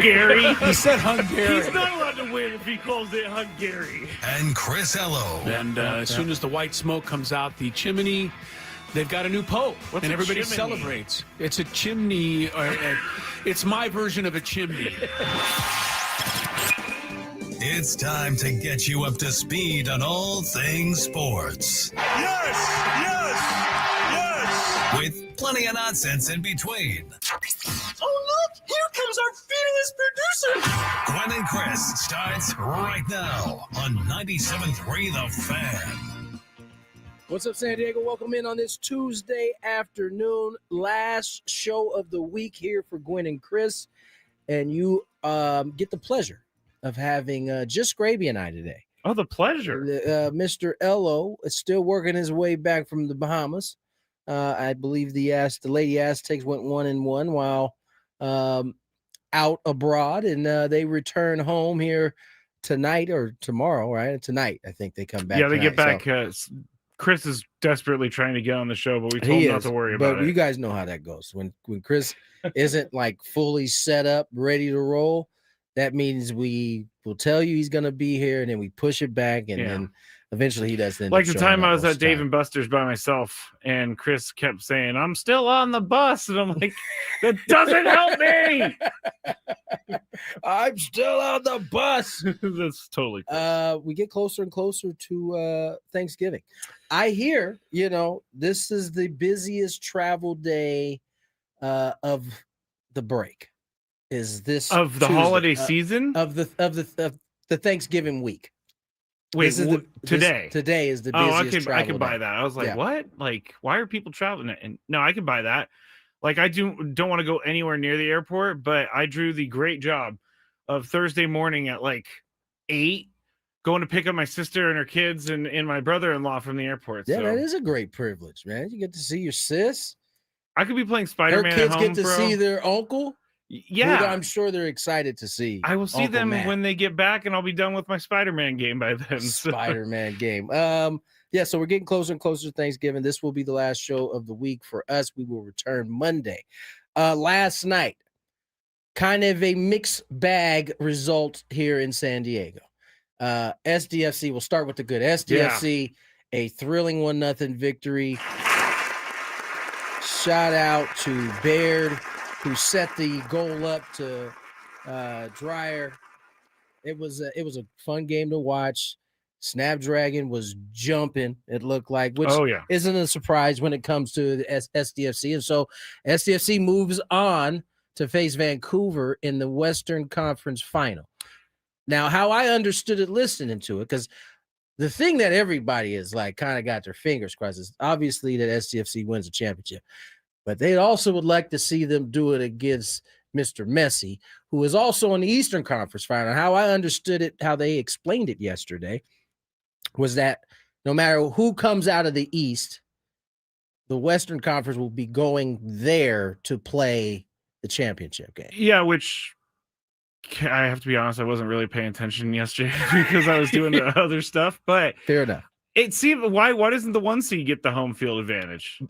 Gary. He said Hungary. He's not allowed to win if he calls it Hungary. And Chris Ello. And as soon as the white smoke comes out the chimney, they've got a new pope. What's and a everybody chimney? celebrates. It's a chimney. It's my version of a chimney. It's time to get you up to speed on all things sports. Yes! Yes! Yes! With plenty of nonsense in between. Oh, look! Here comes our fearless producer! Gwynn and Chris starts right now on 97.3 The Fan. What's up, San Diego? Welcome in on this Tuesday afternoon, last show of the week here for Gwynn and Chris. And you get the pleasure of having just Skraby and I today. Oh, the pleasure. Mr. Ello is still working his way back from the Bahamas. I believe the Lady Aztecs went 1-1 while out abroad, and they return home here tonight or tomorrow, right? Tonight, I think they come back. Yeah, they get tonight, back. so. Chris is desperately trying to get on the show, but we told him not to worry about but it. you guys know how that goes. When Chris isn't like fully set up, ready to roll, that means we will tell you he's going to be here, and then we push it back, and then eventually he does. Like the time I was at Dave and Buster's by myself, and Chris kept saying, "I'm still on the bus," and I'm like, "That doesn't help me." I'm still on the bus. That's totally cool. We get closer and closer to Thanksgiving. I hear, this is the busiest travel day of the break. Is this of the Tuesday, holiday season of the Thanksgiving week? Wait, today? Today is the busiest travel I could buy day. that. I was like, what? Like, why are people traveling? And no, I could buy that. Like, I don't want to go anywhere near the airport, but I drew the great job of Thursday morning at like 8, going to pick up my sister and her kids and my brother-in-law from the airport. Yeah, so that is a great privilege, man. You get to see your sis. I could be playing Her Spider-Man kids at home, get to bro. see their uncle. Yeah, who I'm sure they're excited to see. I will see Uncle them Matt. when they get back, and I'll be done with my Spider-Man game by then. So. Spider-Man game. So we're getting closer and closer to Thanksgiving. This will be the last show of the week for us. We will return Monday. Last night, kind of a mixed bag result here in San Diego. SDFC, we'll start with the good. SDFC, a thrilling 1-0 victory. Shout out to Baird, who set the goal up to Dreyer. It was a fun game to watch. Snapdragon was jumping, it looked like, which isn't a surprise when it comes to the SDFC. And so SDFC moves on to face Vancouver in the Western Conference Final. Now, how I understood it listening to it, because the thing that everybody is like kind of got their fingers crossed is obviously that SDFC wins the championship. But they also would like to see them do it against Mr. Messi, who is also in the Eastern Conference Final. How I understood it, how they explained it yesterday, was that no matter who comes out of the East, the Western Conference will be going there to play the championship game. Yeah, which I have to be honest, I wasn't really paying attention yesterday because I was doing the other stuff. But fair enough. It seemed why doesn't the 1 seed get the home field advantage?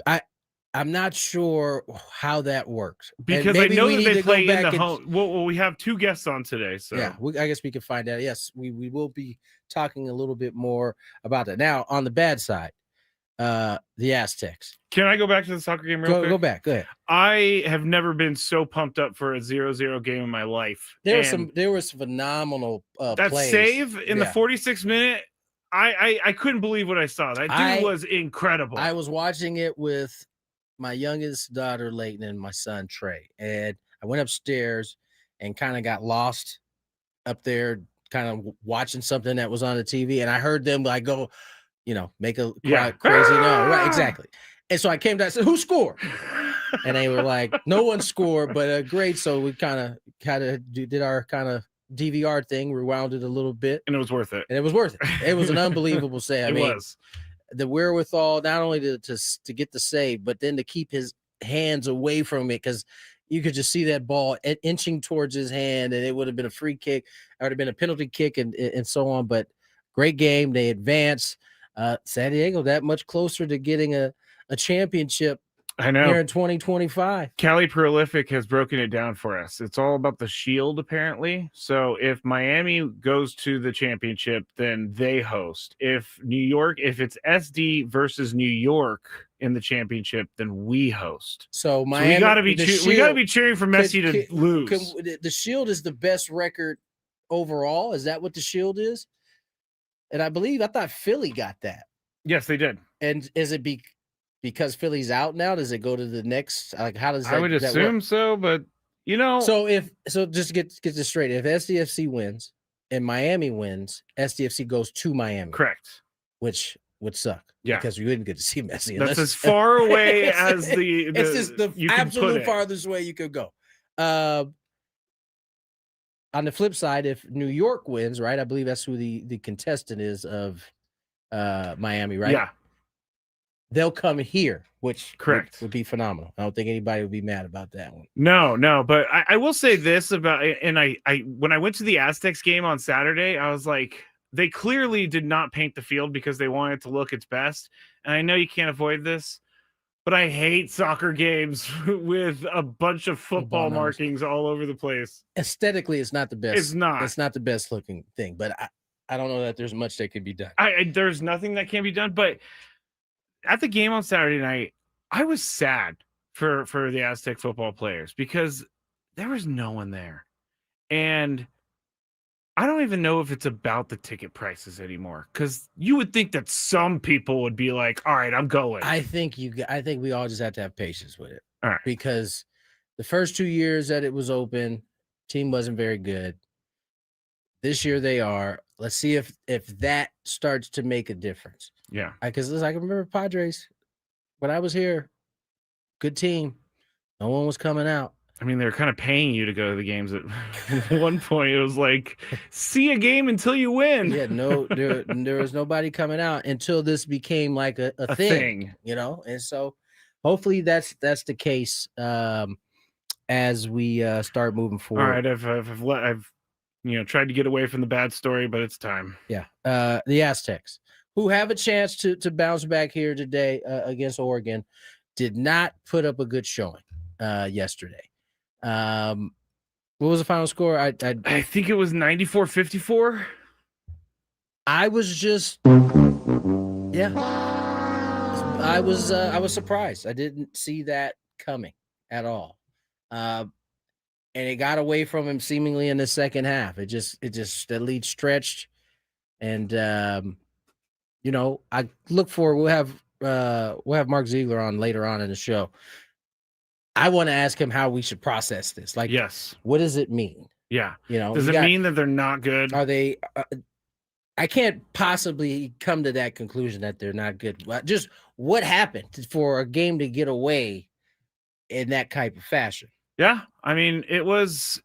I'm not sure how that works because I know that they play in the home. Well, we have 2 guests on today, so yeah, I guess we can find out. Yes, we will be talking a little bit more about that. Now, on the bad side, the Aztecs. Can I go back to the soccer game real quick? Go back. Go ahead. I have never been so pumped up for a 0-0 game in my life. There was phenomenal that plays. Save in the 46th minute. I couldn't believe what I saw. That dude was incredible. I was watching it with my youngest daughter, Leighton, and my son, Trey. And I went upstairs and kind of got lost up there, kind of watching something that was on the TV. And I heard them like go, make a crazy no. Right, exactly. And so I came down and said, who scored? And they were like, no one scored, but great. So we kind of did our kind of DVR thing, rewound it a little bit. And it was worth it. It was an unbelievable save. I mean, the wherewithal not only to get the save, but then to keep his hands away from it, because you could just see that ball inching towards his hand, and it would have been a free kick, it would have been a penalty kick, and so on. But great game. They advance. San Diego that much closer to getting a championship I know. here in 2025. Cali Prolific has broken it down for us. It's all about the Shield, apparently. So if Miami goes to the championship, then they host. If it's SD versus New York in the championship, then we host. So So Miami, we gotta be cheering for Messi could- to lose. the Shield is the best record overall. Is that what the Shield is? And I thought Philly got that. Yes, they did. And is it because Philly's out now? Does it go to the next? Like, how does that? I would that assume work? so, but So just to get this straight, if SDFC wins and Miami wins, SDFC goes to Miami, correct. which would suck. Yeah. Because we wouldn't get to see Messi. That's as far away as it's just the you can put absolute it. farthest way you could go. On the flip side, if New York wins, right? I believe that's who the contestant is of Miami, right? Yeah, They'll come here, which correct. would be phenomenal. I don't think anybody would be mad about that one. No, but I will say this about, and I when I went to the Aztecs game on Saturday, I was like, they clearly did not paint the field because they wanted it to look its best. And I know you can't avoid this, but I hate soccer games with a bunch of football markings all over the place. Aesthetically, it's not the best. It's not. It's not the best looking thing, but I don't know that there's much that could be done. There's nothing that can be done. But at the game on Saturday night, I was sad for the Aztec football players because there was no one there. And I don't even know if it's about the ticket prices anymore, because you would think that some people would be like, all right, I'm going. I think we all just have to have patience with it. All right. Because the first 2 years that it was open, team wasn't very good. This year they are. Let's see if that starts to make a difference. Yeah. Because I can remember Padres when I was here, good team. No one was coming out. I mean, they're kind of paying you to go to the games. At one point, it was like, see a game until you win. Yeah, no, there was nobody coming out until this became like a thing, And so, hopefully, that's the case as we start moving forward. All right, I've tried to get away from the bad story, but it's time. Yeah, the Aztecs, who have a chance to bounce back here today against Oregon, did not put up a good showing yesterday. What was the final score? I think it was 94-54. I was just I was surprised. I didn't see that coming at all. And it got away from him seemingly in the second half. The lead stretched. And I look forward. We'll have Mark Ziegler on later on in the show. I want to ask him how we should process this. Like, yes, what does it mean? Yeah, does it mean that they're not good? Are they? I can't possibly come to that conclusion that they're not good. Just what happened for a game to get away in that type of fashion? Yeah, I mean, it was.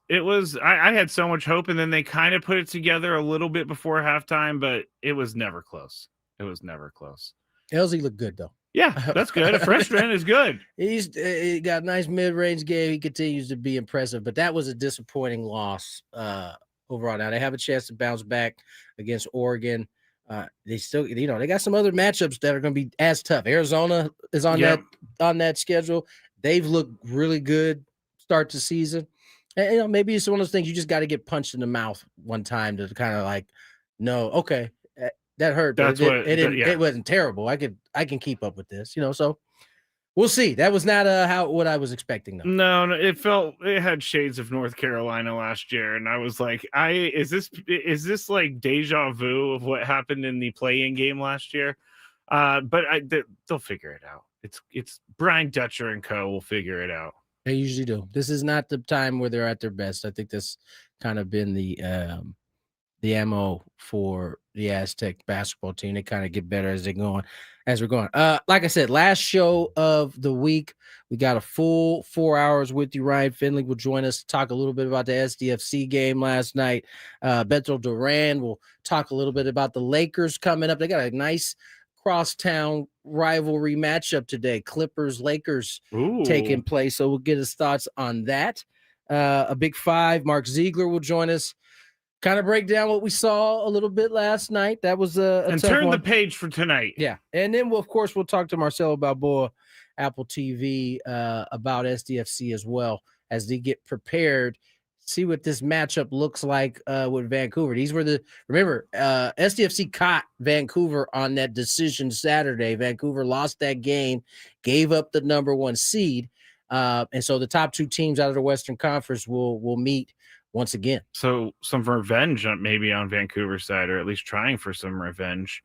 I had so much hope, and then they kind of put it together a little bit before halftime, but it was never close. LZ looked good though. Yeah, that's good. A freshman is good. He got a nice mid-range game. He continues to be impressive, but that was a disappointing loss overall. Now they have a chance to bounce back against Oregon. They still, they got some other matchups that are going to be as tough. Arizona is on that schedule. They've looked really good start to season. And, maybe it's one of those things you just got to get punched in the mouth one time to kind of like, no, okay. That hurt. It wasn't terrible. I can keep up with this, So we'll see. That was not what I was expecting though. No, it had shades of North Carolina last year, and I was like, is this like deja vu of what happened in the play-in game last year? But they'll figure it out. It's Brian Dutcher and co. will figure it out. They usually do. This is not the time where they're at their best. I think that's kind of been the MO for the Aztec basketball team. They kind of get better as we're going. Like I said, last show of the week, we got a full 4 hours with you. Ryan Finley will join us to talk a little bit about the SDFC game last night. Beto Duran will talk a little bit about the Lakers coming up. They got a nice crosstown rivalry matchup today. Clippers-Lakers taking place. So we'll get his thoughts on that. A Big Five, Mark Ziegler will join us. Kind of break down what we saw a little bit last night. That was a and tough turn one. the page for tonight. Yeah, and then we'll talk to Marcelo Balboa Apple TV about SDFC as well as they get prepared. See what this matchup looks like with Vancouver. These were remember, SDFC caught Vancouver on that decision Saturday. Vancouver lost that game, gave up the number 1 seed. And so the top 2 teams out of the Western Conference will meet once again. So some revenge maybe on Vancouver's side, or at least trying for some revenge.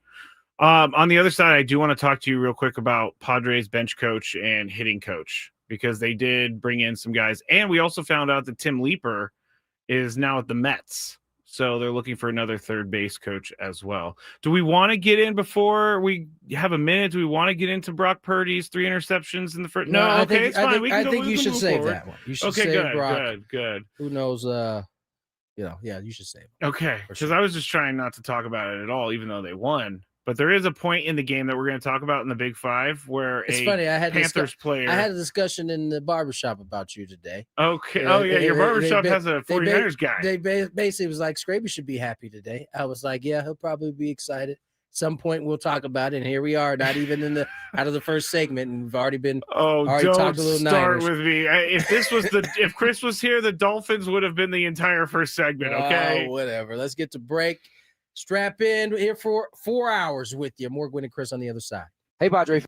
On the other side, I do want to talk to you real quick about Padres bench coach and hitting coach, because they did bring in some guys. And we also found out that Tim Leeper is now at the Mets. So they're looking for another third base coach as well. Do we want to get in before we have a minute? Do we want to get into Brock Purdy's 3 interceptions in the first? No, okay, it's fine. I think you should save that one. You should save Brock. Good. Who knows? You should save it. Okay, because I was just trying not to talk about it at all, even though they won. But there is a point in the game that we're going to talk about in the Big Five where it's funny. I had Panthers player. I had a discussion in the barbershop about you today. Okay. Oh yeah, your barbershop has a 49ers guy. They basically was like, Skraby should be happy today. I was like, yeah, he'll probably be excited. Some point we'll talk about it. And here we are, not even out of the first segment, and we've already been. Don't talked a little start Niners. with me. If Chris was here, the Dolphins would have been the entire first segment. Okay. Whatever. Let's get to break. Strap in here for 4 hours with you. More Gwynn and Chris on the other side. Hey, Padre.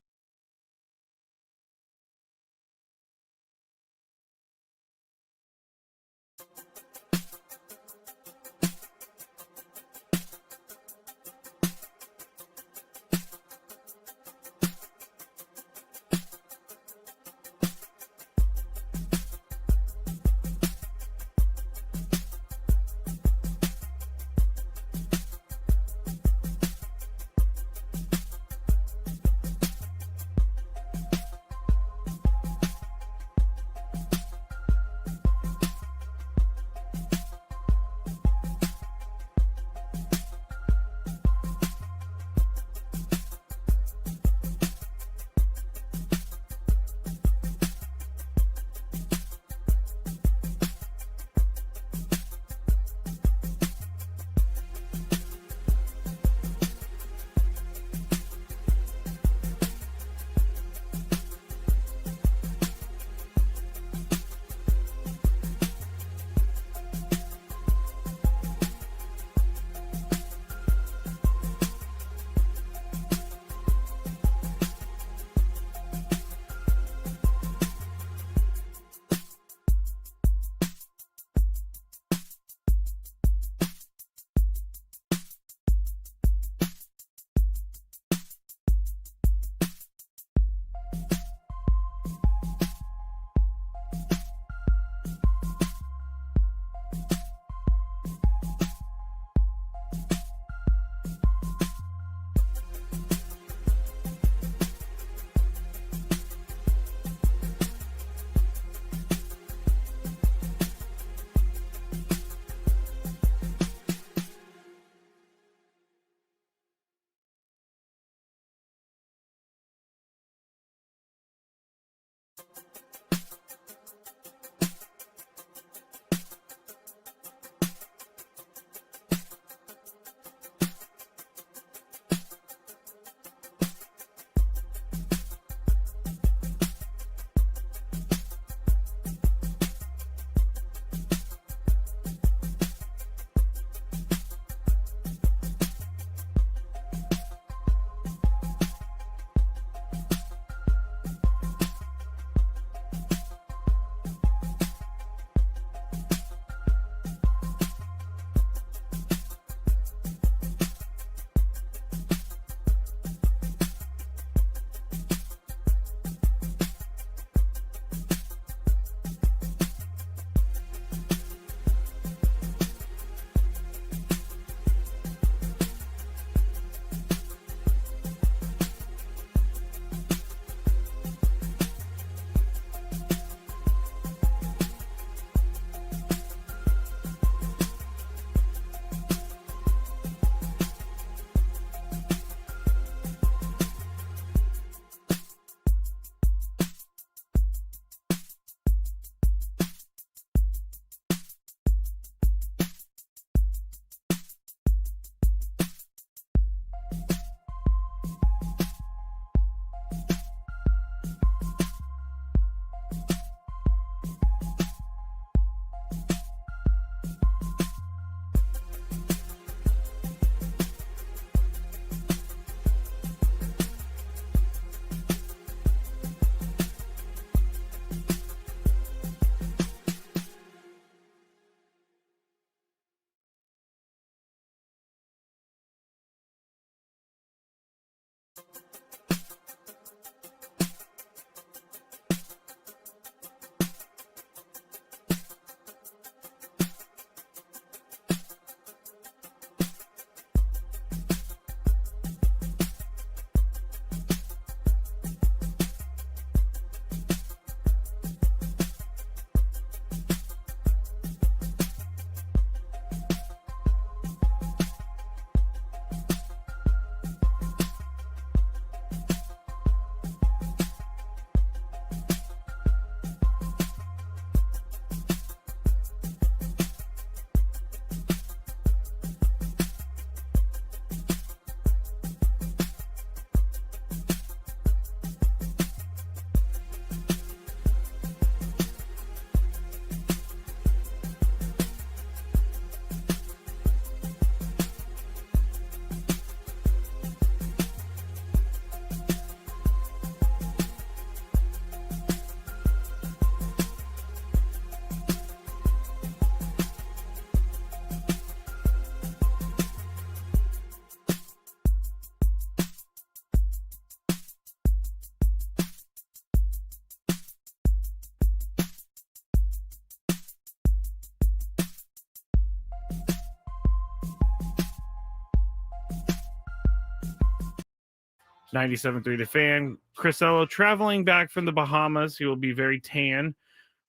97.3 The Fan. Crisello traveling back from the Bahamas. He will be very tan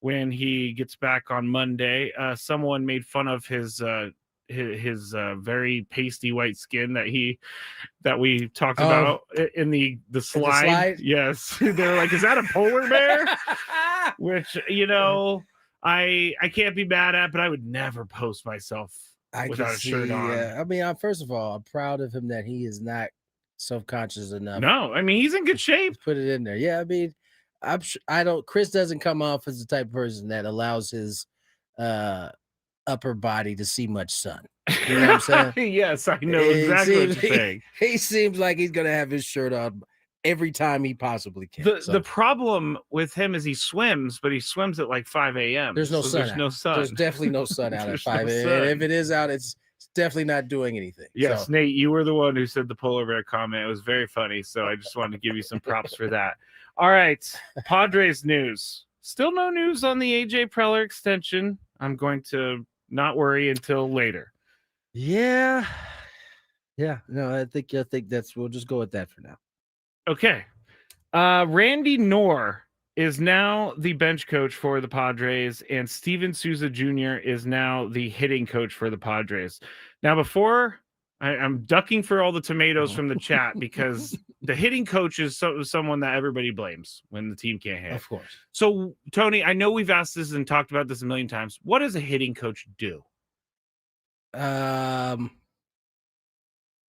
when he gets back on Monday. Someone made fun of his very pasty white skin that we talked about in the slide. Yes, they're like, is that a polar bear? Which I can't be mad at, but I would never post myself without a shirt on. I mean, first of all, I'm proud of him that he is not self-conscious enough. No, I mean, he's in good shape. Put it in there. Yeah, I mean, Chris doesn't come off as the type of person that allows his upper body to see much sun. You know what I'm saying? Yes, I know exactly what you're saying. He seems like he's gonna have his shirt on every time he possibly can. The problem with him is he swims, but he swims at like 5 a.m. There's no sun. There's no sun. There's definitely no sun out at 5 a.m. And if it is out, it's definitely not doing anything. Yes, so. Nate, you were the one who said the polar bear comment. It was very funny, so I just wanted to give you some props for that. All right, Padres news. Still no news on the AJ Preller extension. I'm going to not worry until later. Yeah. No, I think we'll just go with that for now. Okay. Randy Knorr is now the bench coach for the Padres, and Steven Souza Jr. is now the hitting coach for the Padres. Now, before I'm ducking for all the tomatoes from the chat because the hitting coach is someone that everybody blames when the team can't hit. Of course. So, Tony, I know we've asked this and talked about this a million times. What does a hitting coach do? A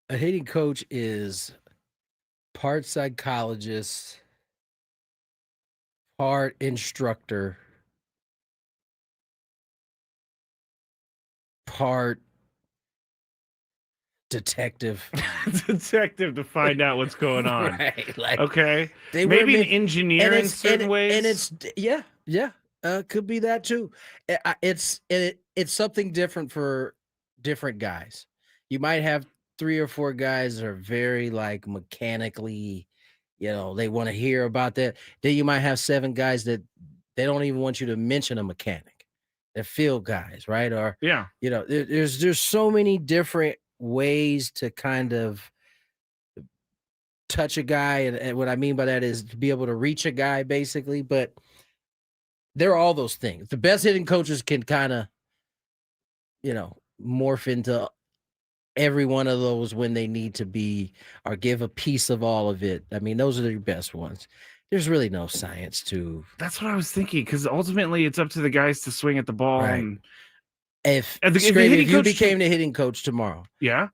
hitting coach is part psychologist, part instructor, part detective. Detective to find out what's going on. Right, like, okay. Maybe an engineer in certain ways. And it's could be that too. It's something different for different guys. You might have 3 or 4 guys that are very like mechanically, they want to hear about that. Then you might have 7 guys that they don't even want you to mention a mechanic. They're field guys, right? Or there's so many different ways to kind of touch a guy, and what I mean by that is to be able to reach a guy, basically. But there are all those things. The best hitting coaches can kind of, morph into every one of those when they need to be, or give a piece of all of it. I mean, those are the best ones. There's really no science to. That's what I was thinking, because ultimately it's up to the guys to swing at the ball. Right. And if Skraby, you became the hitting coach tomorrow,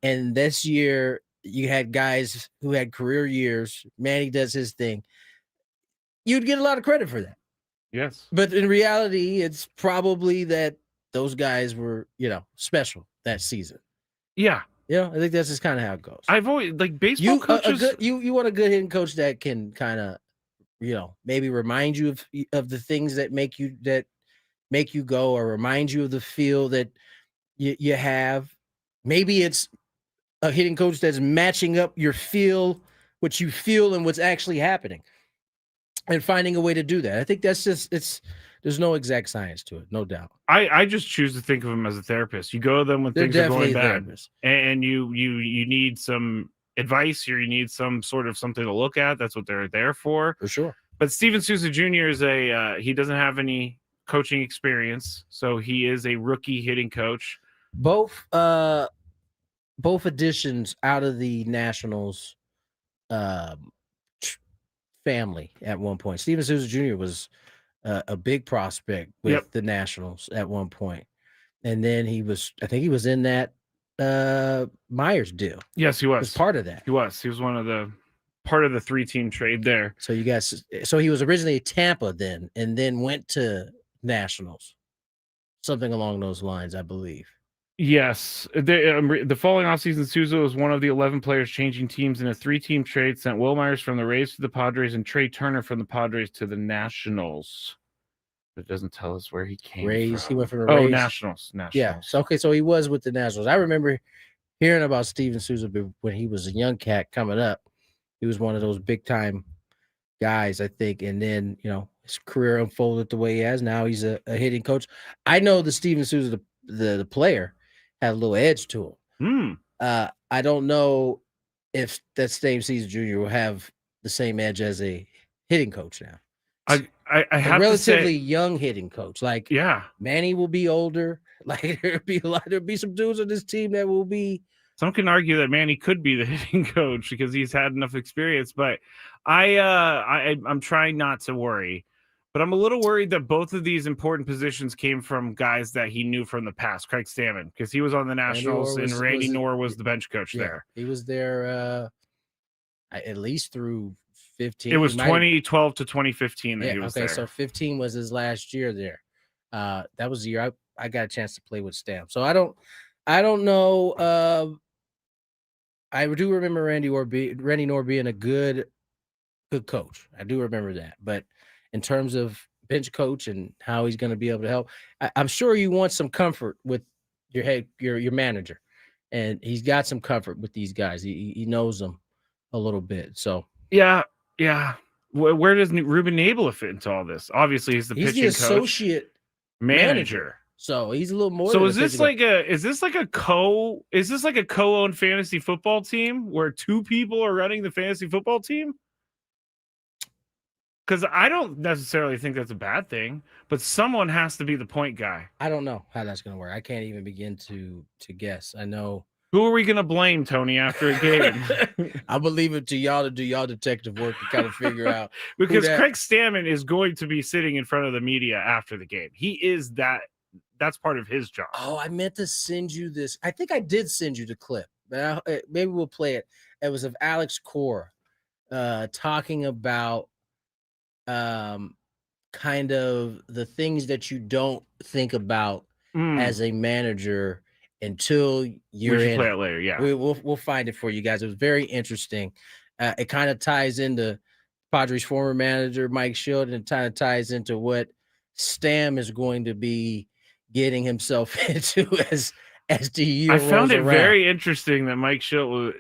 and this year you had guys who had career years, Manny does his thing, you'd get a lot of credit for that. Yes. But in reality, it's probably that those guys were, special that season. Yeah. I think that's just kind of how it goes. I've always baseball coaches. You want a good hitting coach that can kind of, maybe remind you of the things that make you go, or remind you of the feel that you have. Maybe it's a hitting coach that's matching up your feel, what you feel, and what's actually happening, and finding a way to do that. I think that's just there's no exact science to it, no doubt. I just choose to think of them as a therapist. You go to them when things are going bad, and you need some advice, or you need some sort of something to look at. That's what they're there for sure. But Steven Souza Jr. is he doesn't have any coaching experience, so he is a rookie hitting coach. Both additions out of the Nationals family at one point. Steven Souza Jr. was a big prospect with the Nationals at one point, and then I think he was in that Myers deal. Yes, he was part of that. He was part of the 3-team trade there. So he was originally at Tampa then, and then went to Nationals, something along those lines, I believe. Yes. The following offseason, Souza was one of the 11 players changing teams in a 3-team trade, sent Will Myers from the Rays to the Padres and Trey Turner from the Padres to the Nationals. But it doesn't tell us where he came Rays. from. He went from the Rays. Oh, Nationals. Yeah. So he was with the Nationals. I remember hearing about Steven Souza when he was a young cat coming up. He was one of those big-time guys, I think. And then, his career unfolded the way he has. Now he's a hitting coach. I know the Steven Souza, the player, had a little edge to him. I don't know if that same season junior will have the same edge as a hitting coach now. I A have to relatively say, young hitting coach. Like yeah. Manny will be older. Like there'll be some dudes on this team that will be. Some can argue that Manny could be the hitting coach because he's had enough experience, but I'm trying not to worry. But I'm a little worried that both of these important positions came from guys that he knew from the past. Craig Stammen, because he was on the Nationals, and Randy Knorr was the bench coach there. He was there at least through 15. It was 2012 to 2015 that he was there. So 15 was his last year there. That was the year I got a chance to play with Stam. So I don't know. I do remember Randy Knorr being a good coach. I do remember that. But in terms of bench coach and how he's going to be able to help, I'm sure you want some comfort with your manager, and he's got some comfort with these guys. He knows them a little bit. So yeah. Where does Ruben Nabel fit into all this? Obviously, he's the associate manager. So he's a little more. So is this like a co-owned fantasy football team where two people are running the fantasy football team? Because I don't necessarily think that's a bad thing, but someone has to be the point guy. I don't know how that's going to work. I can't even begin to guess. I know. Who are we going to blame, Tony, after a game? I believe it to y'all to do y'all detective work to kind of figure out. Because Craig Stammen is going to be sitting in front of the media after the game. He is that. That's part of his job. Oh, I meant to send you this. I think I did send you the clip, but maybe we'll play it. It was of Alex Cora talking about kind of the things that you don't think about as a manager until you're in. Play it later. Yeah, we'll find it for you guys. It was very interesting. It kind of ties into Padres' former manager Mike Schilt, and it kind of ties into what Stam is going to be getting himself into as the year. I found it around. Very interesting that Mike Schilt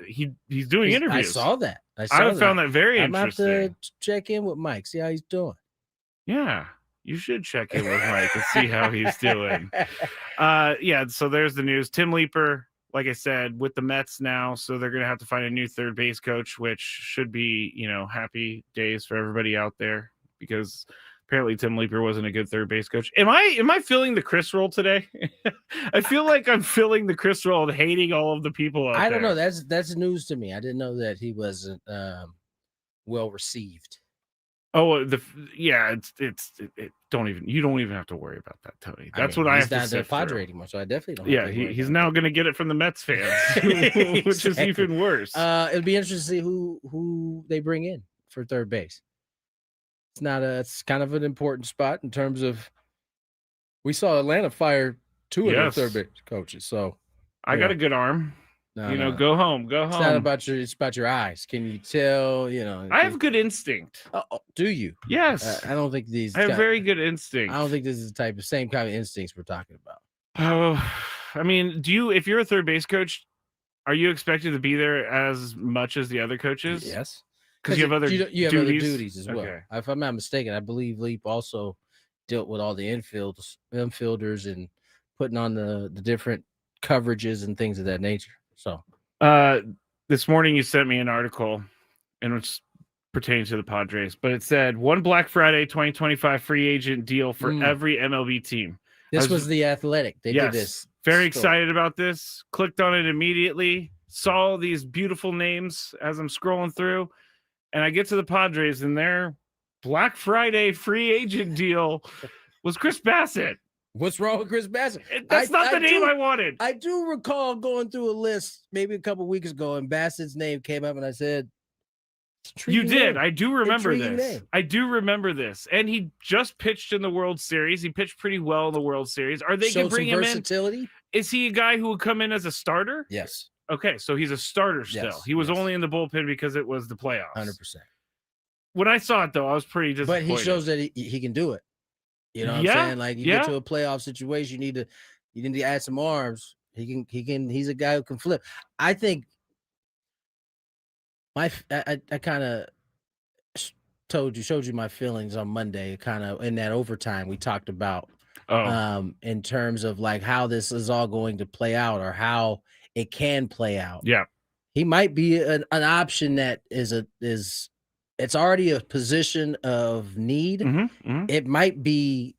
he's doing interviews. I saw that. I found that very interesting. I'm about to check in with Mike, see how he's doing. Yeah, you should check in with Mike and see how he's doing. Yeah, so there's the news. Tim Leeper, like I said, with the Mets now, so they're going to have to find a new third base coach, which should be, happy days for everybody out there, because apparently Tim Leeper wasn't a good third base coach. Am I filling the Chris role today? I feel like I'm filling the Chris role and hating all of the people out there. I don't know. That's news to me. I didn't know that he wasn't well received. Oh, you don't even have to worry about that, Tony. That's what I have to say. He's not the Padre anymore, so I definitely don't. Yeah, he's now going to get it from the Mets fans, which is even worse. It'll be interesting to see who they bring in for third base. It's kind of an important spot in terms of, we saw Atlanta fire two of their third base coaches. So I got a good arm. No. Go home. It's not about it's about your eyes. Can you tell? I have good instinct. Do you? Yes. I don't think these. I have very good instinct. I don't think this is the same kind of instincts we're talking about. Oh, I mean, if you're a third base coach, are you expected to be there as much as the other coaches? Yes. Because you have other duties as well. Okay. If I'm not mistaken, I believe Leap also dealt with all the infielders and putting on the different coverages and things of that nature. So this morning you sent me an article, and it's pertaining to the Padres, but it said one Black Friday 2025 free agent deal for every MLB team. This was the Athletic. They did this. Very excited about this. Clicked on it immediately. Saw these beautiful names as I'm scrolling through. And I get to the Padres, and their Black Friday free agent deal was Chris Bassett. What's wrong with Chris Bassett? That's not the name I wanted. I do recall going through a list maybe a couple weeks ago, and Bassett's name came up, and I said, "You did." I do remember this. I do remember this. And he just pitched in the World Series. He pitched pretty well in the World Series. Are they going to bring him in? Is he a guy who would come in as a starter? Yes. Okay, so he's a starter still. Yes, he was only in the bullpen because it was the playoffs. 100%. When I saw it, though, I was pretty disappointed. But he shows that he can do it. You know what I'm saying? Like, you get to a playoff situation, you need to add some arms. He's a guy who can flip. I think I kind of showed you my feelings on Monday, kind of in that overtime we talked about in terms of like how this is all going to play out, or how it can play out. Yeah. he might be an option that is it's already a position of need. It might be,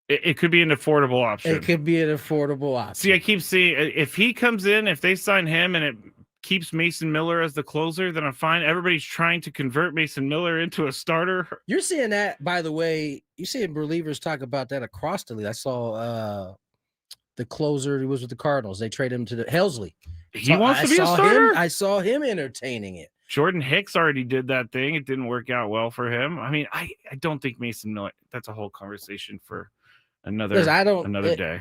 it could be an affordable option. It could be an affordable option. See, I keep seeing if he comes in, if they sign him and it keeps Mason Miller as the closer, then I'm fine. Everybody's trying to convert Mason Miller into a starter. You're seeing that, by the way. You seeing relievers talk about that across the league. I saw the closer who was with the Cardinals. They traded him to the Helsley. He wants to be a starter. I saw him entertaining it. Jordan Hicks already did that thing. It didn't work out well for him. I mean, I don't think Mason Miller. That's a whole conversation for another day.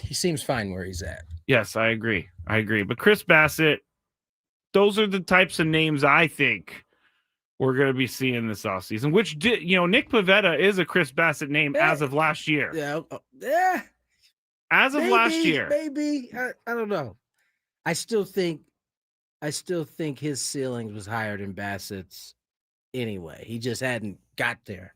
He seems fine where he's at. Yes, I agree. But Chris Bassett, those are the types of names I think we're going to be seeing this offseason, which Nick Pivetta is a Chris Bassett name as of last year. Yeah. As of last year. Maybe. I don't know. I still think his ceilings was higher than Bassett's anyway. He just hadn't got there.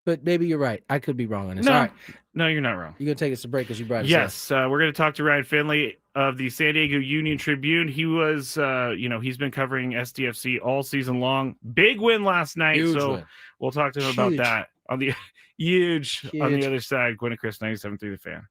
But maybe you're right. I could be wrong on this. All right. No, you're not wrong. You're going to take us to break because you brought it up. Yes. We're going to talk to Ryan Finley of the San Diego Union Tribune. He was, he's been covering SDFC all season long. Big win last night. Win. We'll talk to him about that on the huge on the other side. Gwynn Chris, 97.3 The Fan.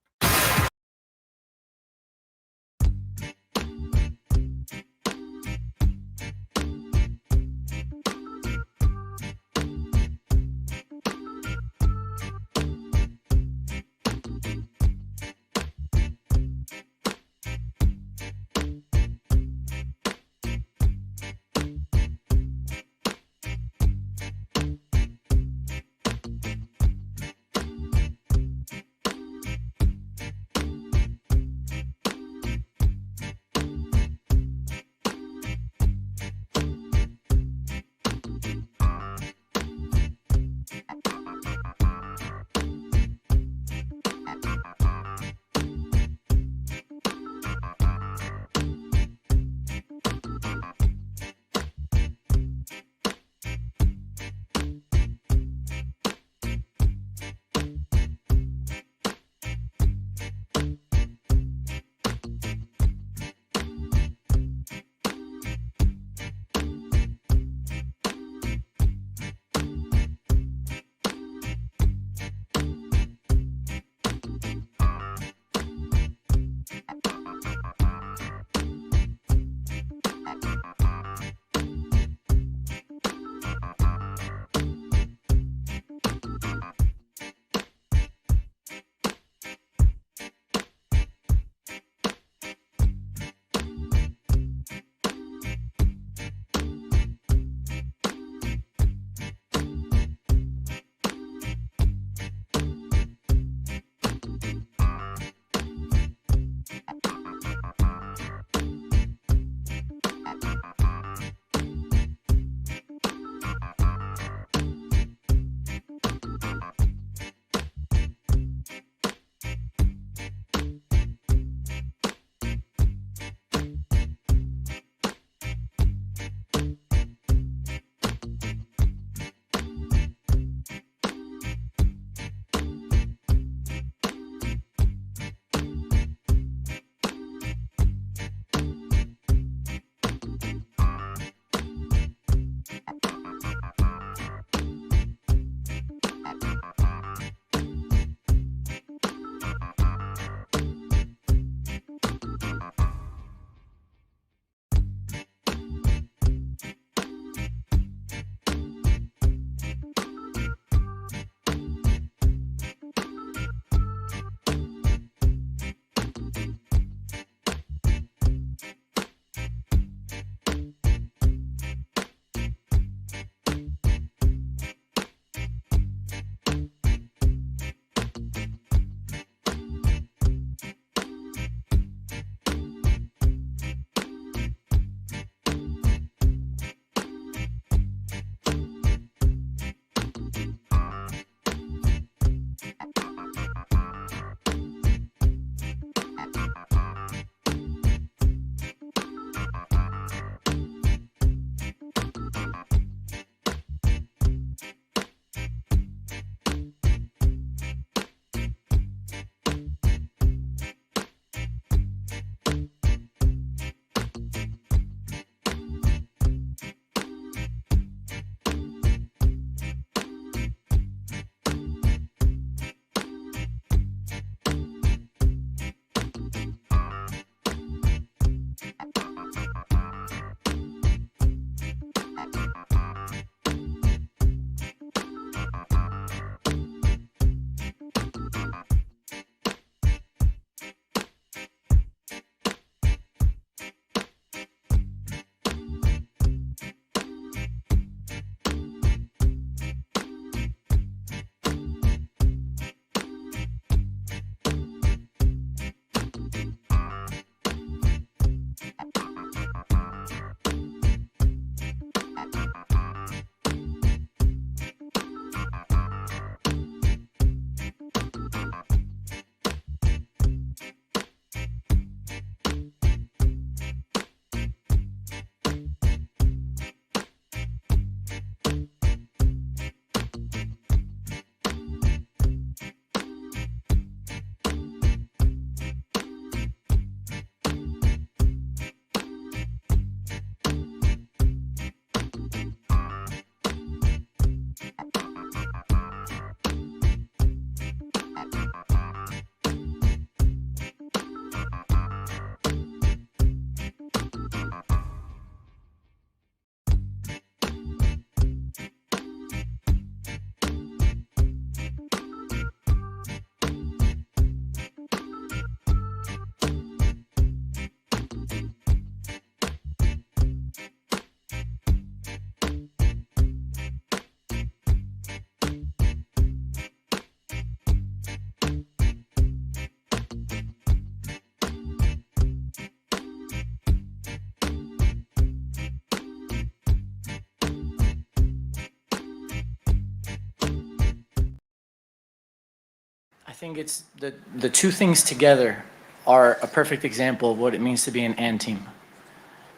think it's the two things together are a perfect example of what it means to be an and team.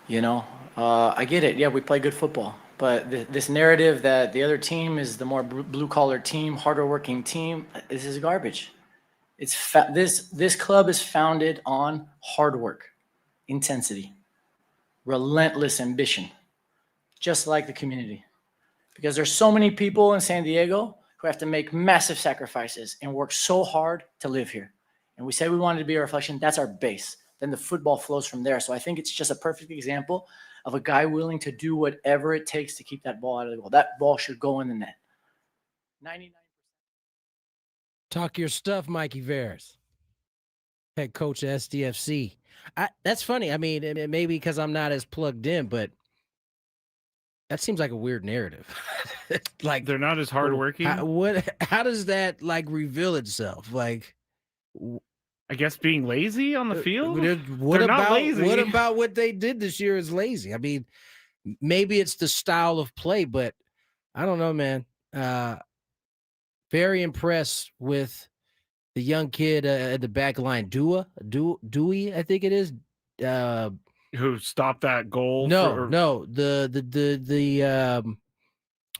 You know, I get it. Yeah, we play good football, but this narrative that the other team is the more blue collar team, harder working team, this is garbage. This club is founded on hard work, intensity, relentless ambition, just like the community. Because there's so many people in San Diego who have to make massive sacrifices and work so hard to live here. And we said we wanted to be a reflection. That's our base. Then the football flows from there. So I think it's just a perfect example of a guy willing to do whatever it takes to keep that ball out of the goal. That ball should go in the net. 99%. Talk your stuff, Mikey Veras, head coach at SDFC. That's funny. I mean, maybe because I'm not as plugged in, but that seems like a weird narrative. Like they're not as hardworking. How does that like reveal itself? Like, I guess being lazy on the field. What They're about not lazy. What about what they did this year is lazy? I mean, maybe it's the style of play, but I don't know, man. Very impressed with the young kid at the back line, Dewey, I think it is. Who stopped that goal? No, the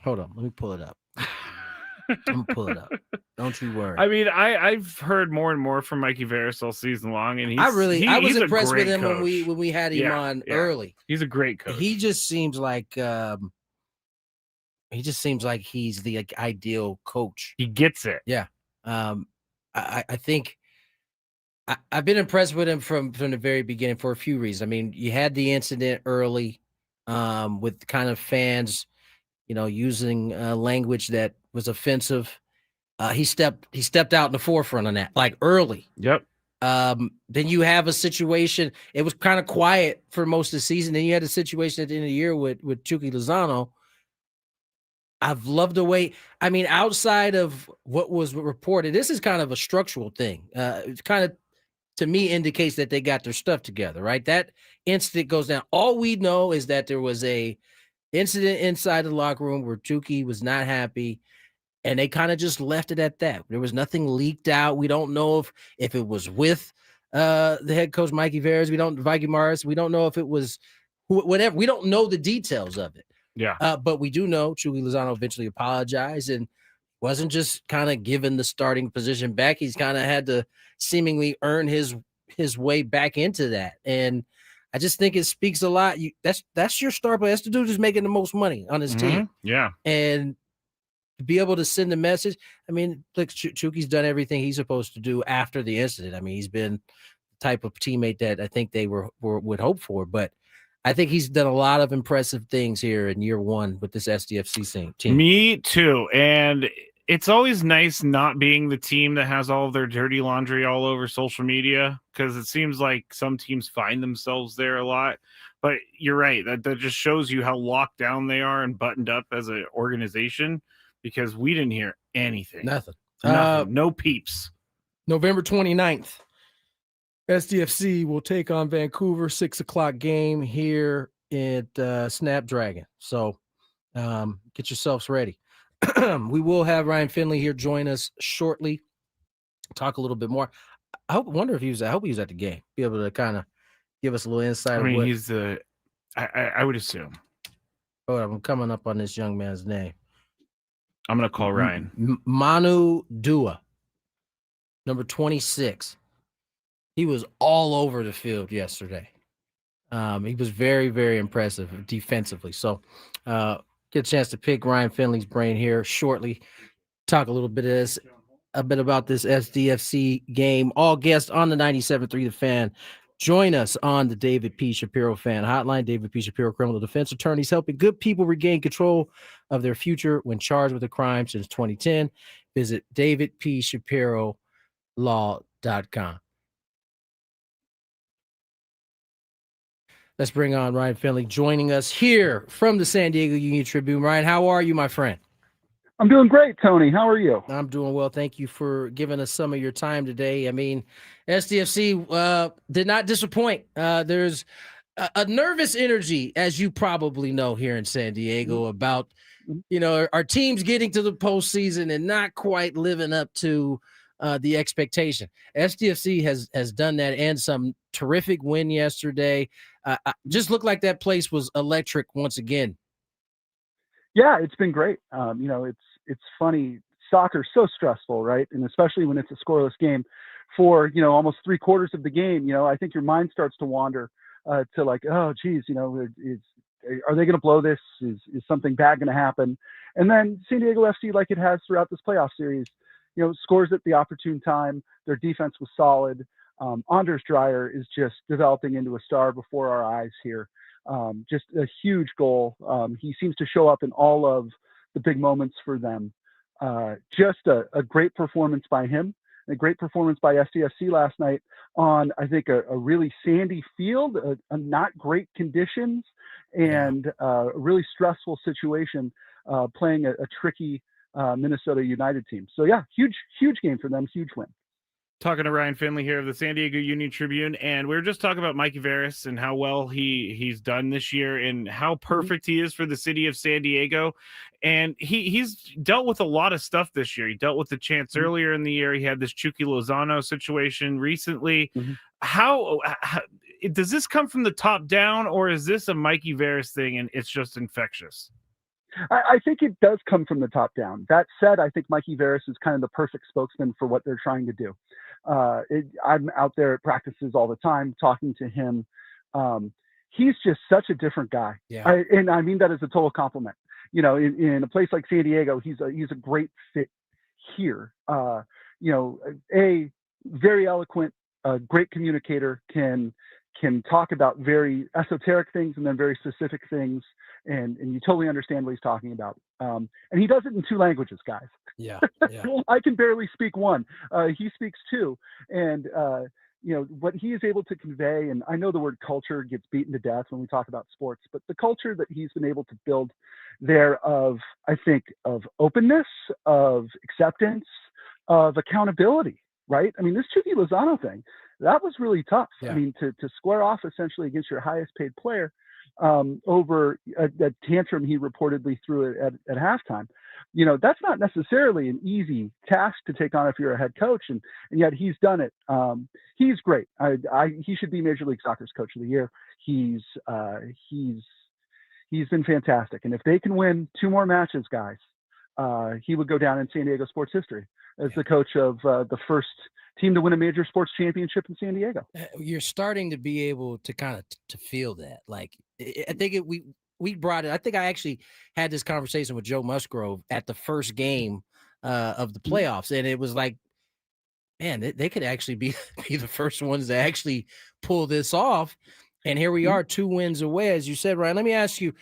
hold on, let me pull it up. Don't you worry. I mean, I've heard more and more from Mikey Veras all season long, and I was he's impressed with him coach. when we had him on early. He's a great coach. He just seems like he's the ideal coach. He gets it. Yeah. I think I've been impressed with him from the very beginning for a few reasons. I mean, you had the incident early with kind of fans, using language that was offensive. He stepped out in the forefront on that, like early. Yep. Then you have a situation. It was kind of quiet for most of the season. Then you had a situation at the end of the year with Chucky Lozano. I've loved the way. I mean, outside of what was reported, this is kind of a structural thing. It's kind of, to me, indicates that they got their stuff together, right? That incident goes down. All we know is that there was a incident inside the locker room where Chucky was not happy, and they kind of just left it at that. There was nothing leaked out. We don't know if it was with the head coach, Mikey Veras. Mikey Morris. We don't know if it was whatever. We don't know the details of it. Yeah. But we do know Chucky Lozano eventually apologized and wasn't just kind of given the starting position back. He's kind of had to seemingly earn his way back into that. And I just think it speaks a lot. That's your star player. That's the dude who's making the most money on his team. Yeah. And to be able to send a message. I mean, look, Chucky's done everything he's supposed to do after the incident. I mean, he's been the type of teammate that I think they would hope for, but I think he's done a lot of impressive things here in year one with this SDFC team. Me too. And it's always nice not being the team that has all of their dirty laundry all over social media, because it seems like some teams find themselves there a lot. But you're right. That just shows you how locked down they are and buttoned up as an organization, because we didn't hear anything. Nothing. No peeps. November 29th. SDFC will take on Vancouver, 6:00 game here at Snapdragon. So get yourselves ready. We will have Ryan Finley here join us shortly. Talk a little bit more. I hope he was at the game. Be able to kind of give us a little insight. I mean, he's the. I would assume. Oh, I'm coming up on this young man's name. I'm gonna call Ryan. Manu Dua, number 26. He was all over the field yesterday. He was very, very impressive defensively. So get a chance to pick Ryan Finley's brain here shortly. Talk a little bit about this SDFC game. All guests on the 97.3 The Fan. Join us on the David P. Shapiro Fan Hotline. David P. Shapiro, criminal defense attorneys helping good people regain control of their future when charged with a crime since 2010. Visit davidpshapirolaw.com. Let's bring on Ryan Finley joining us here from the San Diego Union Tribune. Ryan, how are you, my friend? I'm doing great, Tony. How are you? I'm doing well. Thank you for giving us some of your time today. I mean, SDFC did not disappoint. There's a nervous energy, as you probably know, here in San Diego about, our teams getting to the postseason and not quite living up to the expectation. SDFC has done that, and some terrific win yesterday. Just looked like that place was electric once again. Yeah, it's been great. It's funny. Soccer's so stressful, right? And especially when it's a scoreless game for, almost 3/4 of the game, I think your mind starts to wander to like, oh, geez, are they going to blow this? Is something bad going to happen? And then San Diego FC, like it has throughout this playoff series, scores at the opportune time. Their defense was solid. Anders Dreyer is just developing into a star before our eyes here. Just a huge goal. He seems to show up in all of the big moments for them. Just a great performance by him, a great performance by SDFC last night on, I think, a really sandy field, a not great conditions, and a really stressful situation, playing a tricky Minnesota United team. So yeah, huge game for them, huge win. Talking to Ryan Finley here of the San Diego Union Tribune, and we were just talking about Mikey Veras and how well he's done this year and how perfect he is for the city of San Diego. And he's dealt with a lot of stuff this year. He dealt with the chance earlier in the year. He had this Chucky Lozano situation recently. How does this come from the top down, or is this a Mikey Veras thing and it's just infectious? I think it does come from the top down. That said, I think Mikey Veras is kind of the perfect spokesman for what they're trying to do. I'm out there at practices all the time talking to him. He's just such a different guy. Yeah. And I mean that as a total compliment. In a place like San Diego, he's a great fit here. A very eloquent, great communicator, can talk about very esoteric things and then very specific things, and you totally understand what he's talking about. And he does it in 2 languages, guys. Yeah. I can barely speak one. He speaks 2. And, what he is able to convey, and I know the word culture gets beaten to death when we talk about sports, but the culture that he's been able to build there of openness, of acceptance, of accountability, right? I mean, this Chucky Lozano thing, that was really tough. Yeah. I mean, to square off essentially against your highest paid player over a tantrum he reportedly threw at halftime. That's not necessarily an easy task to take on if you're a head coach, and yet he's done it. He's great. He should be Major League Soccer's Coach of the Year. He's been fantastic, and if they can win 2 more matches, guys, he would go down in San Diego sports history as the coach of the first team to win a major sports championship in San Diego. You're starting to be able to kind of to feel that. Like, I think we brought it. I think I actually had this conversation with Joe Musgrove at the first game of the playoffs, and it was like, man, they could actually be the first ones to actually pull this off. And here we are, 2 wins away, as you said, Ryan. Let me ask you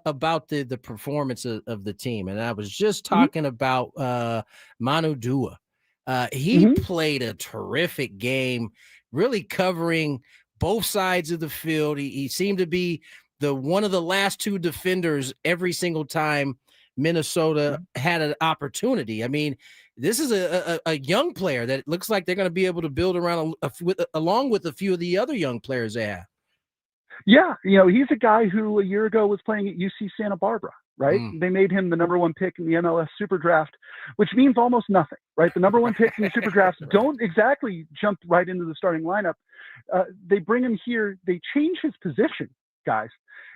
about the performance of the team. And I was just talking about Manu Dua. He played a terrific game, really covering both sides of the field. He seemed to be one of the last 2 defenders every single time Minnesota had an opportunity. I mean, this is a young player that looks like they're going to be able to build around along with a few of the other young players they have. Yeah, he's a guy who a year ago was playing at UC Santa Barbara, right? They made him the number 1 pick in the MLS Super Draft, which means almost nothing, right? The number 1 pick in the Super Draft don't exactly jump right into the starting lineup. They bring him here. They change his position, guys.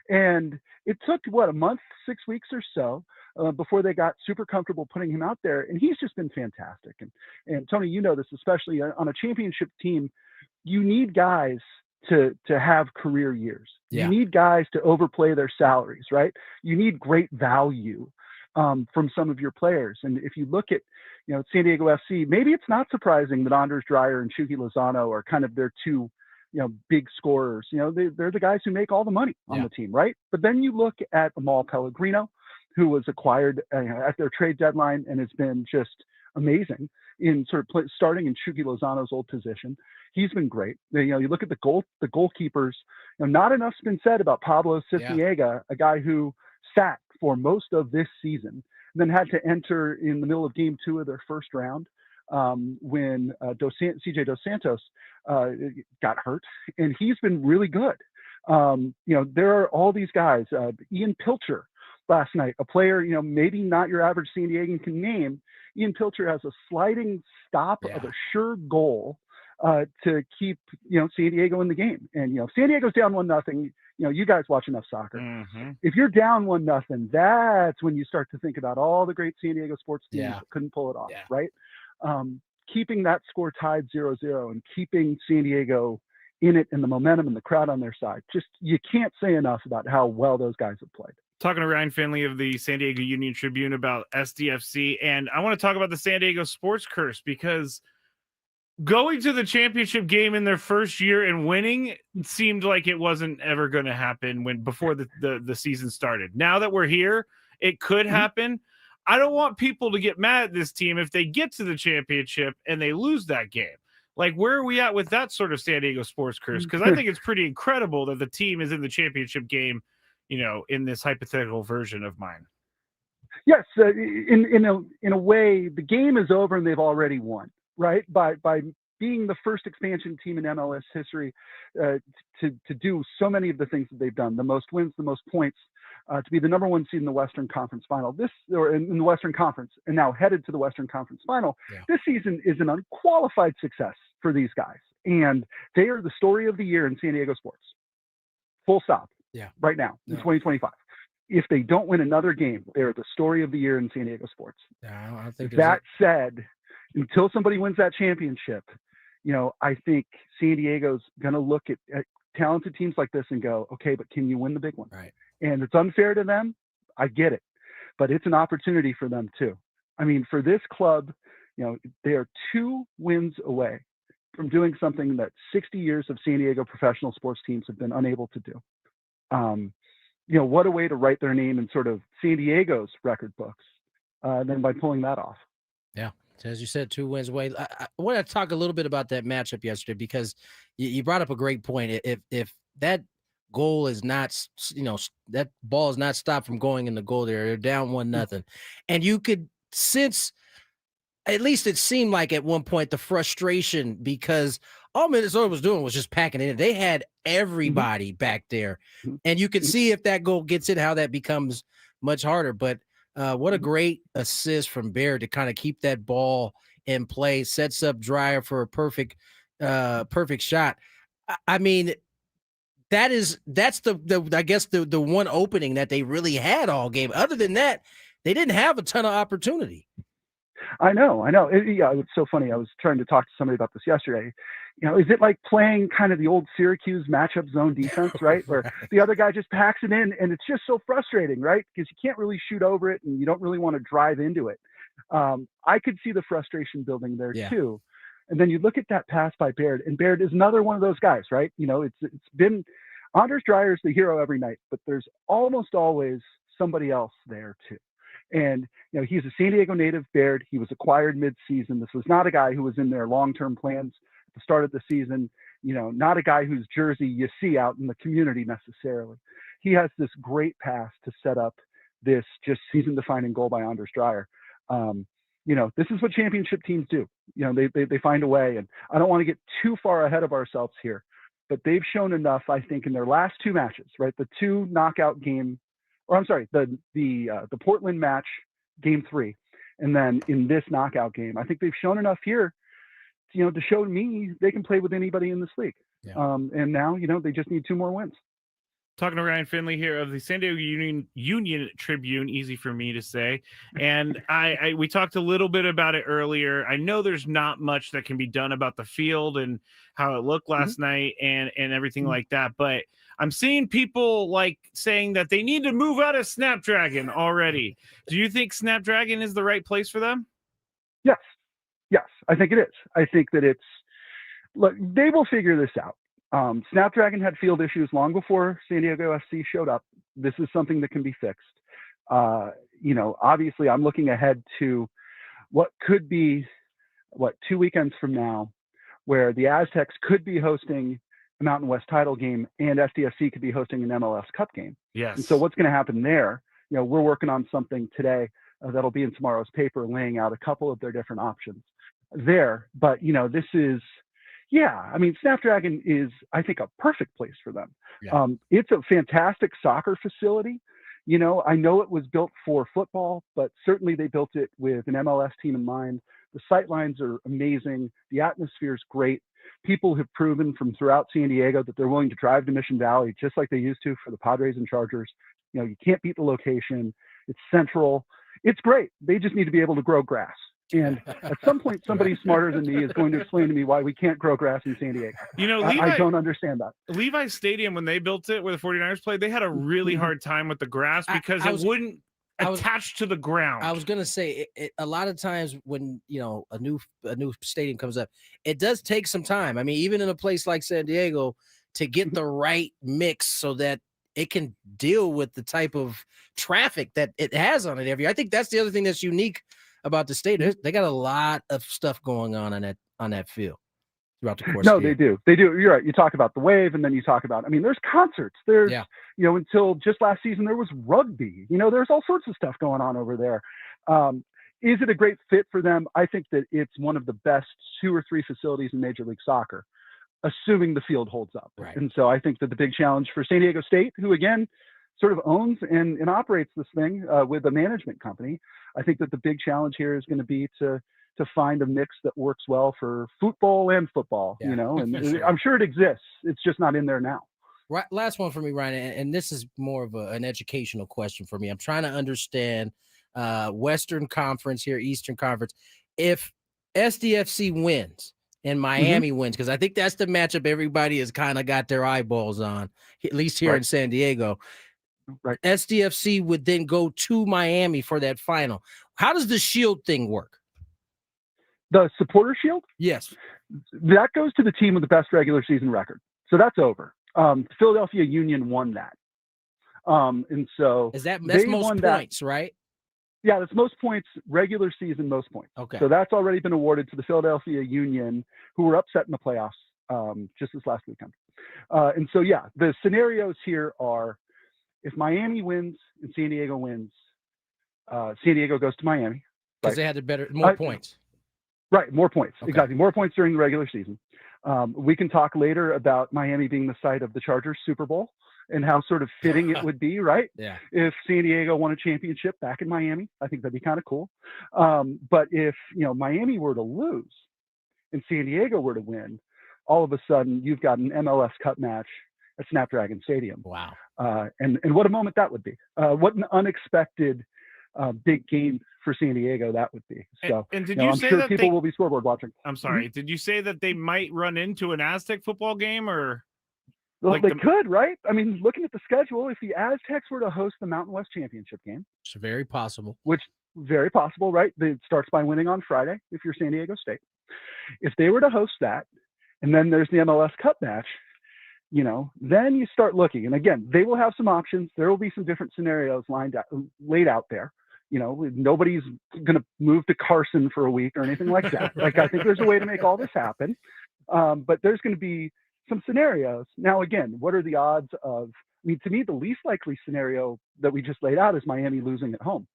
And it took, a month, 6 weeks or so before they got super comfortable putting him out there. And he's just been fantastic. And Tony, you know this, especially on a championship team, you need guys to have career years. Yeah. You need guys to overplay their salaries, right? You need great value from some of your players. And if you look at, San Diego FC, maybe it's not surprising that Anders Dreyer and Chucky Lozano are kind of their 2, big scorers. They're the guys who make all the money on the team, right? But then you look at Amal Pellegrino, who was acquired at their trade deadline and has been just amazing in sort of starting in Chucky Lozano's old position. He's been great. You look at the goalkeepers. Not enough's been said about Pablo Ciciega, a guy who sat for most of this season, then had to enter in the middle of game 2 of their first round when CJ Dos Santos got hurt, and he's been really good. There are all these guys. Ian Pilcher, last night. A player, maybe not your average San Diegan can name. Ian Pilcher has a sliding stop of a sure goal to keep, San Diego in the game. And, San Diego's down 1-0. You guys watch enough soccer. Mm-hmm. If you're down 1-0, that's when you start to think about all the great San Diego sports teams that couldn't pull it off, right? Keeping that score tied 0-0 and keeping San Diego in it and the momentum and the crowd on their side. Just, you can't say enough about how well those guys have played. Talking to Ryan Finley of the San Diego Union Tribune about SDFC. And I want to talk about the San Diego sports curse, because going to the championship game in their first year and winning seemed like it wasn't ever going to happen before the season started. Now that we're here, it could happen. I don't want people to get mad at this team if they get to the championship and they lose that game. Like, where are we at with that sort of San Diego sports curse? Because I think it's pretty incredible that the team is in the championship game, in this hypothetical version of mine. Yes, in a way, the game is over and they've already won, right? By being the first expansion team in MLS history to do so many of the things that they've done, the most wins, the most points, to be the number 1 seed in the Western Conference Final, or in the Western Conference, and now headed to the Western Conference Final. This season is an unqualified success for these guys, and they are the story of the year in San Diego sports. Full stop. Right now in 2025. If they don't win another game, they're the story of the year in San Diego sports. I think that said, until somebody wins that championship, I think San Diego's going to look at talented teams like this and go, okay, but can you win the big one? Right. And it's unfair to them. I get it, but it's an opportunity for them too. I mean, for this club, they are 2 wins away from doing something that 60 years of San Diego professional sports teams have been unable to do. What a way to write their name in sort of San Diego's record books, than by pulling that off. Yeah. So as you said, 2 wins away. I want to talk a little bit about that matchup yesterday, because you brought up a great point. If that goal is not, that ball is not stopped from going in the goal there, they're down 1-0. And you could sense, at least it seemed like at one point, the frustration, because all Minnesota was doing was just packing it in. They had everybody back there, and you could see if that goal gets in, how that becomes much harder. But what a great assist from Baird to kind of keep that ball in play, sets up Dreyer for a perfect shot. I mean, that's the I guess the one opening that they really had all game. Other than that, they didn't have a ton of opportunity. I know. It's so funny. I was trying to talk to somebody about this yesterday. Is it like playing kind of the old Syracuse matchup zone defense, right? Where the other guy just packs it in, and it's just so frustrating, right? Because you can't really shoot over it, and you don't really want to drive into it. I could see the frustration building there too. And then you look at that pass by Baird, and Baird is another one of those guys, right? It's been Anders Dreyer's the hero every night, but there's almost always somebody else there too. And, he's a San Diego native, Baird. He was acquired mid-season. This was not a guy who was in their long-term plans at the start of the season, not a guy whose jersey you see out in the community necessarily. He has this great pass to set up this just season-defining goal by Anders Dreyer. This is what championship teams do. They find a way. And I don't want to get too far ahead of ourselves here, but they've shown enough, I think, in their last 2 matches, right? The 2 knockout game, or I'm sorry, the Portland match, game 3, and then in this knockout game, I think they've shown enough here, to show me they can play with anybody in this league. And now, they just need 2 more wins. Talking to Ryan Finley here of the San Diego Union Tribune, easy for me to say. And we talked a little bit about it earlier. I know there's not much that can be done about the field and how it looked last night and everything like that, but I'm seeing people saying that they need to move out of Snapdragon already. Do you think Snapdragon is the right place for them? Yes, I think it is. I think that look, they will figure this out. Snapdragon had field issues long before San Diego FC showed up. This is something that can be fixed. Obviously I'm looking ahead to what could be 2 weekends from now, where the Aztecs could be hosting a Mountain West title game and SDFC could be hosting an MLS Cup game. Yes. And so what's going to happen there? We're working on something today that'll be in tomorrow's paper, laying out a couple of their different options there. But, this is, Snapdragon is, I think, a perfect place for them. Yeah. It's a fantastic soccer facility. I know it was built for football, but certainly they built it with an MLS team in mind. The sightlines are amazing. The atmosphere is great. People have proven from throughout San Diego that they're willing to drive to Mission Valley just like they used to for the Padres and Chargers. You can't beat the location. It's central. It's great. They just need to be able to grow grass. And at some point, somebody smarter than me is going to explain to me why we can't grow grass in San Diego. I don't understand that. Levi Stadium, when they built it where the 49ers played, they had a really hard time with the grass because it wouldn't attach to the ground. I was going to say a lot of times when, a new stadium comes up, it does take some time. I mean, even in a place like San Diego, to get the right mix so that it can deal with the type of traffic that it has on it every year. I think that's the other thing that's unique about the stadium. They got a lot of stuff going on that field throughout the course. No, they do. You're right. You talk about the wave, and then you talk about, there's concerts. There's, until just last season, there was rugby. There's all sorts of stuff going on over there. Is it a great fit for them? I think that it's one of the best 2 or 3 facilities in Major League Soccer, assuming the field holds up. Right. And so I think that the big challenge for San Diego State, who again sort of owns and operates this thing with a management company, I think that the big challenge here is going to be to find a mix that works well for football and football, and sure. I'm sure it exists. It's just not in there now. Right. Last one for me, Ryan, and this is more of an educational question for me. I'm trying to understand Western Conference here, Eastern Conference. If SDFC wins and Miami wins, because I think that's the matchup everybody has kind of got their eyeballs on, at least here in San Diego. Right. SDFC would then go to Miami for that final. How does the shield thing work? The supporter shield? Yes. That goes to the team with the best regular season record. So that's over. Philadelphia Union won that. And so that's most points, right? Yeah, that's most points, regular season, most points. Okay. So that's already been awarded to the Philadelphia Union, who were upset in the playoffs just this last weekend. And so, the scenarios here are, if Miami wins and San Diego wins, San Diego goes to Miami. Because they had more points. Right, more points. Okay. Exactly. More points during the regular season. We can talk later about Miami being the site of the Chargers Super Bowl and how sort of fitting it would be, right? Yeah. If San Diego won a championship back in Miami, I think that'd be kind of cool. But if, Miami were to lose and San Diego were to win, all of a sudden you've got an MLS Cup match at Snapdragon Stadium. Wow. And what a moment that would be. What an unexpected big game for San Diego that would be. So, and did you I'm say sure that people will be scoreboard watching. I'm sorry. Did you say that they might run into an Aztec football game, or? Well, they could, right? I mean, looking at the schedule, if the Aztecs were to host the Mountain West Championship game, it's very possible. Which very possible, right? It starts by winning on Friday if you're San Diego State. If they were to host that, and then there's the MLS Cup match, then you start looking. And again, they will have some options. There will be some different scenarios laid out there. Nobody's going to move to Carson for a week or anything like that. I think there's a way to make all this happen. But there's going to be some scenarios. Now, again, what are the odds of, to me, the least likely scenario that we just laid out is Miami losing at home.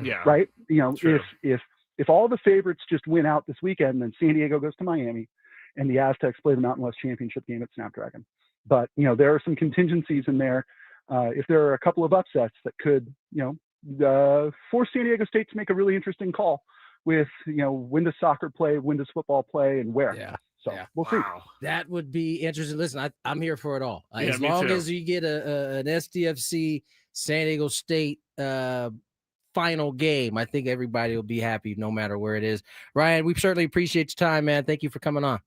Yeah. Right. True. If all the favorites just win out this weekend, then San Diego goes to Miami and the Aztecs play the Mountain West Championship game at Snapdragon. But, there are some contingencies in there. If there are a couple of upsets that could, force San Diego State to make a really interesting call with, when does soccer play, when does football play, and where. Yeah. So we'll see. That would be interesting. Listen, I'm here for it all. As me long too. as you get an SDFC San Diego State final game, I think everybody will be happy no matter where it is. Ryan, we certainly appreciate your time, man. Thank you for coming on.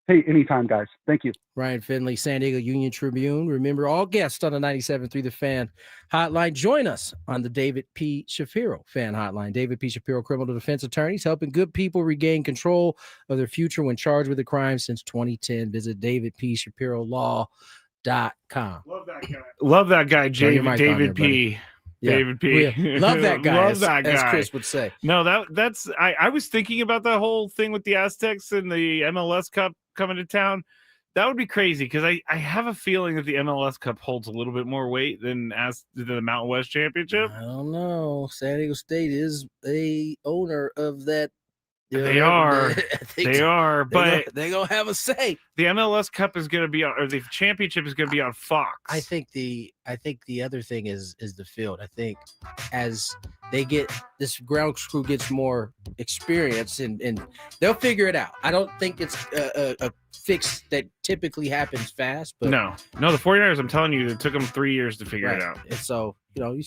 Hey, anytime, guys. Thank you. Ryan Finley, San Diego Union Tribune. Remember, all guests on the 97.3 The Fan hotline. Join us on the David P. Shapiro Fan Hotline. David P. Shapiro, criminal defense attorneys, helping good people regain control of their future when charged with a crime since 2010. Visit davidpshapirolaw.com. Love that guy, David P. Buddy. Yeah. David P. Love that guy. Love that guy. As Chris would say. No, that's I was thinking about that whole thing with the Aztecs and the MLS Cup coming to town. That would be crazy because I have a feeling that the MLS Cup holds a little bit more weight than the Mountain West Championship. I don't know. San Diego State is a owner of that You know, They are. I think They are, but they're gonna have a say. the MLS Cup is going to be on, or the championship is going to be on Fox. I think the other thing is the field. I think as they get this ground crew gets more experience and they'll figure it out. I don't think it's a fix that typically happens fast, but no, the 49ers, I'm telling you, it took them 3 years to figure it out. And so, you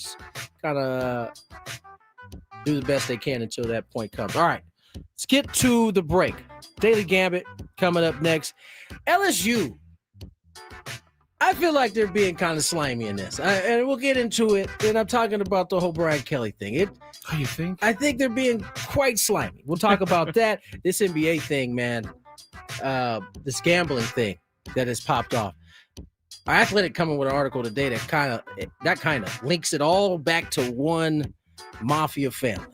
kind of do the best they can until that point comes. All right, let's get to the break. Daily Gambit coming up next. LSU. I feel like they're being kind of slimy in this, and we'll get into it. And I'm talking about the whole Brian Kelly thing. How you think? I think they're being quite slimy. We'll talk about that. This NBA thing, man. This gambling thing that has popped off. Our Athletic coming with an article today that kind of links it all back to one mafia family.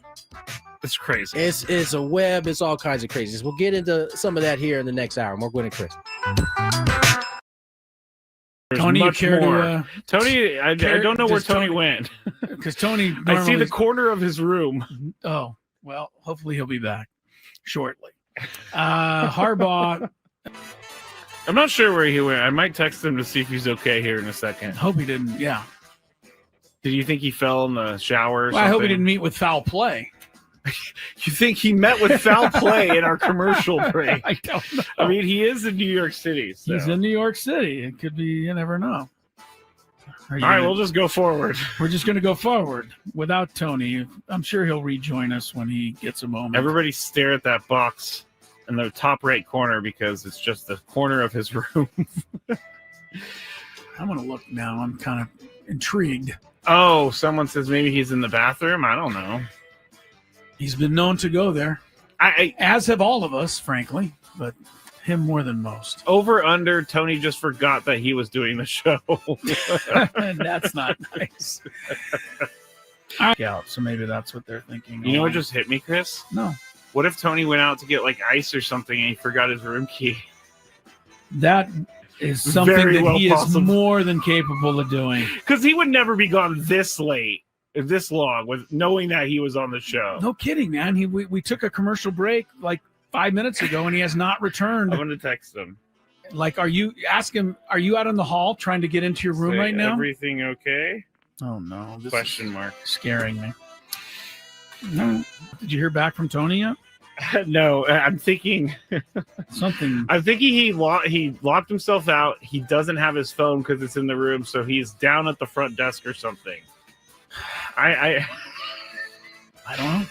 It's crazy. It's a web. It's all kinds of craziness. We'll get into some of that here in the next hour. More Gwynn and Chris. There's Tony, you much care more. to? Tony, I don't know where does Tony Tony- went. Because Tony, I see the normally- corner of his room. Oh, well, hopefully he'll be back shortly. Harbaugh, I'm not sure where he went. I might text him to see if he's okay here in a second. hope he didn't. Yeah. Did you think he fell in the shower or Well, I hope he something? didn't meet with foul play. You think he met with foul play in our commercial break? I don't know. I mean, he is in New York City. So. He's in New York City. It could be, you never know. All right, we'll just go forward. We're just going to go forward without Tony. I'm sure he'll rejoin us when he gets a moment. Everybody stare at that box in the top right corner because it's just the corner of his room. I'm going to look now. I'm kind of intrigued. Oh, someone says maybe he's in the bathroom. I don't know. He's been known to go there, as have all of us, frankly, but him more than most. Over under, Tony just forgot that he was doing the show. That's not nice. Yeah, so maybe that's what they're thinking. You know what just hit me, Chris? No. What if Tony went out to get like ice or something and he forgot his room key? That is something Very that well he possible. is more than capable of doing. Because he would never be gone this late, this long, with knowing that he was on the show. No kidding, man. We took a commercial break like 5 minutes ago, and he has not returned. I'm going to text him. Like, ask him, are you out in the hall trying to get into your room Say, right now? Everything okay? Oh, no. This Question mark. is scaring me. No. Did you hear back from Tony yet? No, I'm thinking Something. I'm thinking he locked himself out. He doesn't have his phone because it's in the room, so he's down at the front desk or something. I don't know.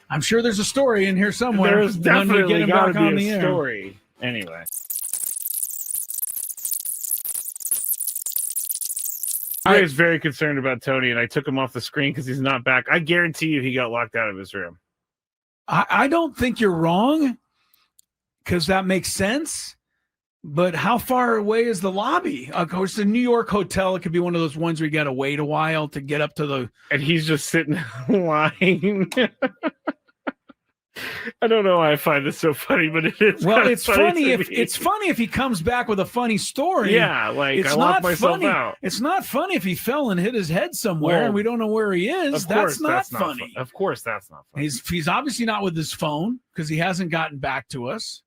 I'm sure there's a story in here somewhere. there's when we definitely get him got to back on be the a air. story. Anyway. I was very concerned about Tony, and I took him off the screen because he's not back. I guarantee you he got locked out of his room. I don't think you're wrong, because that makes sense. But how far away is the lobby? Of course, the New York hotel, it could be one of those ones where you got to wait a while to get up to the... And he's just sitting in line. I don't know why I find this so funny, but it is. Well, it's funny to if me. it's funny if he comes back with a funny story. Yeah, like It's I locked not myself funny. out. It's not funny if he fell and hit his head somewhere Well, and we don't know where he is. Of course, That's not funny. Of course, that's not funny. He's obviously not with his phone because he hasn't gotten back to us.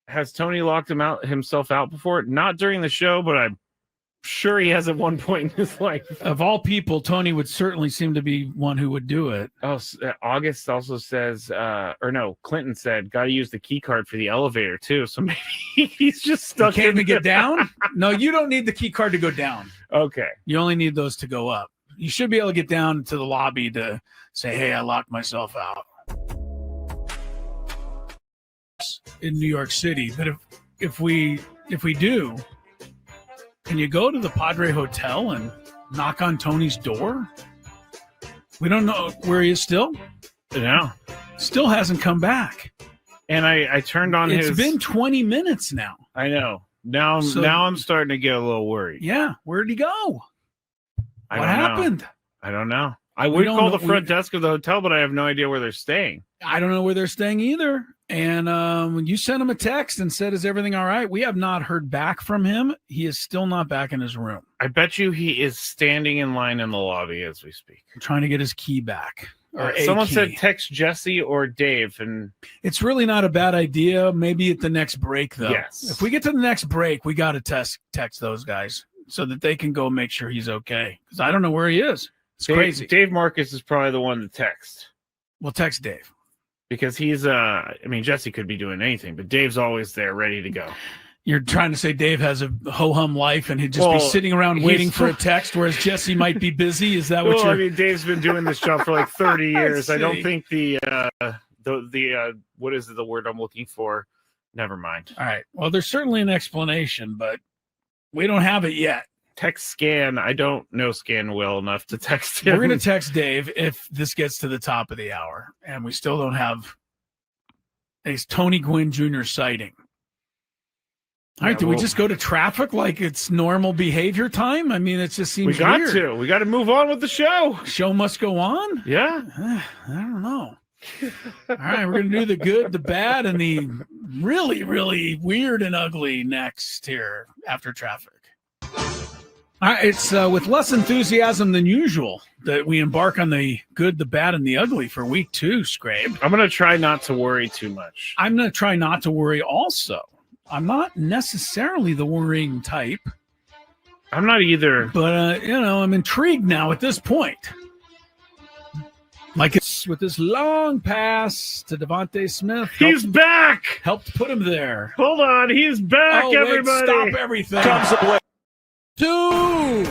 Has Tony locked himself out before? Not during the show, but I'm sure he has at one point in his life. Of all people, Tony would certainly seem to be one who would do it. Oh, August also says, or no, Clinton said, got to use the key card for the elevator too. So maybe he's just You stuck. can't in even get down? No, you don't need the key card to go down. Okay. You only need those to go up. You should be able to get down to the lobby to say, hey, I locked myself out. In New York City. But if we do, can you go to the Padre Hotel and knock on Tony's door? We don't know where he is still. No. Still hasn't come back. And I turned on It's his. been 20 minutes now. I know. Now I'm starting to get a little worried. Yeah. Where'd he go? I What don't know. happened? I don't know. I We would don't call know- the front desk of the hotel, but I have no idea where they're staying. I don't know where they're staying either. And when you sent him a text and said, is everything all right? We have not heard back from him. He is still not back in his room. I bet you he is standing in line in the lobby as we speak. Trying to get his key back. or someone A-key. said text Jesse or Dave, and It's really not a bad idea. Maybe at the next break, though. Yes. If we get to the next break, we got to text those guys so that they can go make sure he's okay. Because I don't know where he is. It's crazy. Dave Marcus is probably the one to text We'll text Dave. because he's I mean, Jesse could be doing anything, but Dave's always there, ready to go. You're trying to say Dave has a ho-hum life and he'd just be Well, sitting around he's- waiting for a text, whereas Jesse might be busy. Is that what Well, you're? I mean, Dave's been doing this job for like 30 years. I don't see. think the what is the word I'm looking for? Never mind. All right. Well, there's certainly an explanation, but we don't have it yet. Text Scan. I don't know Scan well enough to text him. We're going to text Dave if this gets to the top of the hour, and we still don't have a Tony Gwynn Jr. sighting. All right, Yeah, do we well- just go to traffic like it's normal behavior time? I mean, it just seems We got weird. to. We got to move on with the show. Show must go on? Yeah. I don't know. All right, we're going to do the good, the bad, and the really, really weird and ugly next here after traffic. All right, it's with less enthusiasm than usual that we embark on the good, the bad, and the ugly for week 2, Skrabe. I'm going to try not to worry too much. I'm going to try not to worry also. I'm not necessarily the worrying type, I'm not either. but, I'm intrigued now at this point. Like it's with this long pass to Devontae Smith. He's back. helped put him there. Hold on. He's back, Oh, wait, everybody. stop everything. Two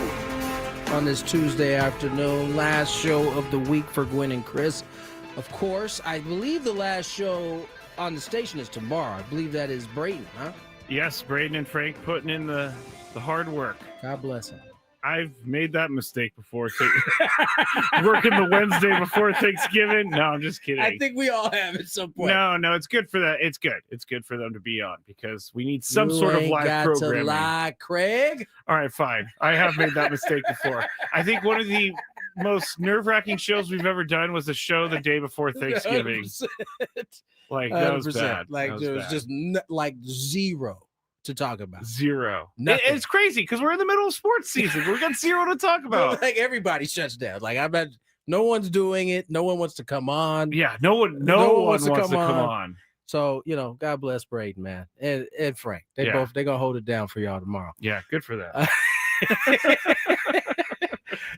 on this Tuesday afternoon, last show of the week for Gwynn and Chris. Of course, I believe the last show on the station is tomorrow. I believe that is Brayden, huh? Yes, Braden and Frank putting in the hard work. God bless him. I've made that mistake before. Working the Wednesday before Thanksgiving. No, I'm just kidding. I think we all have at some point. No, it's good for that. It's good. It's good for them to be on because we need some You sort of ain't live got programming. to lie, Craig. All right, fine. I have made that mistake before. I think one of the most nerve-wracking shows we've ever done was a show the day before Thanksgiving. 100%. Like that was 100%. bad. Like That there was bad. just like zero to talk about. Zero. Nothing. It's crazy because we're in the middle of sports season. We got zero to talk about. Like everybody shuts down. Like I bet no one's doing it. No one wants to come on. Yeah, no one wants to come on. So God bless Braden, man, and Frank. They Yeah. they're gonna hold it down for y'all tomorrow. Yeah, good for that.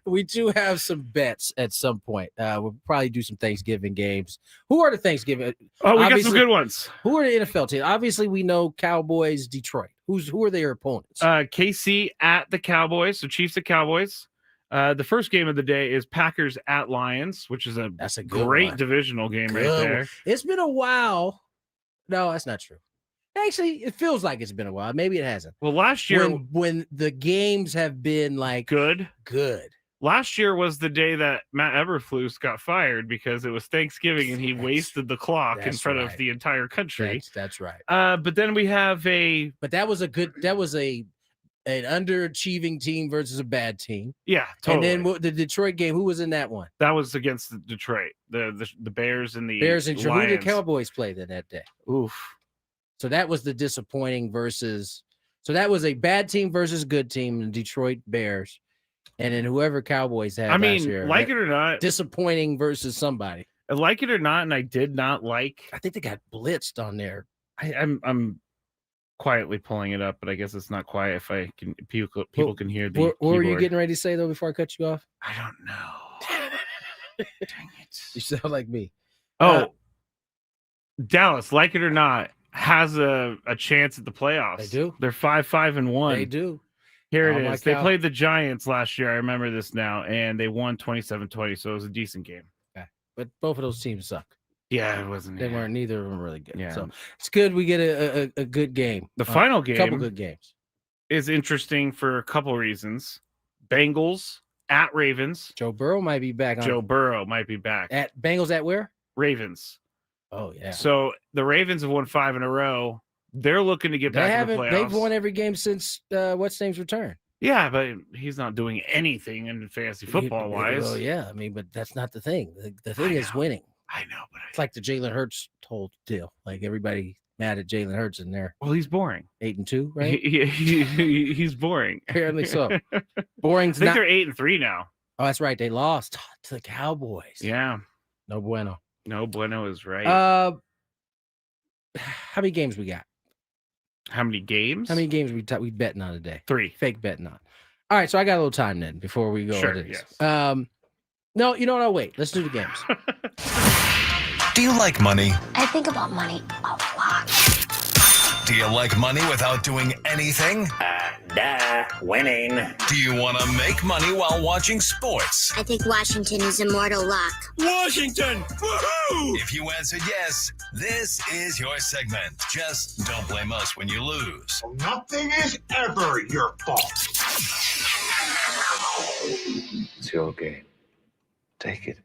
We do have some bets at some point. We'll probably do some Thanksgiving games. Who are the Thanksgiving? Oh, we got some Obviously- good ones. Who are the NFL teams? Obviously, we know Cowboys, Detroit. Who are their opponents? KC at the Cowboys, so Chiefs at Cowboys. The first game of the day is Packers at Lions, which is That's a good great one. divisional game right Good there. one. It's been a while. No, that's not true. Actually, it feels like it's been a while. Maybe it hasn't. Well, last year, When the games have been like good. Last Year was the day that Matt Eberflus got fired because it was Thanksgiving and he wasted the clock in that's front of right. the entire country. That's right. But then we have But that was an underachieving team versus a bad team. totally. And then the Detroit game, who was in that one? that was against Detroit, the Bears and the Bears and who did Lions. Cowboys play then that day? Oof. So that was the disappointing versus. So that was a bad team versus good team, the Detroit Bears, and then whoever Cowboys had. I last mean, year, like it or not, disappointing versus somebody. like it or not, and I did not like. I think they got blitzed on there. I'm quietly pulling it up, but I guess it's not quiet if I can. People can hear the. What were you keyboard. getting ready to say though before I cut you off? I don't know. Dang it. You sound like me. Oh, Dallas, like it or not, has a chance at the playoffs. They do? They're 5-5-1. They do. Here Oh, it my is. They cow. played the Giants last year. I remember this now, and they won 27-20. So it was a decent game. But both of those teams suck. Yeah, it wasn't. They weren't. Neither of them really good. Yeah. So it's good we get a good game. The final game couple good games. is interesting for a couple reasons. Bengals at Ravens. Joe Burrow might be back on. Joe Burrow might be back. At Bengals at where? Ravens. Oh yeah. So the Ravens have won 5 in a row. They're looking to get They back in haven't. the playoffs. They've won every game since what's name's return. Yeah, but he's not doing anything in fantasy football wise. Well, yeah. I mean, but that's not the thing. The thing is winning. I know, but It's like the Jalen Hurts whole deal. Like everybody mad at Jalen Hurts in there. well, he's boring. 8-2, right? He's boring. Apparently so. I Boring's think not. they're 8-3 now. Oh, that's right. They lost to the Cowboys. Yeah. No bueno. No bueno is right. How many games we got? How many games? How many games we betting on today? 3. Fake betting on. All right, so I got a little time then before we go. Sure, into this. yes. No, you know what? I'll wait. Let's do the games. Do you like money? I think about money a lot. Do you like money without doing anything? Winning. Do you want to make money while watching sports? I think Washington is immortal luck. Washington! Woohoo! If you answer yes, this is your segment. Just don't blame us when you lose. Nothing is ever your fault. It's your game. Take it.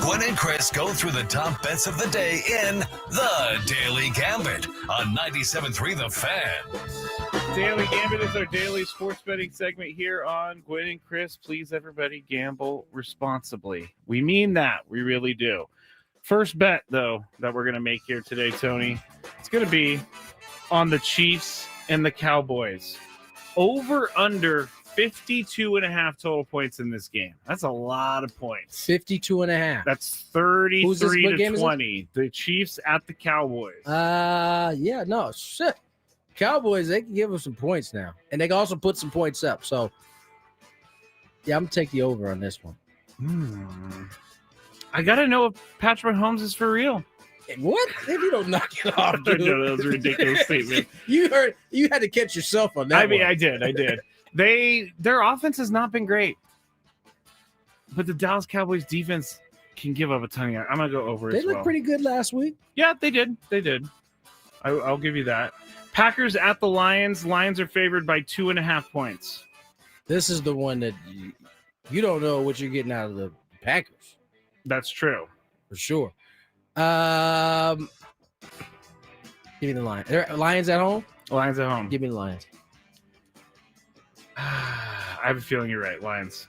Gwynn and Chris go through the top bets of the day in The Daily Gambit on 97.3 The Fan. Daily Gambit is our daily sports betting segment here on Gwynn and Chris. Please, everybody, gamble responsibly. We mean that. We really do. First bet, though, that we're going to make here today, Tony, it's going to be on the Chiefs and the Cowboys. Over under 52.5 total points in this game. That's a lot of points. 52.5. That's 33 What to game is it? 20. The Chiefs at the Cowboys. Yeah, no, shit. Cowboys, they can give us some points now. And they can also put some points up. So, yeah, I'm going to take the over on this one. I got to know if Patrick Mahomes is for real. What? If you don't knock it off, I dude. know, that was a ridiculous statement. You had to catch yourself on that I mean, one. I did. Their offense has not been great. But the Dallas Cowboys defense can give up a ton of yards. I'm going to go over They as looked well. pretty good last week. Yeah, they did. I'll give you that. Packers at the Lions. Lions are favored by 2.5 points. This is the one that you don't know what you're getting out of the Packers. That's true. For sure. Give me the Lions. Lions at home? Lions at home. Give me the Lions. I have a feeling you're right, Lions.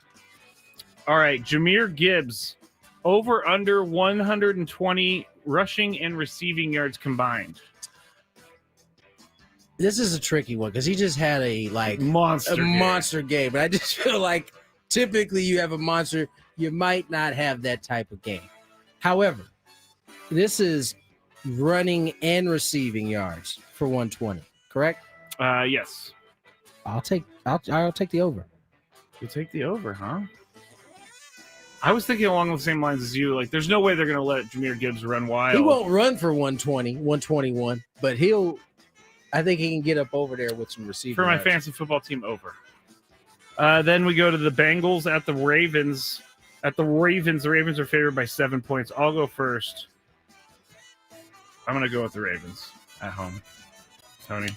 All right, Jahmyr Gibbs, over under 120 rushing and receiving yards combined. This is a tricky one because he just had a monster game. But I just feel like typically you have a monster, you might not have that type of game. However, this is running and receiving yards for 120, correct? Yes. I'll take the over. You take the over, huh? I was thinking along the same lines as you. Like, there's no way they're going to let Jahmyr Gibbs run wild. He won't run for 120, 121, but I think he can get up over there with some receiving For my yards. fantasy football team, over. Then we go to the Bengals at the Ravens. At the Ravens are favored by 7 points. I'll go first. I'm going to go with the Ravens at home. Tony?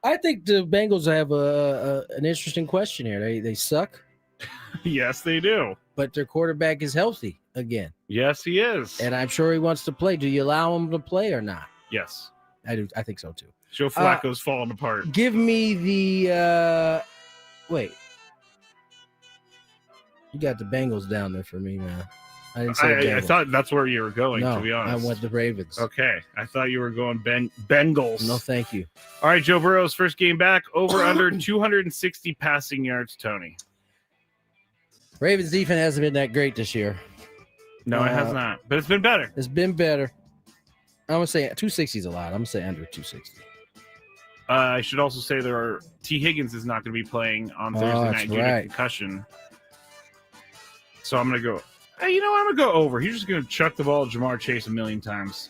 I think the Bengals have an interesting question here. They suck, Yes, they do. but their quarterback is healthy again, Yes, he is. and I'm sure he wants to play. Do you allow him to play or not? Yes. I do. I think so too. Joe Flacco's falling apart. Give me the wait. You got the Bengals down there for me, man. I didn't say I Bengals. thought that's where you were going, no, to be honest. I went the Ravens. Okay. I thought you were going Bengals. No, thank you. All right, Joe Burrow's first game back. Over under 260 passing yards, Tony. Ravens defense hasn't been that great this year. No, it has not. But it's been better. It's been better. I'm gonna say 260 is a lot. I'm gonna say under 260. I should also say T. Higgins is not going to be playing on Thursday night due to concussion. So I'm going to go. Hey, you know what? I'm going to go over. He's just going to chuck the ball at Jamar Chase a million times.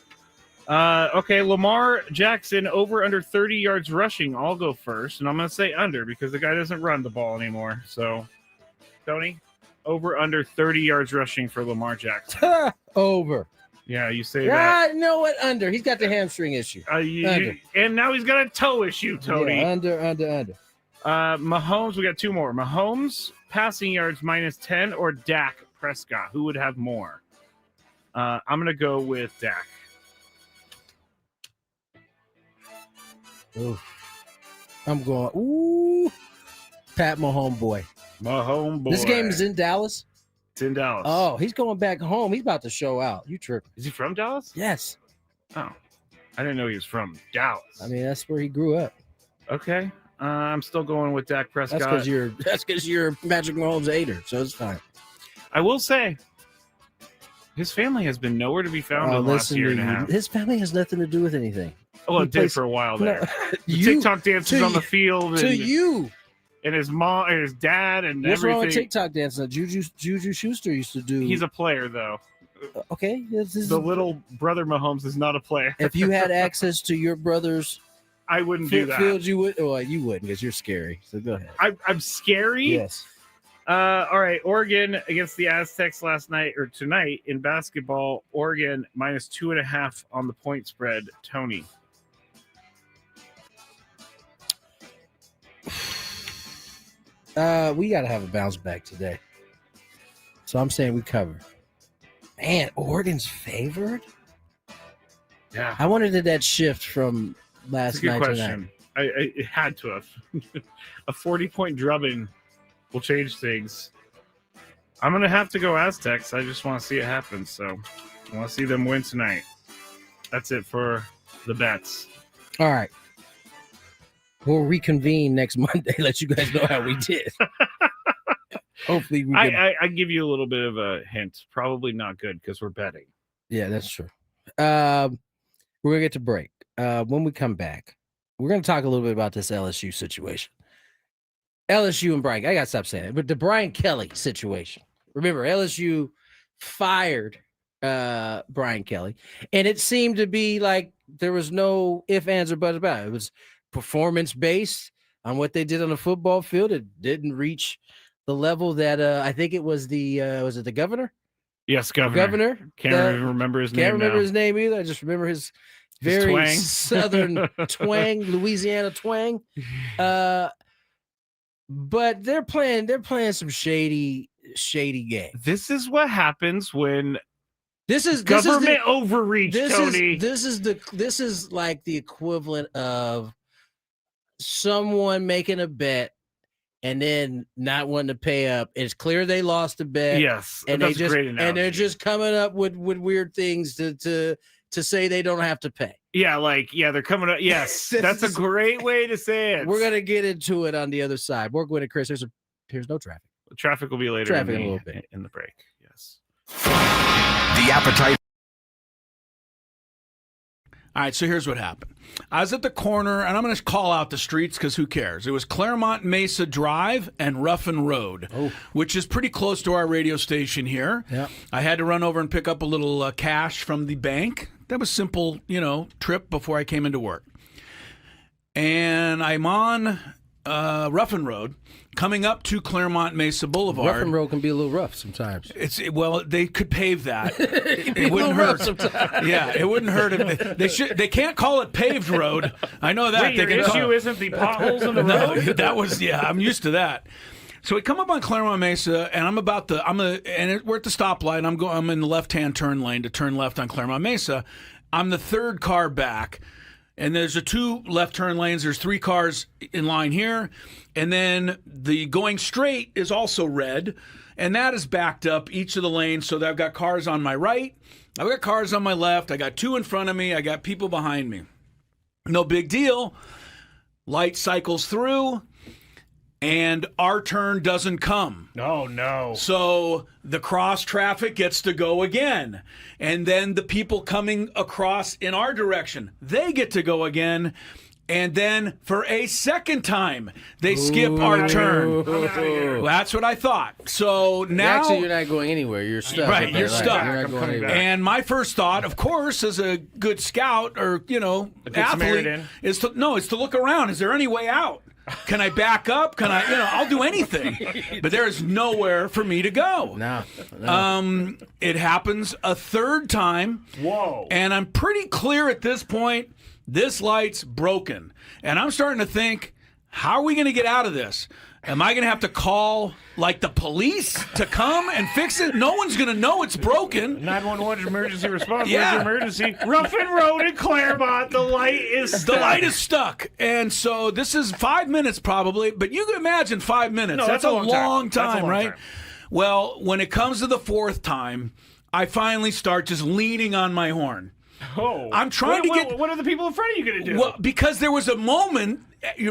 Okay, Lamar Jackson over under 30 yards rushing. I'll go first, and I'm going to say under because the guy doesn't run the ball anymore. So, Tony, over under 30 yards rushing for Lamar Jackson. Over. Yeah, you say that. You know what? Under. He's got the hamstring issue. Under. And now he's got a toe issue, Tony. Yeah, under. Mahomes, we got two more. Mahomes, passing yards -10, or Dak Prescott. Who would have more? I'm going to go with Dak. Ooh. I'm going, ooh, Pat Mahomes boy. Mahomes boy. This game is in Dallas? It's in Dallas. Oh, he's going back home. He's about to show out. You tripping. Is he from Dallas? Yes. Oh, I didn't know he was from Dallas. I mean, that's where he grew up. Okay. I'm still going with Dak Prescott. That's because you're Patrick Mahomes hater, so it's fine. I will say, His family has been nowhere to be found in the last listen year to and a you. half. His family has nothing to do with anything. Well, He it did plays- for a while No, there. The you- TikTok dances to on the you- field. To and, you. And his mom and his dad and What's everything. wrong with TikTok dancing? Juju Schuster used to do. He's a player, though. Okay. The little brother Mahomes is not a player. If you had access to your brother's I wouldn't do that. field, you would. Well, you wouldn't because you're scary. So go ahead. I'm scary. Yes. All right. Oregon against the Aztecs last night or tonight in basketball. Oregon -2.5 on the point spread. Tony. We got to have a bounce back today. So I'm saying we cover. Man, Oregon's favored. Yeah. I wonder did that shift from That's last a good night to question. It had to have. A 40-point drubbing will change things. I'm going to have to go Aztecs. I just want to see it happen. So I want to see them win tonight. That's it for the bets. All right. We'll reconvene next Monday. Let you guys know how we did. Hopefully, we can... I give you a little bit of a hint. Probably not good because we're betting. Yeah, that's true. We're gonna get to break. When we come back, we're gonna talk a little bit about this LSU situation. LSU and Brian. I gotta stop saying it, but the Brian Kelly situation. Remember, LSU fired Brian Kelly, and it seemed to be like there was no ifs, ands, or buts about it. It was performance based on what they did on the football field. It didn't reach the level that I think it was the governor? Yes, governor. Governor. Can't even remember his name. Can't remember now. his name either. I just remember his very twang. southern twang, Louisiana twang. But they're playing some shady game. This is what happens when This is government overreach, Tony. This is like the equivalent of someone making a bet and then not wanting to pay up. It's clear they lost the bet. Yes, and that's they just a great analogy. and they're just coming up with weird things to say they don't have to pay. They're coming up. Yes, that's a great way to say it. We're gonna get into it on the other side. More Gwynn and Chris. Here's no traffic. Traffic will be later. Traffic in a little bit in the break. Yes. The appetite. All right, so here's what happened. I was at the corner, and I'm going to call out the streets because who cares? It was Claremont Mesa Drive and Ruffin Road, which is pretty close to our radio station here. Yeah. I had to run over and pick up a little cash from the bank. That was simple, trip before I came into work. And I'm on Ruffin Road, coming up to Claremont Mesa Boulevard. Ruffin Road can be a little rough sometimes. Well, they could pave that. It wouldn't hurt. Yeah, it wouldn't hurt. They can't call it paved road. I know that. Wait, your issue isn't the potholes in the road? No, that was I'm used to that. So we come up on Claremont Mesa, and we're at the stoplight. I'm in the left-hand turn lane to turn left on Claremont Mesa. I'm the third car back. And there's a 2 left turn lanes. There's 3 cars in line here. And then the going straight is also red. And that is backed up each of the lanes. So that I've got cars on my right. I've got cars on my left. I got 2 in front of me. I got people behind me. No big deal. Light cycles through. And our turn doesn't come. Oh, no. So the cross traffic gets to go again. And then the people coming across in our direction, they get to go again. And then for a second time, they skip our turn. Well, that's what I thought. So now... Actually, you're not going anywhere. You're stuck. Right, you're stuck. You're not going anywhere. And my first thought, of course, as a good scout or, athlete, is to look around. Is there any way out? Can I back up? Can I, I'll do anything. But there is nowhere for me to go. No. It happens a third time. Whoa. And I'm pretty clear at this point, this light's broken. And I'm starting to think, how are we going to get out of this? Am I going to have to call, the police to come and fix it? No one's going to know it's broken. 911 emergency response. Yeah. Where's your emergency? Ruffin Road in Claremont. The light is stuck. The light is stuck. And so this is 5 minutes probably, but you can imagine 5 minutes. No, that's a long time, right? Time. Well, when it comes to the 4th time, I finally start just leaning on my horn. Oh. I'm trying to get... What are the people in front of you going to do? Well, because there was a moment,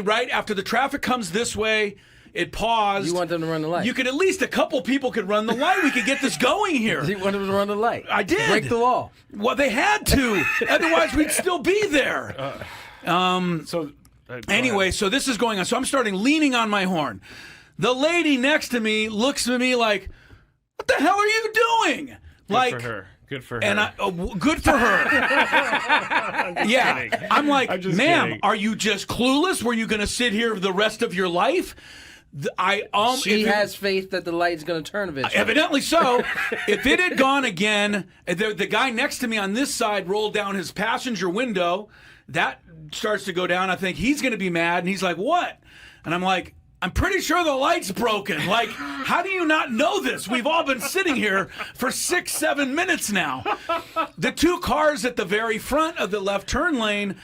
right, after the traffic comes this way, It paused. You want them to run the light. You could at least a couple people could run the light. We could get this going here. You want them to run the light. I did. Break the law. Well, they had to. Otherwise, we'd still be there. Anyway, so this is going on. So I'm starting leaning on my horn. The lady next to me looks at me like, "What the hell are you doing?" Good for her. Good for her. And good for her. Kidding. I'm like, I'm just ma'am, kidding. are you just clueless? Were you going to sit here the rest of your life? She has faith that the light's going to turn eventually. Evidently so. If it had gone again, the guy next to me on this side rolled down his passenger window. That starts to go down. I think he's going to be mad. And he's like, what? And I'm like, I'm pretty sure the light's broken. Like, how do you not know this? We've all been sitting here for 6-7 minutes now. The two cars at the very front of the left turn lane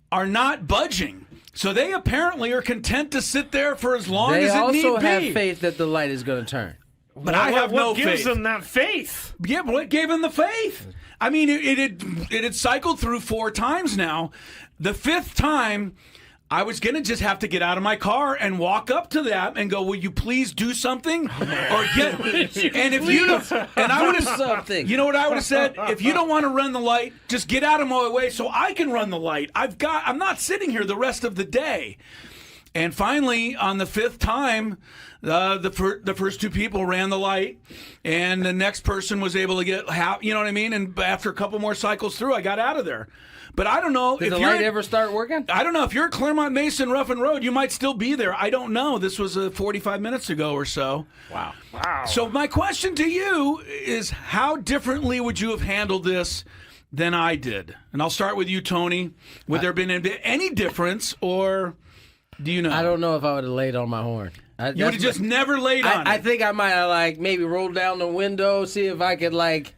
are not budging. So they apparently are content to sit there for as long as it need be. They also have faith that the light is going to turn. But I have no faith. What gives them that faith? Yeah, but what gave them the faith? I mean, it had cycled through 4 times now. The 5th time, I was going to just have to get out of my car and walk up to that and go, will you please do something? Or get, and if you don't, and I would have, something. You know what I would have said? If you don't want to run the light, just get out of my way so I can run the light. I'm not sitting here the rest of the day. And finally, on the 5th time, the first 2 people ran the light, and the next person was able to get you know what I mean? And after a couple more cycles through, I got out of there. But I don't know. Did the light ever start working? I don't know. If you're at Claremont Mason Ruffin Road, you might still be there. I don't know. This was 45 minutes ago or so. Wow. So my question to you is, how differently would you have handled this than I did? And I'll start with you, Tony. Would there have been any difference, or do you know? I don't know if I would have laid on my horn. You would have just never laid on it. I think I might have maybe rolled down the window, see if I could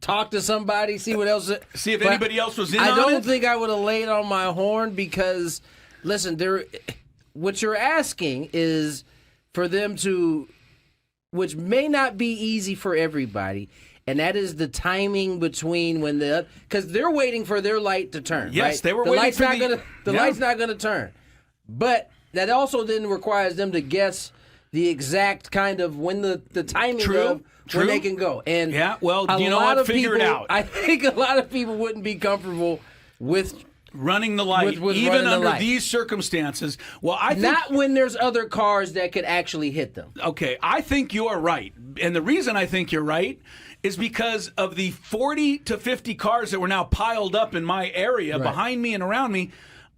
talk to somebody, see what else. See if anybody else was in on it? I don't think I would have laid on my horn because, listen, what you're asking is for them to, which may not be easy for everybody, and that is the timing between when because they're waiting for their light to turn. Yes, right? they were waiting for the light's not going to turn. But that also then requires them to guess the exact kind of when the timing of when they can go. And you know what? Figure it out. I think a lot of people wouldn't be comfortable with running the light, with even running under the light. these circumstances. Well, I think, not when there's other cars that could actually hit them. Okay, I think you are right, and the reason I think you're right is because of the 40 to 50 cars that were now piled up in my area behind me and around me.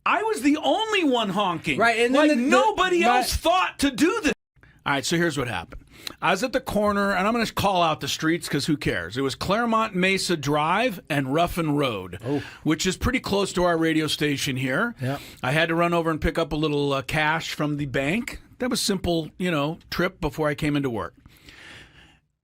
I was the only one honking. Right, and then nobody else thought to do this. All right, so here's what happened. I was at the corner, and I'm going to call out the streets because who cares? It was Claremont Mesa Drive and Ruffin Road, which is pretty close to our radio station here. Yep. I had to run over and pick up a little cash from the bank. That was simple, trip before I came into work.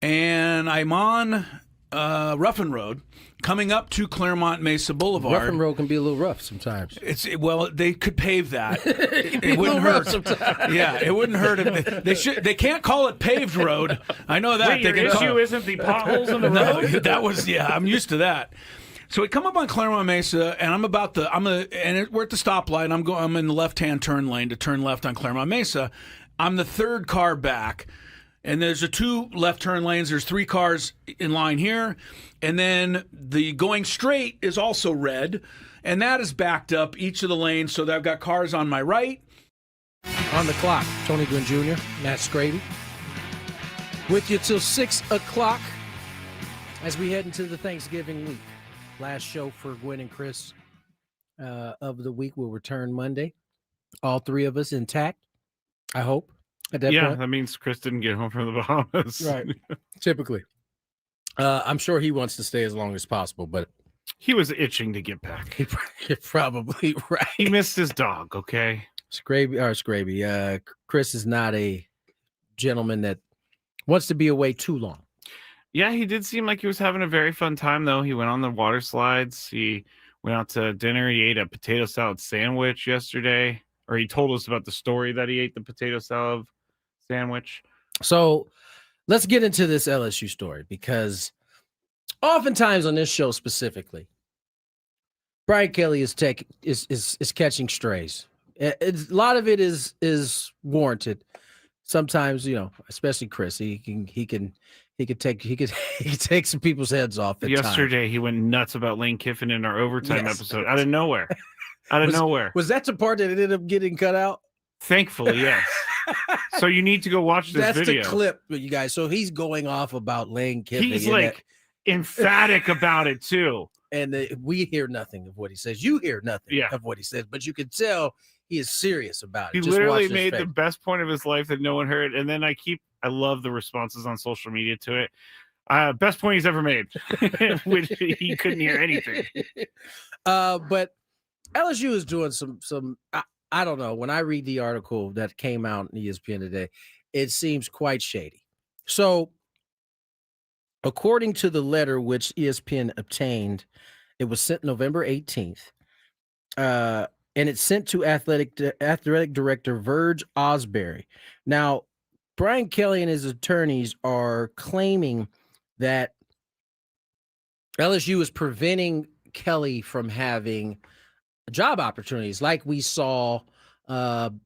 And I'm on Ruffin Road, coming up to Claremont Mesa Boulevard. Ruffin Road can be a little rough sometimes. They could pave that. It wouldn't hurt sometimes. Yeah, it wouldn't hurt. They can't call it paved road. I know that. Wait, your issue isn't the potholes in the road? No, that was I'm used to that. So we come up on Claremont Mesa, and we're at the stoplight. I'm in the left-hand turn lane to turn left on Claremont Mesa. I'm the 3rd car back. And there's 2 left turn lanes. There's 3 cars in line here. And then the going straight is also red. And that is backed up each of the lanes. So that I've got cars on my right. On the clock, Tony Gwynn Jr., Matt Skraby. With you till 6 o'clock as we head into the Thanksgiving week. Last show for Gwynn and Chris of the week will return Monday. All 3 of us intact, I hope. At that point. That means Chris didn't get home from the Bahamas. Right. Typically. I'm sure he wants to stay as long as possible, but he was itching to get back. You're probably right. He missed his dog, okay? Skraby. Chris is not a gentleman that wants to be away too long. Yeah, he did seem like he was having a very fun time, though. He went on the water slides. He went out to dinner. He ate a potato salad sandwich yesterday. Or he told us about the story that he ate the potato salad sandwich. So let's get into this LSU story, because oftentimes on this show specifically, Brian Kelly is catching strays. A lot of it is warranted, sometimes, especially Chris, he could take some people's heads off. Yesterday, he went nuts about Lane Kiffin in our overtime Yes. episode out of nowhere. Was that the part that ended up getting cut out? Thankfully, yes. So you need to go watch this That's video. the clip, you guys. So he's going off about Lane Kiffin. He's like emphatic about it too. And we hear nothing of what he says. You hear nothing of what he says, but you can tell he is serious about it. He Just literally watch this made face. the best point of his life that no one heard. And then I love the responses on social media to it. Best point he's ever made. Which he couldn't hear anything. But LSU is doing some I don't know. When I read the article that came out in ESPN today, it seems quite shady. So according to the letter which ESPN obtained, it was sent November 18th. And it's sent to athletic director Verge Osbury. Now, Brian Kelly and his attorneys are claiming that LSU is preventing Kelly from having job opportunities like we saw from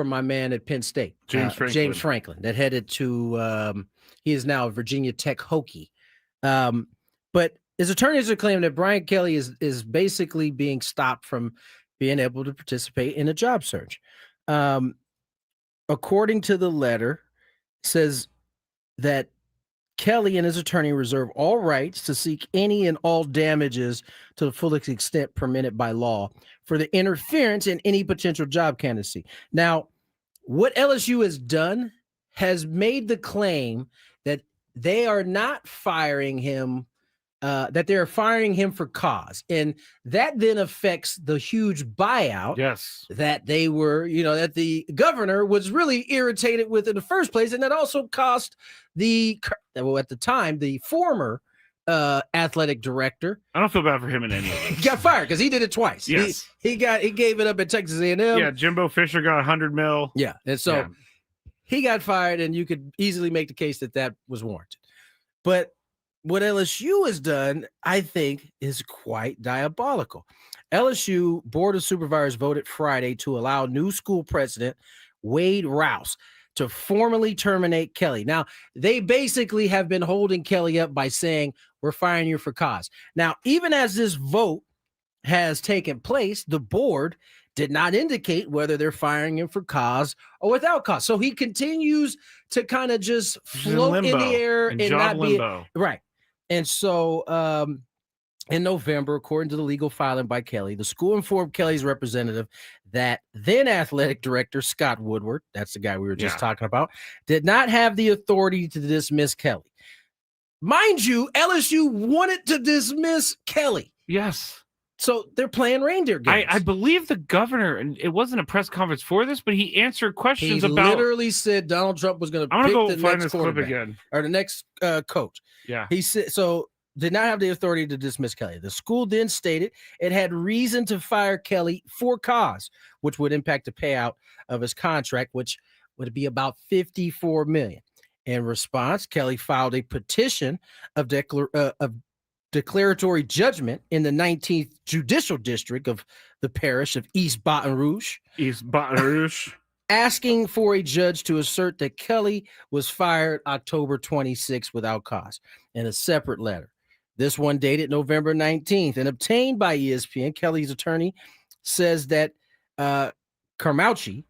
my man at Penn State, James Franklin, that headed to he is now a Virginia Tech Hokie. But his attorneys are claiming that Brian Kelly is basically being stopped from being able to participate in a job search. According to the letter, it says that Kelly and his attorney reserve all rights to seek any and all damages to the fullest extent permitted by law for the interference in any potential job candidacy. Now, what LSU has done has made the claim that they are not firing him, that they're firing him for cause. And that then affects the huge buyout that they were, that the governor was really irritated with in the first place. And that also cost at the time, the former athletic director. I don't feel bad for him in any of it. Got fired because he did it twice. Yes. He gave it up at Texas A&M. Yeah, Jimbo Fisher got $100 million. Yeah. And so he got fired, and you could easily make the case that was warranted. But what LSU has done, I think, is quite diabolical. LSU Board of Supervisors voted Friday to allow new school president Wade Rouse to formally terminate Kelly. Now, they basically have been holding Kelly up by saying, we're firing you for cause. Now, even as this vote has taken place, the board did not indicate whether they're firing him for cause or without cause. So he continues to kind of just float in the air and not be right. And so in November, according to the legal filing by Kelly, the school informed Kelly's representative that then athletic director Scott Woodward, that's the guy we were just talking about, did not have the authority to dismiss Kelly. Mind you, LSU wanted to dismiss Kelly. Yes. So they're playing reindeer games. I believe the governor, and it wasn't a press conference for this, but he answered questions he about. Literally said Donald Trump was going to pick go the find next this clip again, or the next coach. Yeah. He said so. Did not have the authority to dismiss Kelly. The school then stated it had reason to fire Kelly for cause, which would impact the payout of his contract, which would be about $54 million. In response, Kelly filed a petition of declaratory judgment in the 19th Judicial District of the parish of East Baton Rouge. Asking for a judge to assert that Kelly was fired October 26th without cause. In a separate letter, this one dated November 19th and obtained by ESPN, Kelly's attorney says that Carmouchi,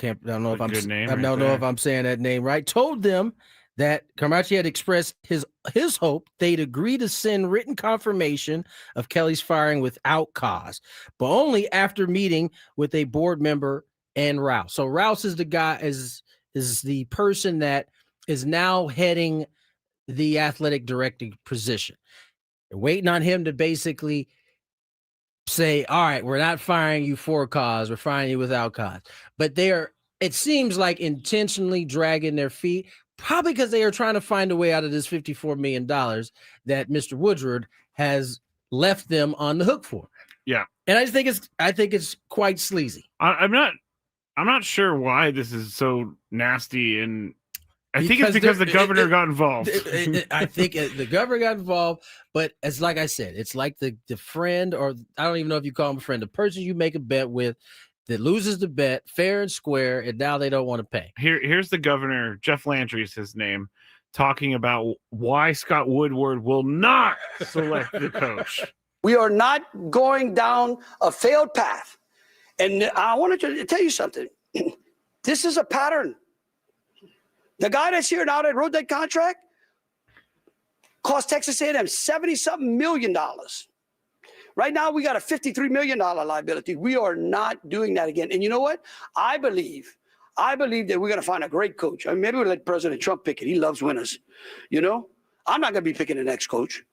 I don't know if I'm saying that name right, told them that Carmouchi had expressed his hope they'd agree to send written confirmation of Kelly's firing without cause, but only after meeting with a board member and Rouse. So Rouse is the guy, is the person that is now heading the athletic directing position. They're waiting on him to basically say, all right, we're not firing you for cause, we're firing you without cause. But it seems like intentionally dragging their feet, probably because they are trying to find a way out of this $54 million that Mr. Woodward has left them on the hook for. Yeah. And I think it's quite sleazy. I'm not sure why this is so nasty, and I think it's because the governor got involved. I think the governor got involved, but it's like I said, it's like the friend, or I don't even know if you call him a friend, the person you make a bet with that loses the bet fair and square, and now they don't want to pay. Here's the governor, Jeff Landry is his name, talking about why Scott Woodward will not select the coach. We are not going down a failed path. And I wanted to tell you something. This is a pattern. The guy that's here now that wrote that contract cost Texas A&M $70-something million. Right now, we got a $53 million liability. We are not doing that again. And you know what? I believe that we're going to find a great coach. I mean, maybe we'll let President Trump pick it. He loves winners. You know, I'm not going to be picking the next coach.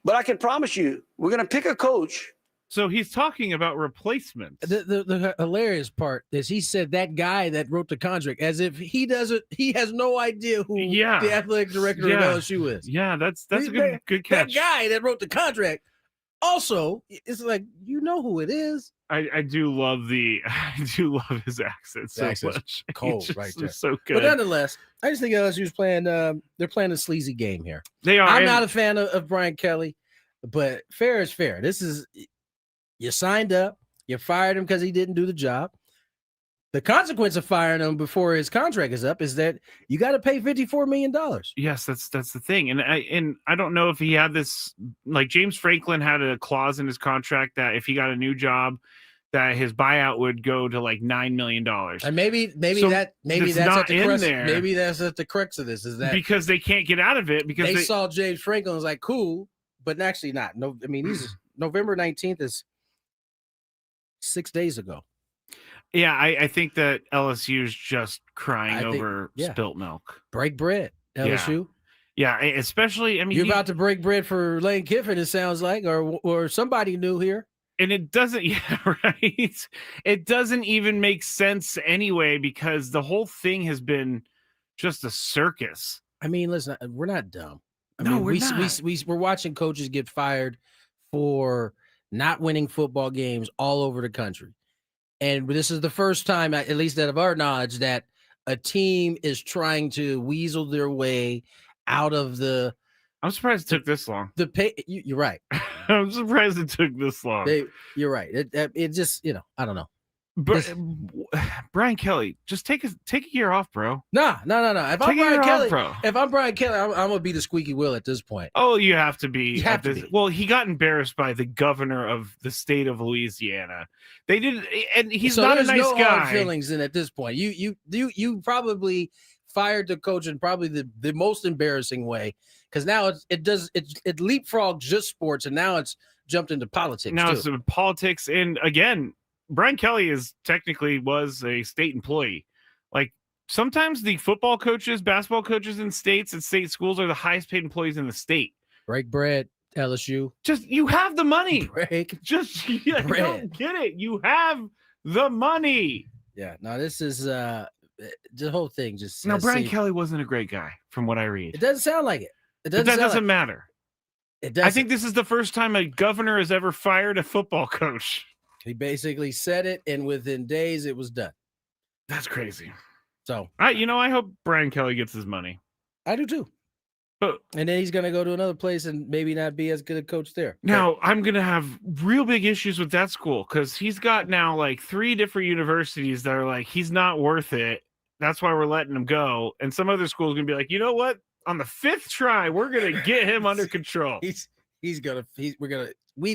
But I can promise you, we're going to pick a coach. So he's talking about replacements. The hilarious part is he said that guy that wrote the contract as if he has no idea who the athletic director of LSU is. Yeah, that's a good catch. That guy that wrote the contract also, it's like, you know who it is. I do love his accent so much. Cold right there. So good. But nonetheless, I just think LSU's playing they're playing a sleazy game here. They are. I'm not a fan of Brian Kelly, but fair is fair. This is, you signed up, you fired him because he didn't do the job. The consequence of firing him before his contract is up is that you got to pay $54 million. Yes, that's the thing. And I don't know if he had this, like James Franklin had a clause in his contract that if he got a new job, that his buyout would go to like $9 million. And maybe that's at the crux. Maybe that's at the crux of this, is that because they can't get out of it because they saw James Franklin was like, cool, but actually not. No, I mean, these November 19th is 6 days ago. Yeah, I think that LSU is just crying over spilt milk. Break bread, LSU. Yeah, especially, I mean, you're about to break bread for Lane Kiffin, it sounds like, or somebody new here. And it doesn't, right? It doesn't even make sense anyway, because the whole thing has been just a circus. I mean, listen, we're not dumb. We're not. We're watching coaches get fired for not winning football games all over the country. And this is the first time, at least out of our knowledge, that a team is trying to weasel their way out of the. I'm surprised it took this long. You're right. I'm surprised it took this long. You're right. It just, I don't know. But Brian Kelly, just take a year off, bro. No. If I'm Brian Kelly, I'm gonna be the squeaky wheel at this point. Oh, you have to be. Well, he got embarrassed by the governor of the state of Louisiana. They did, and he's not a nice no guy. Hard feelings in at this point. You probably fired the coach in probably the most embarrassing way, because now it leapfrogged just sports, and now it's jumped into politics. Now too. it's politics, and again, Brian Kelly was a state employee. Like, sometimes the football coaches, basketball coaches in states and state schools are the highest paid employees in the state. Break bread, LSU. Just, you have the money. Break. Just, don't get it. You have the money. Yeah. No, this is the whole thing. Just now, Brian Kelly wasn't a great guy, from what I read. It doesn't sound like it. But that doesn't matter. It doesn't. I think this is the first time a governor has ever fired a football coach. He basically said it, and within days, it was done. That's crazy. So, I hope Brian Kelly gets his money. I do too. But and then he's going to go to another place and maybe not be as good a coach there. Now, I'm going to have real big issues with that school, because he's got now like 3 different universities that are like, he's not worth it. That's why we're letting him go. And some other school's going to be like, you know what? On the 5th try, we're going to get him under control. We've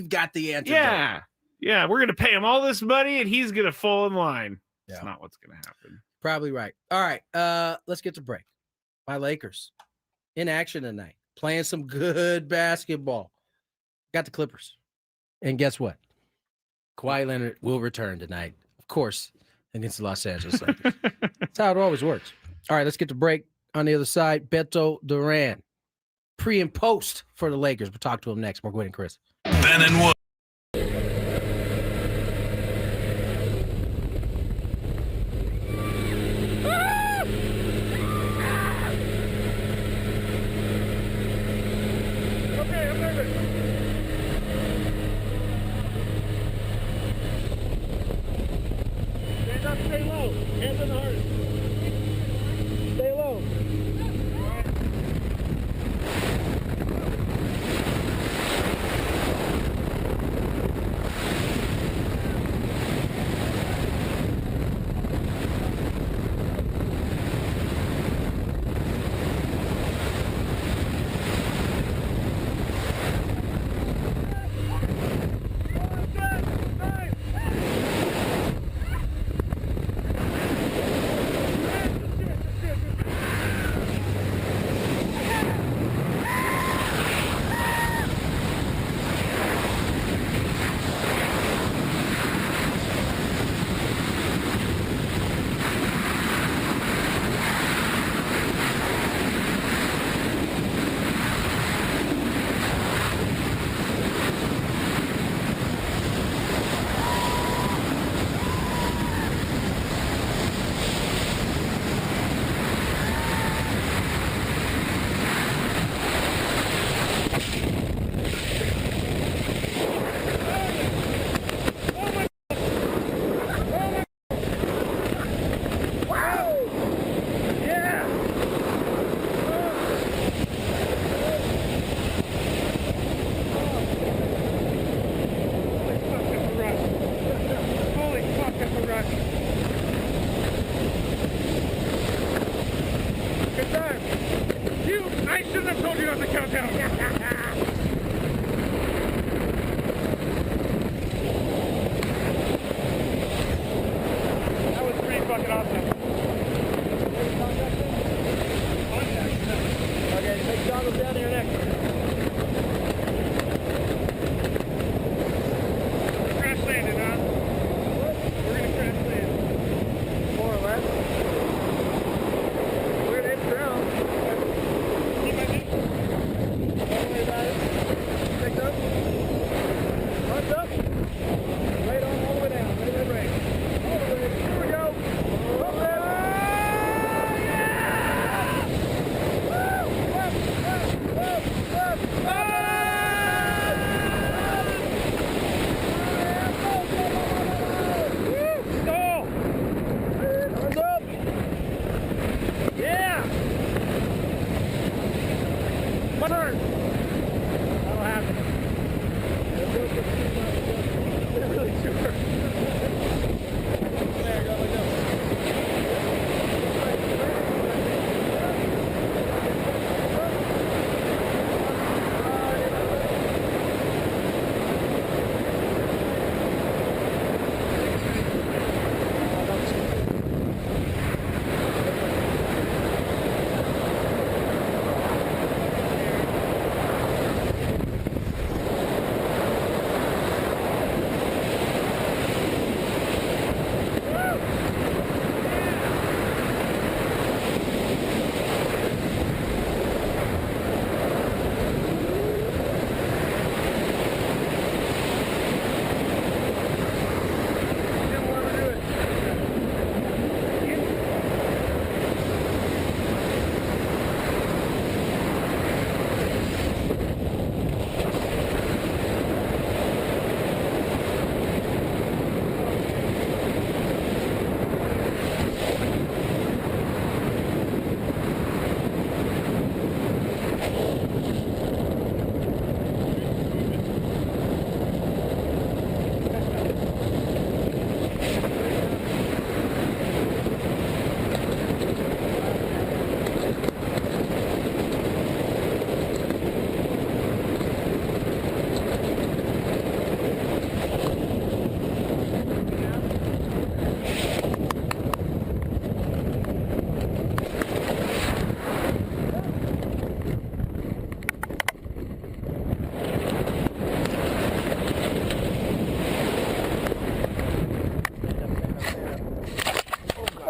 got the answer. Yeah, we're going to pay him all this money, and he's going to fall in line. Yeah. That's not what's going to happen. Probably right. All right, let's get to break. My Lakers in action tonight, playing some good basketball. Got the Clippers. And guess what? Kawhi Leonard will return tonight, of course, against the Los Angeles Lakers. That's how it always works. All right, let's get to break. On the other side, Beto Duran, pre and post for the Lakers. We'll talk to him next. More Gwynn and Chris. Ben and Wood. Stay low. Hands on the heart. Stay low.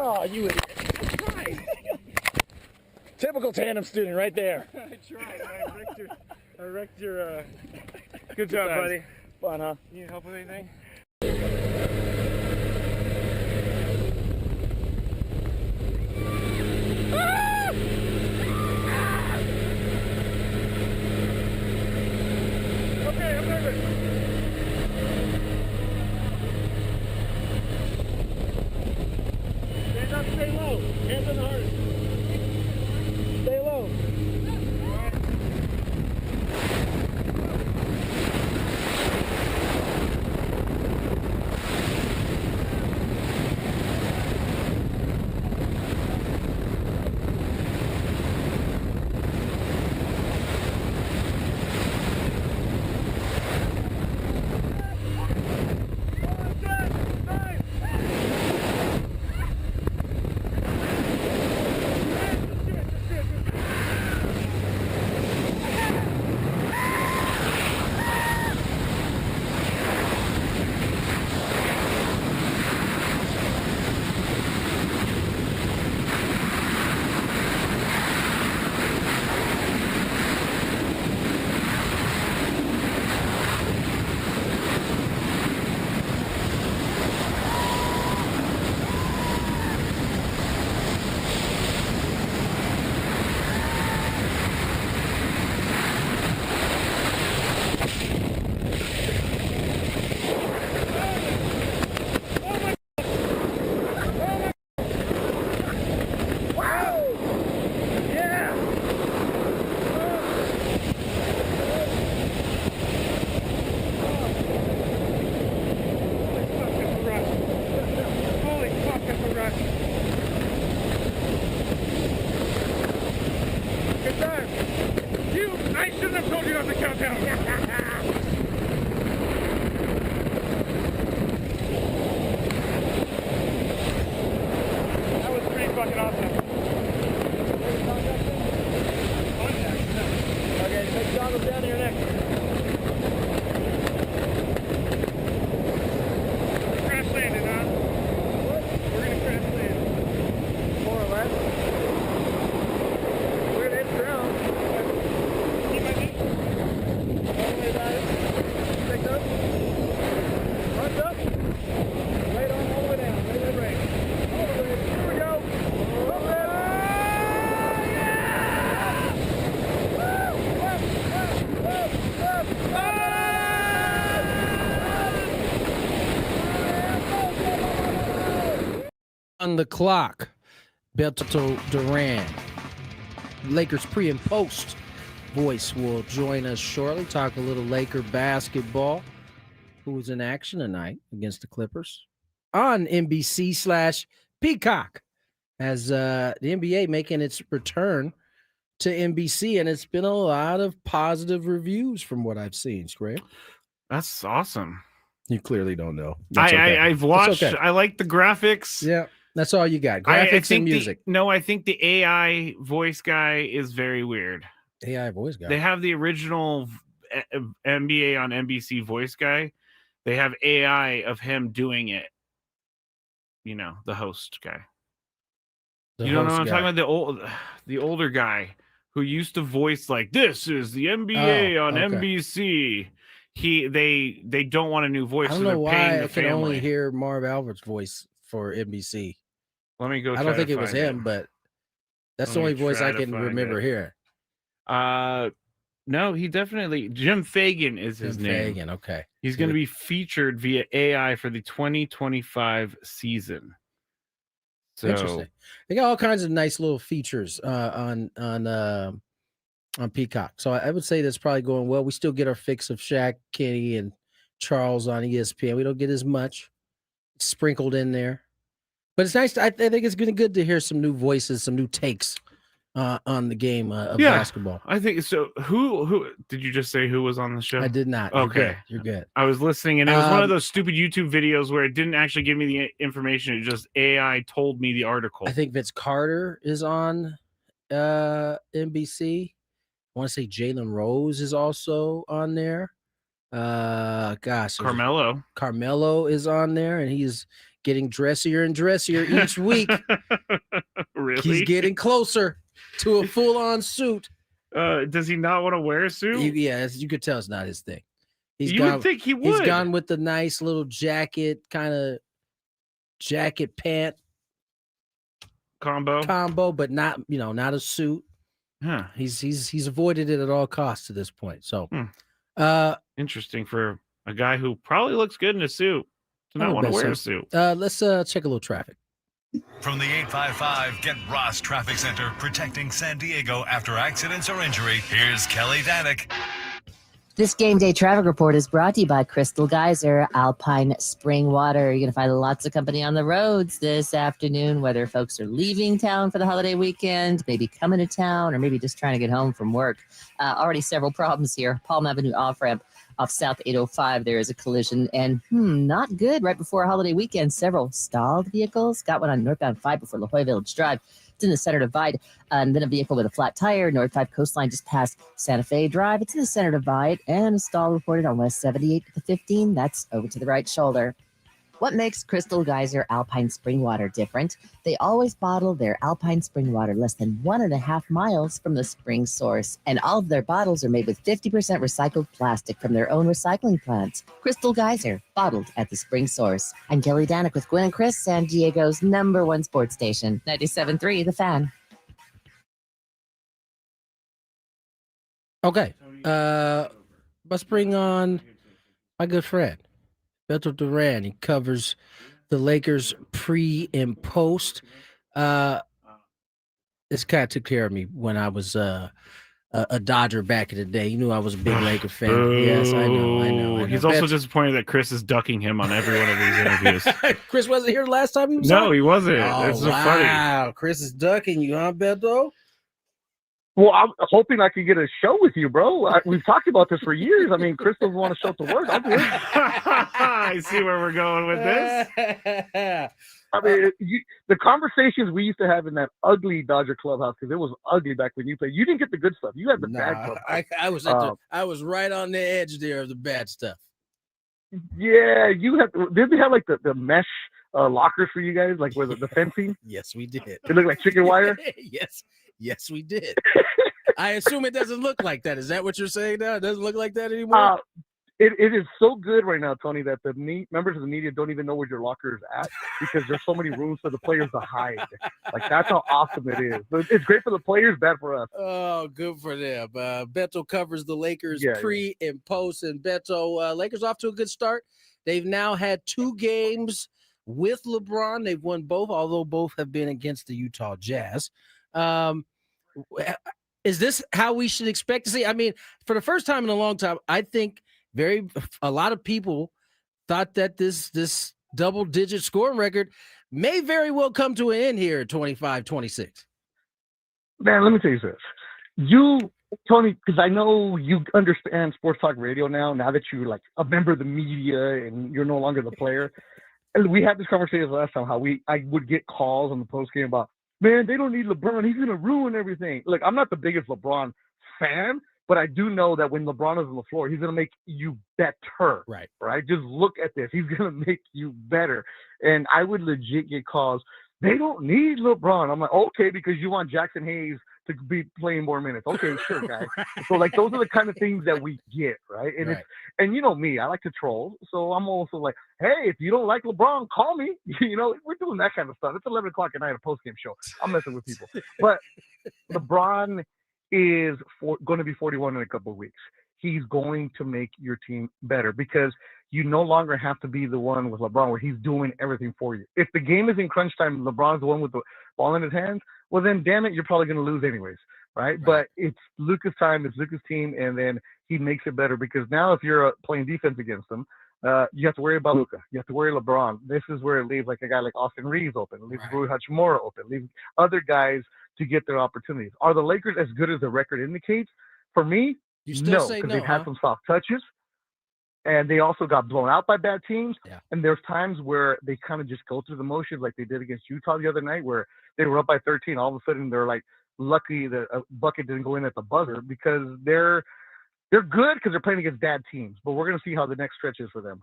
Oh, you idiot. Typical tandem student right there. I tried. I wrecked your good job, buddy. Fun, huh? You need help with anything? Okay, I'm nervous. Stand up, stay low. Hands on the heart. Stay low. I shouldn't have told you not to count down. That was pretty fucking awesome. Okay, take goggles down to your neck. Crash landed, huh? What? We're gonna crash land. More or less. We're gonna hit the ground. Keep my knee. All the way about it. Pick up. Front up. Right on all the way down. Right leg brake. All the way. Here we go. Up there. On the clock, Beto Duran, Lakers pre and post voice will join us shortly. Talk a little Laker basketball. who was in action tonight against the Clippers on NBC/Peacock, as the NBA making its return to NBC, and it's been a lot of positive reviews from what I've seen. Scrape, That's awesome. you clearly don't know. That's okay. I've watched. Okay. I like the graphics. Yeah, that's all you got. I Graphics think and music. I think the AI voice guy is very weird. AI voice guy. They have the original NBA on NBC voice guy. They have AI of him doing it. You know, the host guy. You don't know what I'm talking about? The older guy who used to voice like, "This is the NBA on NBC." They don't want a new voice. I don't so know they're paying why the I can family. only hear Marv Albert's voice for NBC. Let me go. I don't think it was him, but that's the only voice I can remember hearing. No, he definitely. Jim Fagan is his name. Fagan, okay. He's going to be featured via AI for the 2025 season. So, interesting. They got all kinds of nice little features on Peacock. So I would say that's probably going well. We still get our fix of Shaq, Kenny, and Charles on ESPN. We don't get as much sprinkled in there, but it's nice. I think it's been good to hear some new voices, some new takes on the game of basketball. I think so. Who did you just say who was on the show? I did not. Okay, you're good. I was listening, and it was one of those stupid YouTube videos where it didn't actually give me the information. It just AI told me the article. I think Vince Carter is on NBC. I want to say Jalen Rose is also on there. Carmelo is on there, and he's getting dressier and dressier each week. Really? He's getting closer to a full-on suit. Does he not want to wear a suit? You could tell it's not his thing. You would think he would. He's gone with the nice little jacket, kind of jacket pant combo, but not not a suit. Huh. He's avoided it at all costs to this point. So, interesting for a guy who probably looks good in a suit to not want to wear a suit. Let's check a little traffic. From the 855 Get Ross Traffic Center, protecting San Diego after accidents or injury, here's Kelly Danick. This game day traffic report is brought to you by Crystal Geyser, Alpine Spring Water. You're going to find lots of company on the roads this afternoon, whether folks are leaving town for the holiday weekend, maybe coming to town, or maybe just trying to get home from work. Already several problems here. Palm Avenue off-ramp off South 805, there is a collision, and not good. Right before a holiday weekend, several stalled vehicles. Got one on northbound 5 before La Jolla Village Drive. It's in the center divide, and then a vehicle with a flat tire, North 5 Coastline just past Santa Fe Drive. It's in the center divide, and a stall reported on West 78 to the 15. That's over to the right shoulder. What makes Crystal Geyser Alpine Spring Water different? They always bottle their Alpine Spring Water less than 1.5 miles from the spring source. And all of their bottles are made with 50% recycled plastic from their own recycling plants. Crystal Geyser, bottled at the spring source. I'm Kelly Danick with Gwynn and Chris, San Diego's #1 sports station, 97.3 The Fan. Okay. Let's bring on my good friend, Beto Duran. He covers the Lakers pre and post. This kind of took care of me when I was a Dodger back in the day. You knew I was a big Laker fan. Yes, I know. He's also disappointed that Chris is ducking him on every one of these interviews. Chris wasn't here last time. No, he wasn't. Oh, it's so funny. Wow, Chris is ducking you, huh, Beto? Well, I'm hoping I could get a show with you, bro. We've talked about this for years. I mean, Chris doesn't want to show up to work. I'll do it. I see where we're going with this. I mean, the conversations we used to have in that ugly Dodger clubhouse, because it was ugly back when you played. You didn't get the good stuff. You had the bad stuff. I was right on the edge there of the bad stuff. Yeah, did they have like the mesh lockers for you guys, like where the fencing? Yes, we did. It looked like chicken wire. Yes, we did. I assume it doesn't look like that. Is that what you're saying now? It doesn't look like that anymore? It is so good right now, Tony, that the members of the media don't even know where your locker is at because there's so many rooms for the players to hide. Like, that's how awesome it is. It's great for the players, bad for us. Oh, good for them. Beto covers the Lakers pre and post. And Beto, Lakers off to a good start. They've now had 2 games with LeBron. They've won both, although both have been against the Utah Jazz. Is this how we should expect to see? I mean, for the first time in a long time, I think a lot of people thought that this double-digit scoring record may very well come to an end here at 25-26. Man, let me tell you this. You, Tony, because I know you understand sports talk radio now that you're like a member of the media and you're no longer the player. And we had this conversation last time how I would get calls on the post game about, man, they don't need LeBron. He's going to ruin everything. Look, I'm not the biggest LeBron fan, but I do know that when LeBron is on the floor, he's going to make you better. Right. Just look at this. He's going to make you better. And I would legit get calls. They don't need LeBron. I'm like, okay, because you want Jackson Hayes to be playing more minutes. Okay, sure, guys. So like those are the kind of things that we get, right? And and you know me, I like to troll. So I'm also like, hey, if you don't like LeBron, call me. You know, we're doing that kind of stuff. It's 11 o'clock at night, a post-game show. I'm messing with people. But LeBron is going to be 41 in a couple of weeks. He's going to make your team better because you no longer have to be the one with LeBron where he's doing everything for you. If the game is in crunch time, LeBron's the one with the ball in his hands, well, then damn it, you're probably going to lose anyways, right? But it's Luka's time, it's Luka's team, and then he makes it better because now if you're playing defense against them, you have to worry about Luka. You have to worry LeBron. This is where it leaves like a guy like Austin Reeves open, leaves Rui Hachimura open, leaves other guys to get their opportunities. Are the Lakers as good as the record indicates? For me, no, because they've had some soft touches. And they also got blown out by bad teams. Yeah. And there's times where they kind of just go through the motions like they did against Utah the other night where they were up by 13. All of a sudden, they're like lucky that a bucket didn't go in at the buzzer because they're good because they're playing against bad teams. But we're going to see how the next stretch is for them.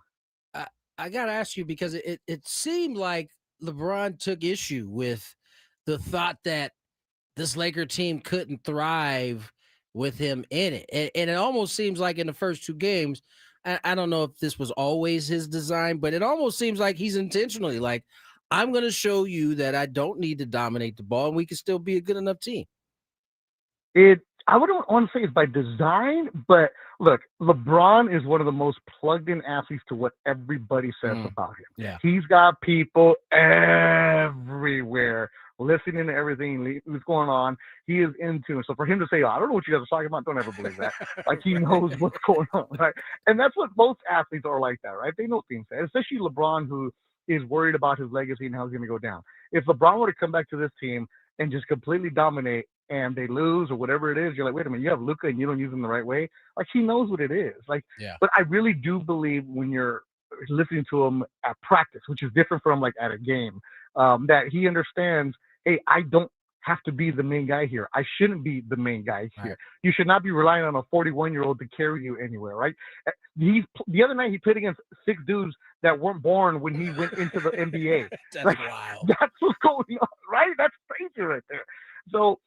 I got to ask you because it seemed like LeBron took issue with the thought that this Laker team couldn't thrive with him in it. And it almost seems like in the first two games, I don't know if this was always his design, but it almost seems like he's intentionally like, I'm going to show you that I don't need to dominate the ball and we can still be a good enough team. I wouldn't want to say it's by design, but look, LeBron is one of the most plugged in athletes to what everybody says about him. Yeah. He's got people everywhere listening to everything that's going on. He is in tune. So for him to say, I don't know what you guys are talking about, don't ever believe that. Like he knows what's going on, right? And that's what most athletes are like that, right? They know things, especially LeBron, who is worried about his legacy and how he's going to go down. If LeBron were to come back to this team and just completely dominate and they lose or whatever it is, you're like, wait a minute, you have Luka and you don't use him the right way. Like he knows what it is. Like, but I really do believe when you're listening to him at practice, which is different from like at a game, that he understands, hey, I don't have to be the main guy here. I shouldn't be the main guy here. Right. You should not be relying on a 41-year-old to carry you anywhere, right? The other night he played against 6 dudes that weren't born when he went into the NBA. That's like, wild. That's what's going on, right? That's crazy right there. So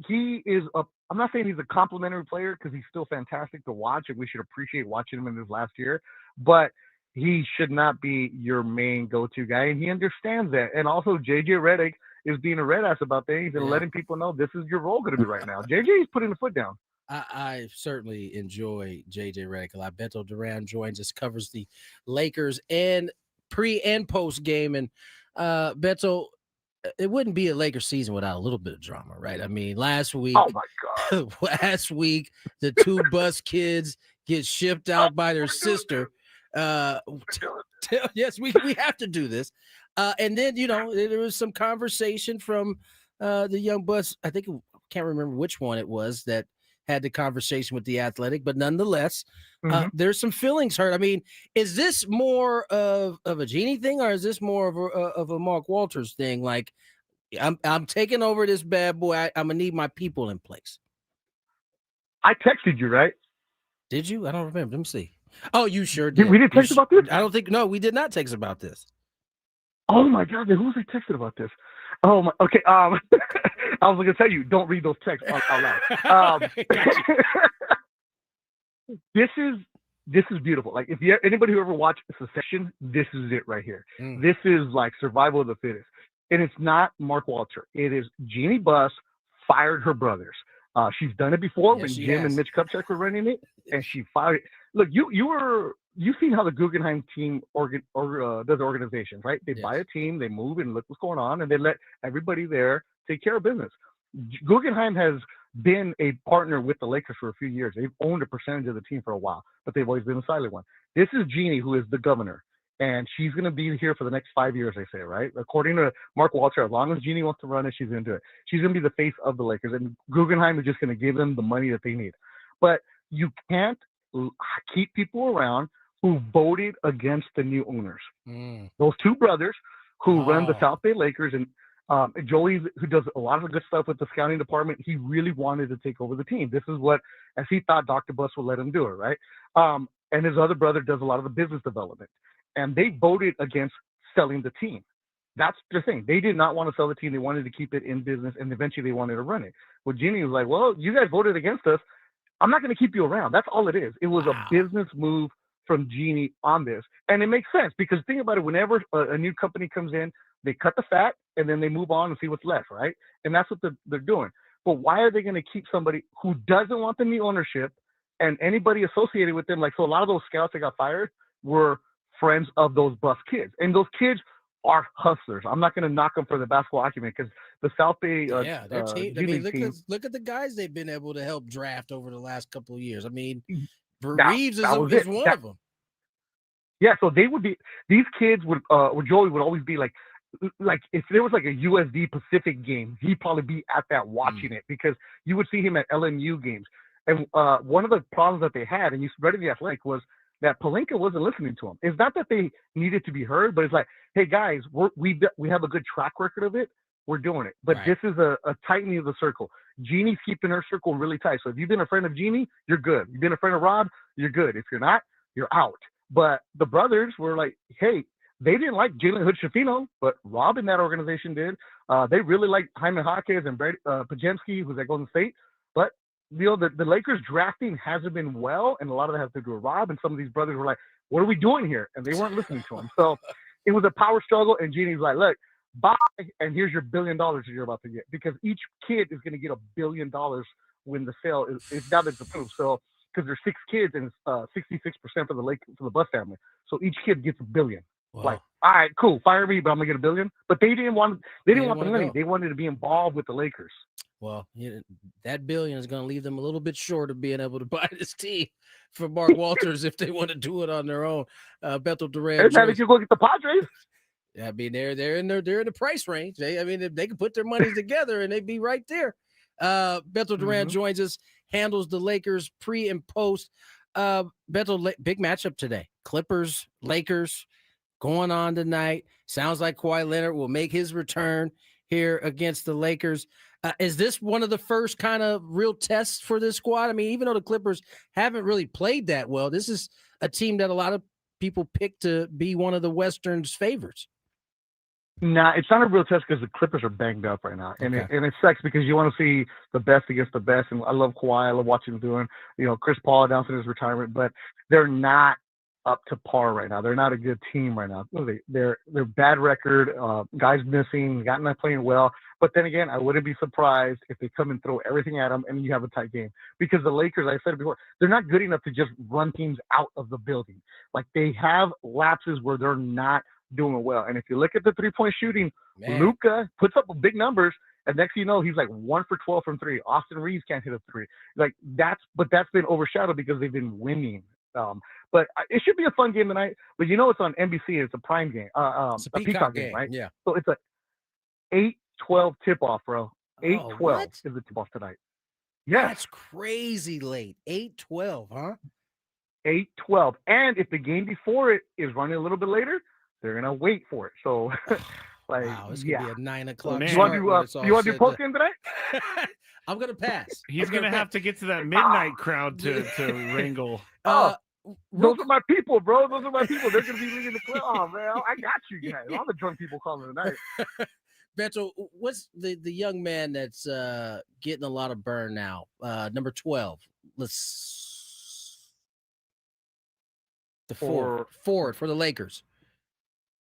he is I'm not saying he's a complimentary player because he's still fantastic to watch and we should appreciate watching him in this last year, but he should not be your main go-to guy, and he understands that. And also JJ Redick is being a red ass about things and letting people know this is your role going to be right now. JJ's putting the foot down. I certainly enjoy JJ Redick a lot. Beto Duran joins us, covers the Lakers and pre and post game. And Beto, it wouldn't be a Lakers season without a little bit of drama, right? I mean, last week, oh my God, last week, the 2 bus kids get shipped out by their sister. Yes, we have to do this. And then, you know, there was some conversation from the young bus. I think, can't remember which one it was that had the conversation with the Athletic, but nonetheless, there's some feelings hurt. I mean, is this more of a Genie thing, or is this more of a Mark Walters thing? Like, I'm taking over this bad boy. I'm gonna need my people in place. I texted you, right? Did you? I don't remember. Let me see. Oh, you sure did. We didn't text about this? I don't think. No, we did not text about this. Oh my God, who was I texting about this? Oh my. Okay. I was going to tell you, don't read those texts out loud. This is beautiful. Like if anybody who ever watched Succession, this is it right here. This is like survival of the fittest, and it's not Mark Walter. It is Jeannie Buss fired her brothers. She's done it before when Jim and Mitch Kupchak were running it, and she fired. Look, you've seen how the Guggenheim team does organizations, right? They buy a team, they move and look what's going on, and they let everybody there take care of business. Guggenheim has been a partner with the Lakers for a few years. They've owned a percentage of the team for a while, but they've always been a silent one. This is Jeannie, who is the governor. and she's going to be here for the next 5 years, they say, right? According to Mark Walter, as long as Jeannie wants to run it, she's going to do it. She's going to be the face of the Lakers, and Guggenheim is just going to give them the money that they need. But you can't keep people around who voted against the new owners. Those two brothers who run the South Bay Lakers, and Joey, who does a lot of good stuff with the scouting department, he really wanted to take over the team. This is what, as he thought Dr. Buss would let him do it, right? And his other brother does a lot of the business development. And they voted against selling the team. That's the thing. They did not want to sell the team. They wanted to keep it in business, and eventually they wanted to run it. Well, Jeannie was like, well, you guys voted against us. I'm not going to keep you around. That's all it is. It was a business move from Jeannie on this. And it makes sense because think about it. Whenever a new company comes in, they cut the fat and then they move on and see what's left, right? And that's what they're doing. But why are they going to keep somebody who doesn't want the new ownership and anybody associated with them? Like, so a lot of those scouts that got fired were friends of those Buss kids. And those kids are hustlers. I'm not going to knock them for the basketball acumen because the South Bay their team. I mean, team, look at the guys they've been able to help draft over the last couple of years. I mean, that Reeves is was one of them. Yeah, so they would be, these kids would, Joey would always be like if there was like a USD Pacific game, he'd probably be at that watching it because you would see him at LMU games. And one of the problems that they had, and you read in the Athletic, was that Pelinka wasn't listening to him. It's not that they needed to be heard, but it's like, hey guys, we have a good track record of it. We're doing it. But this is a tightening of the circle. Jeannie's keeping her circle really tight. So if you've been a friend of Jeannie, you're good. You've been a friend of Rob, you're good. If you're not, you're out. But the brothers were like, hey, they didn't like Jalen Hood-Schifino, but Rob in that organization did. They really liked Jaime Jaquez and Brady Pajemski, who's at Golden State. But you know, the Lakers drafting hasn't been well, and a lot of that has to do with Rob. And some of these brothers were like, what are we doing here? And they weren't listening to him. So it was a power struggle. And Jeannie's like, look, bye, and here's your $1 billion that you're about to get. Because each kid is going to get $1 billion when the sale is now that's approved. So because there's 6 kids and 66% for the Buss family. So each kid gets $1 billion. Wow. Like, all right, cool, fire me, but I'm gonna get $1 billion. But they didn't want the money. They wanted to be involved with the Lakers. Well, that $1 billion is going to leave them a little bit short of being able to buy this team for Mark Walters if they want to do it on their own. Beto Duran. If you go get the Padres. I mean, they're in the price range. They can put their money together and they'd be right there. Beto Duran joins us, handles the Lakers pre and post. Beto, big matchup today. Clippers, Lakers going on tonight. Sounds like Kawhi Leonard will make his return here against the Lakers. Is this one of the first kind of real tests for this squad? I mean, even though the Clippers haven't really played that well, this is a team that a lot of people pick to be one of the Western's favorites. Nah, it's not a real test because the Clippers are banged up right now. And it sucks because you want to see the best against the best. And I love Kawhi. I love watching him doing, Chris Paul announcing his retirement, but they're not up to par right now. They're not a good team right now. They're bad record, guys missing, not playing well. But then again, I wouldn't be surprised if they come and throw everything at them and you have a tight game. Because the Lakers, I said it before, they're not good enough to just run teams out of the building. Like they have lapses where they're not doing well. And if you look at the three-point shooting, Luka puts up big numbers, and next you know he's like 1 for 12 from 3. Austin Reeves can't hit a 3. Like that's been overshadowed because they've been winning. But it should be a fun game tonight. But it's on NBC. It's a prime game. It's a Peacock game, right? Yeah. So it's a 8-12 tip-off, bro. 8-12 is the tip-off tonight. Yes. That's crazy late. 8-12, huh? 8-12. And if the game before it is running a little bit later, they're gonna wait for it. So, wow, it's gonna be a 9 o'clock. You want to do post game tonight? I'm gonna pass. He's gonna have to get to that midnight crowd to wrangle. Those are my people, bro. Those are my people. They're gonna be leading the club. Oh man, I got you guys. All the drunk people calling tonight. Beto, what's the young man that's getting a lot of burn now? Number 12. Forward for the Lakers.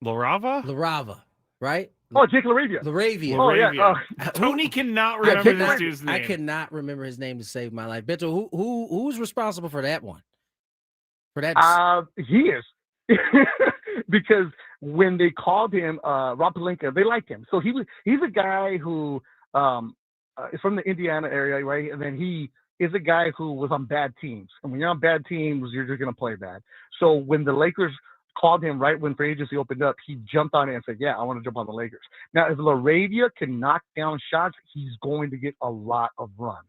LaRava, right? Oh, Jake LaRavia. Oh, yeah. Tony cannot remember this dude's name. I cannot remember his name to save my life. Beto, who's responsible for that one? For that? He is. Because when they called him Rob Pelinka, they liked him. So he's a guy who is from the Indiana area, right? And then he is a guy who was on bad teams. And when you're on bad teams, you're just going to play bad. So when the Lakers called him right when free agency opened up. He jumped on it and said, yeah, I want to jump on the Lakers. Now, if LaRavia can knock down shots, he's going to get a lot of run.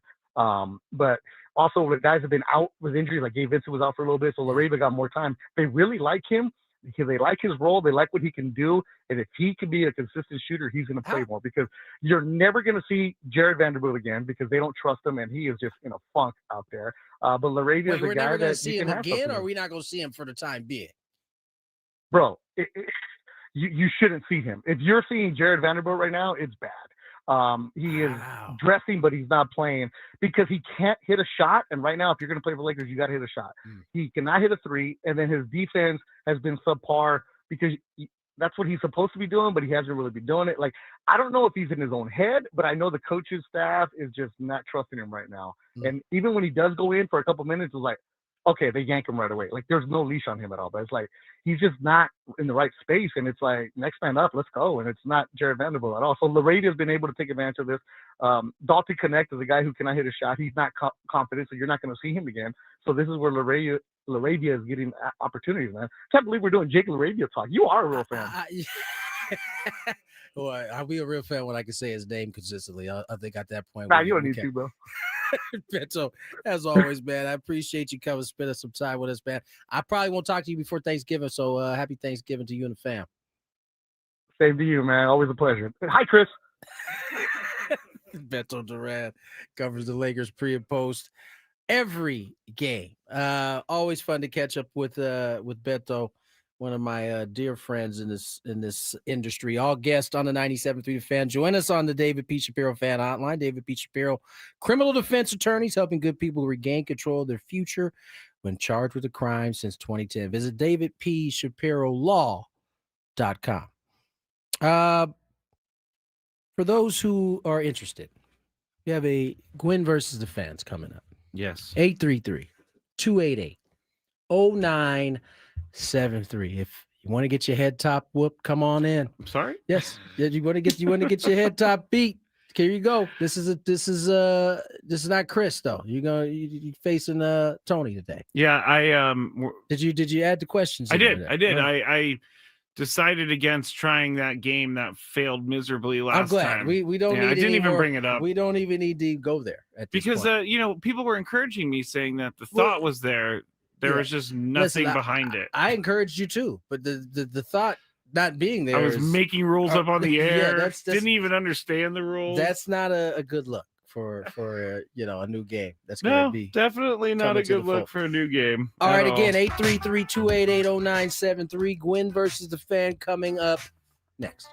But also, the guys have been out with injuries, like Gabe Vincent was out for a little bit, so LaRavia got more time. They really like him because they like his role. They like what he can do. And if he can be a consistent shooter, he's going to play more, because you're never going to see Jared Vanderbilt again because they don't trust him, and he is just in a funk out there. But LaRavia is a guy that see you him can have again, something or are with. we not going to see him for the time being? Bro, you shouldn't see him. If you're seeing Jared Vanderbilt right now, it's bad. He is dressing, but he's not playing because he can't hit a shot. And right now, if you're going to play for Lakers, you got to hit a shot. He cannot hit a three, and then his defense has been subpar because that's what he's supposed to be doing, but he hasn't really been doing it. Like, I don't know if he's in his own head, but I know the coaching staff is just not trusting him right now. And even when he does go in for a couple minutes, it's like, okay, they yank him right away. Like, there's no leash on him at all. But it's like, he's just not in the right space. And it's like, next man up, let's go. And it's not Jared Vanderbilt at all. So LaRavia has been able to take advantage of this. Dalton Connect is a guy who cannot hit a shot. He's not confident, so you're not going to see him again. So this is where LaRavia is getting opportunities, man. I can't believe we're doing Jake LaRavia talk. You are a real fan. Well, I'll be a real fan when I can say his name consistently. I think at that point. Nah, you don't need to, bro. So, as always, man, I appreciate you coming, spending some time with us, man. I probably won't talk to you before Thanksgiving, so happy Thanksgiving to you and the fam. Same to you, man. Always a pleasure. Hi, Chris. Beto Duran covers the Lakers pre and post every game. Always fun to catch up with Beto, one of my dear friends in this industry. All guests on the 97.3 The Fan. Join us on the David P. Shapiro Fan Hotline. David P. Shapiro, criminal defense attorneys helping good people regain control of their future when charged with a crime since 2010. Visit davidpshapirolaw.com. For those who are interested, we have a Gwynn versus the Fans coming up. Yes. 833-288-0973. If you want to get your head top whooped, come on in. I'm sorry? Yes. Yeah, you want to get your head top beat. Here you go. This is not Chris though. You facing Tony today. Yeah, Did you add the questions? I did. Right. I decided against trying that game that failed miserably last time. I'm glad. We don't need I didn't even bring it up. We don't even need to go there at this because point. people were encouraging me, saying that the thought was there. There was just nothing behind it. I encouraged you too, but the thought not being there. I was making rules up on the air. Yeah, didn't even understand the rules. That's not a good look for a new game. That's no, gonna be definitely not a good look for a new game. All right, again, 833-288-0973. Gwynn versus the Fan coming up next.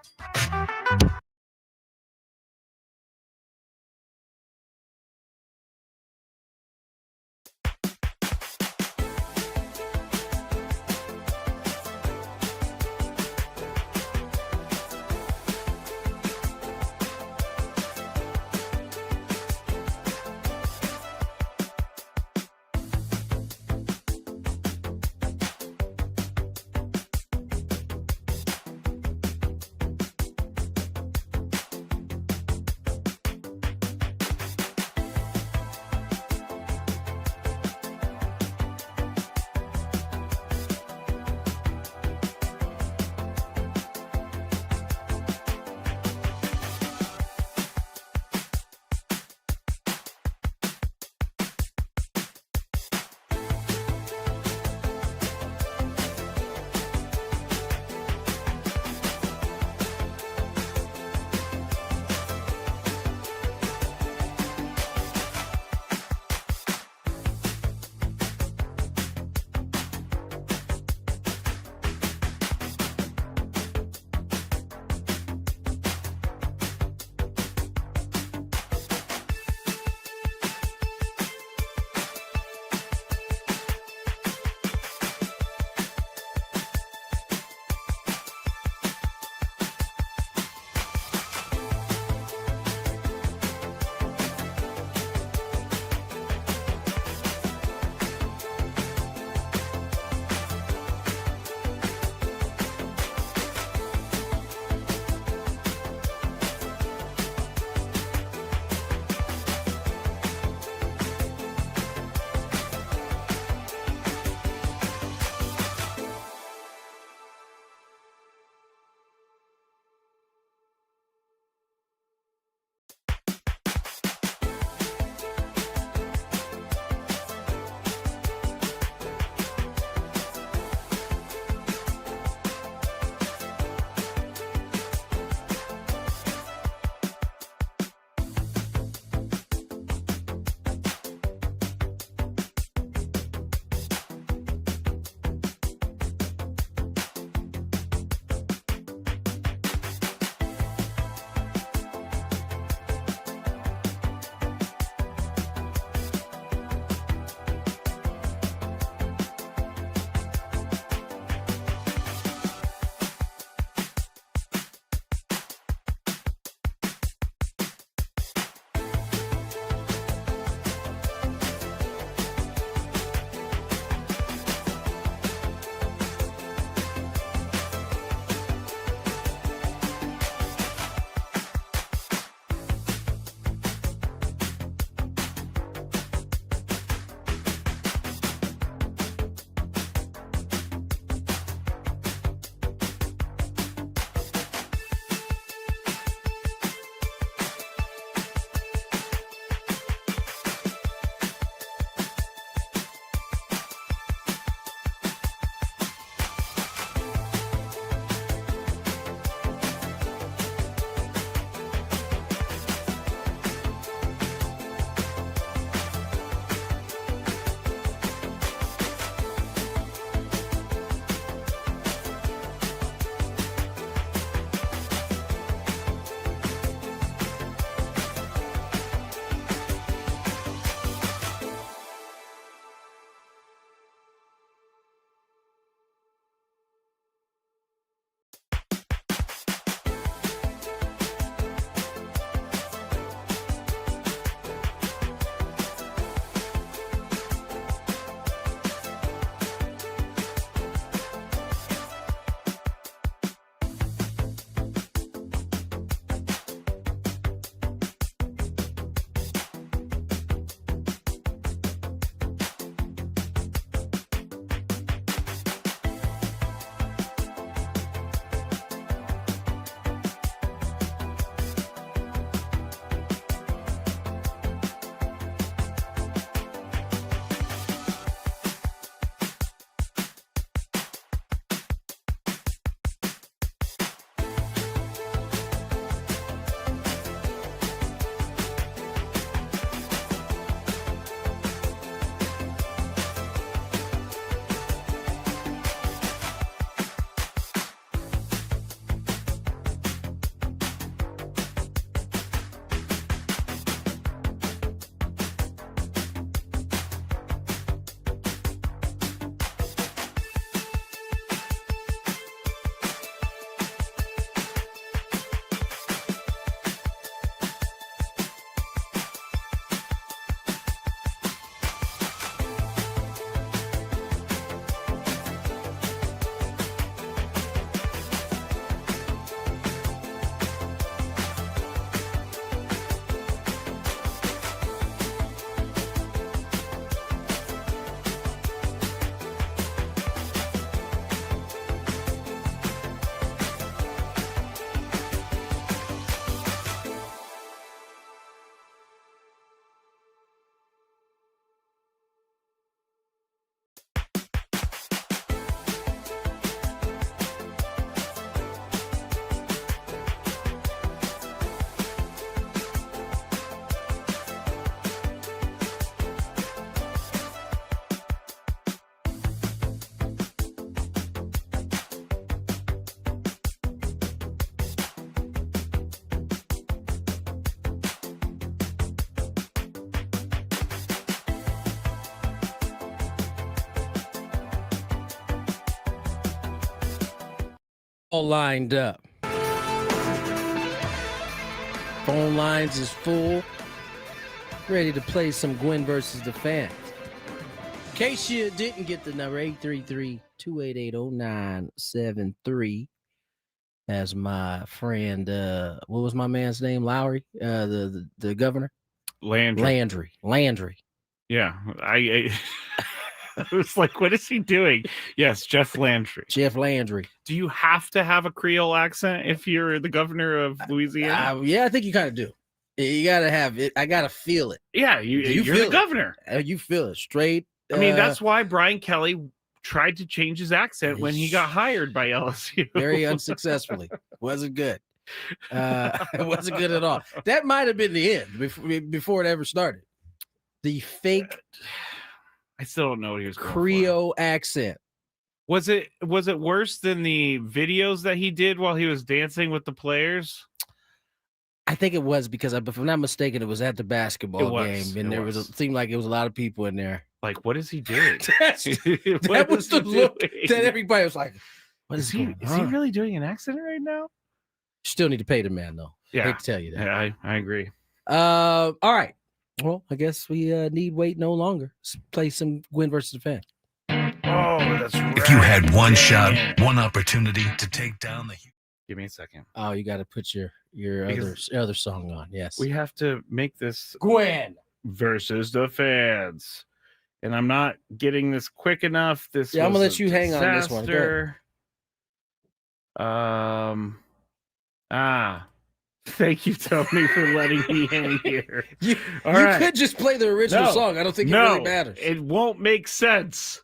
All lined up. Phone lines is full. Ready to play some Gwynn versus the Fans. In case you didn't get the number, 833-288-0973. As my friend, what was my man's name? Lowry, the governor? Landry. Yeah. I was like, what is he doing? Yes, Jeff Landry. Jeff Landry. Do you have to have a Creole accent if you're the governor of Louisiana? Yeah, I think you kind of do. You got to have it. I got to feel it. Yeah, you're the governor. You feel it straight. I mean, that's why Brian Kelly tried to change his accent when he got hired by LSU. Very unsuccessfully. Wasn't good. It wasn't good at all. That might have been the end before it ever started. The fake I still don't know what he was going Creole accent. Was it worse than the videos that he did while he was dancing with the players? I think it was because, if I'm not mistaken, it was at the basketball game, and it seemed like it was a lot of people in there. Like, what is he doing? that was the look that everybody was like, "What is he? Is he really doing an accent right now?" Still need to pay the man, though. Yeah, hate to tell you that. Yeah, I agree. All right. Well, I guess we need wait no longer. Let's play some Gwynn versus the Fan. Oh, that's right. If you had one shot, one opportunity to take down the... Give me a second. Oh, you got to put your other song on. Yes. We have to make this Gwynn versus the Fans. And I'm not getting this quick enough. I'm gonna let you hang on this one. Thank you, Tony, for letting me hang here. You could just play the original song. I don't think it really matters. It won't make sense.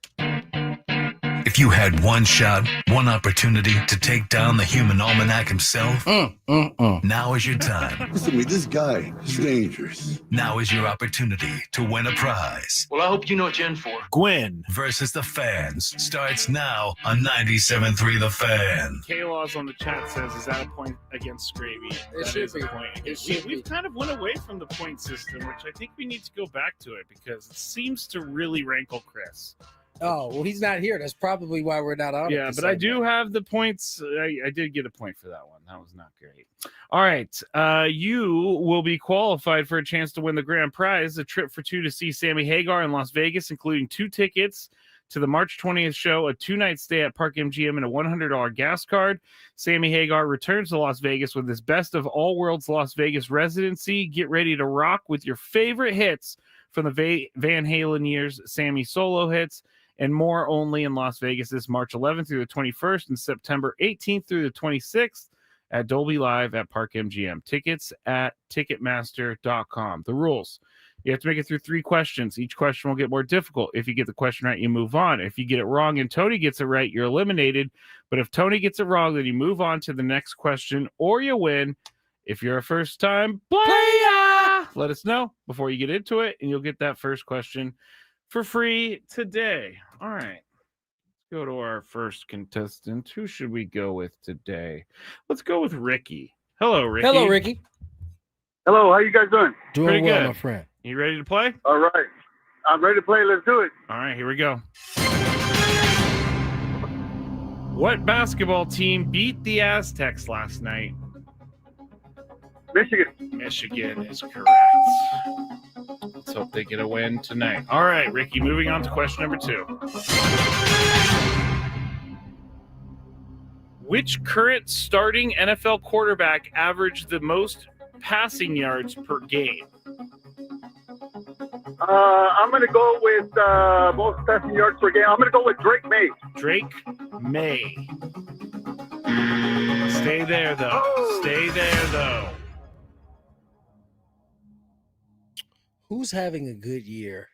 If you had one shot, one opportunity to take down the human almanac himself, now is your time. Listen to me, this guy is dangerous. Now is your opportunity to win a prize. Well, I hope you know what you're in for. Gwynn versus the Fans starts now on 97.3 The Fan. K-Laws on the chat says, is that a point against Skraby? That is a point. We've kind of went away from the point system, which I think we need to go back to it because it seems to really rankle Chris. Oh, well, he's not here. That's probably why we're not on. Yeah, but I do have the points. I did get a point for that one. That was not great. All right. You will be qualified for a chance to win the grand prize, a trip for two to see Sammy Hagar in Las Vegas, including 2 tickets to the March 20th show, a 2-night stay at Park MGM, and a $100 gas card. Sammy Hagar returns to Las Vegas with his Best of All Worlds Las Vegas residency. Get ready to rock with your favorite hits from the Van Halen years, Sammy solo hits, and more only in Las Vegas this March 11th through the 21st and September 18th through the 26th at Dolby Live at Park MGM. Tickets at Ticketmaster.com. The rules. You have to make it through 3 questions. Each question will get more difficult. If you get the question right, you move on. If you get it wrong and Tony gets it right, you're eliminated. But if Tony gets it wrong, then you move on to the next question or you win. If you're a first-time player, let us know before you get into it, and you'll get that first question for free today. All right. Let's go to our first contestant. Who should we go with today? Let's go with Ricky. Hello, Ricky. Hello, Ricky. Hello, how you guys doing? Doing Pretty well, good. my friend. You ready to play? All right. I'm ready to play. Let's do it. All right, here we go. What basketball team beat the Aztecs last night? Michigan. Michigan is correct. Let's hope they get a win tonight. All right, Ricky, moving on to question number 2. Which current starting NFL quarterback averaged the most passing yards per game? I'm going to go with most passing yards per game. I'm going to go with Drake May. Drake May. Stay there, though. Oh. Stay there, though. Who's having a good year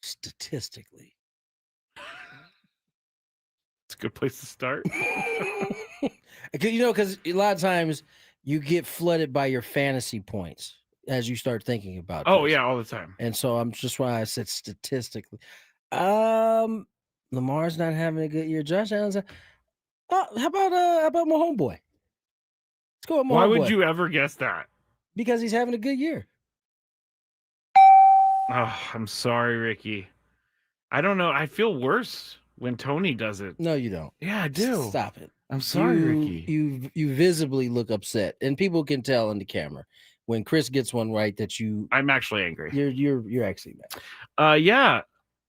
statistically? It's a good place to start. Because a lot of times you get flooded by your fantasy points as you start thinking about Oh, this. yeah, all the time. And so I'm just why I said statistically. Lamar's not having a good year. Josh Allen's. How about my homeboy? Let's go with my Why homeboy. would you ever guess that? Because he's having a good year. Oh, I'm sorry, Ricky. I don't know. I feel worse when Tony does it. No, you don't. Yeah, I do. Stop it. I'm sorry, Ricky. You visibly look upset, and people can tell in the camera when Chris gets one right that I'm actually angry. You're actually mad. Yeah.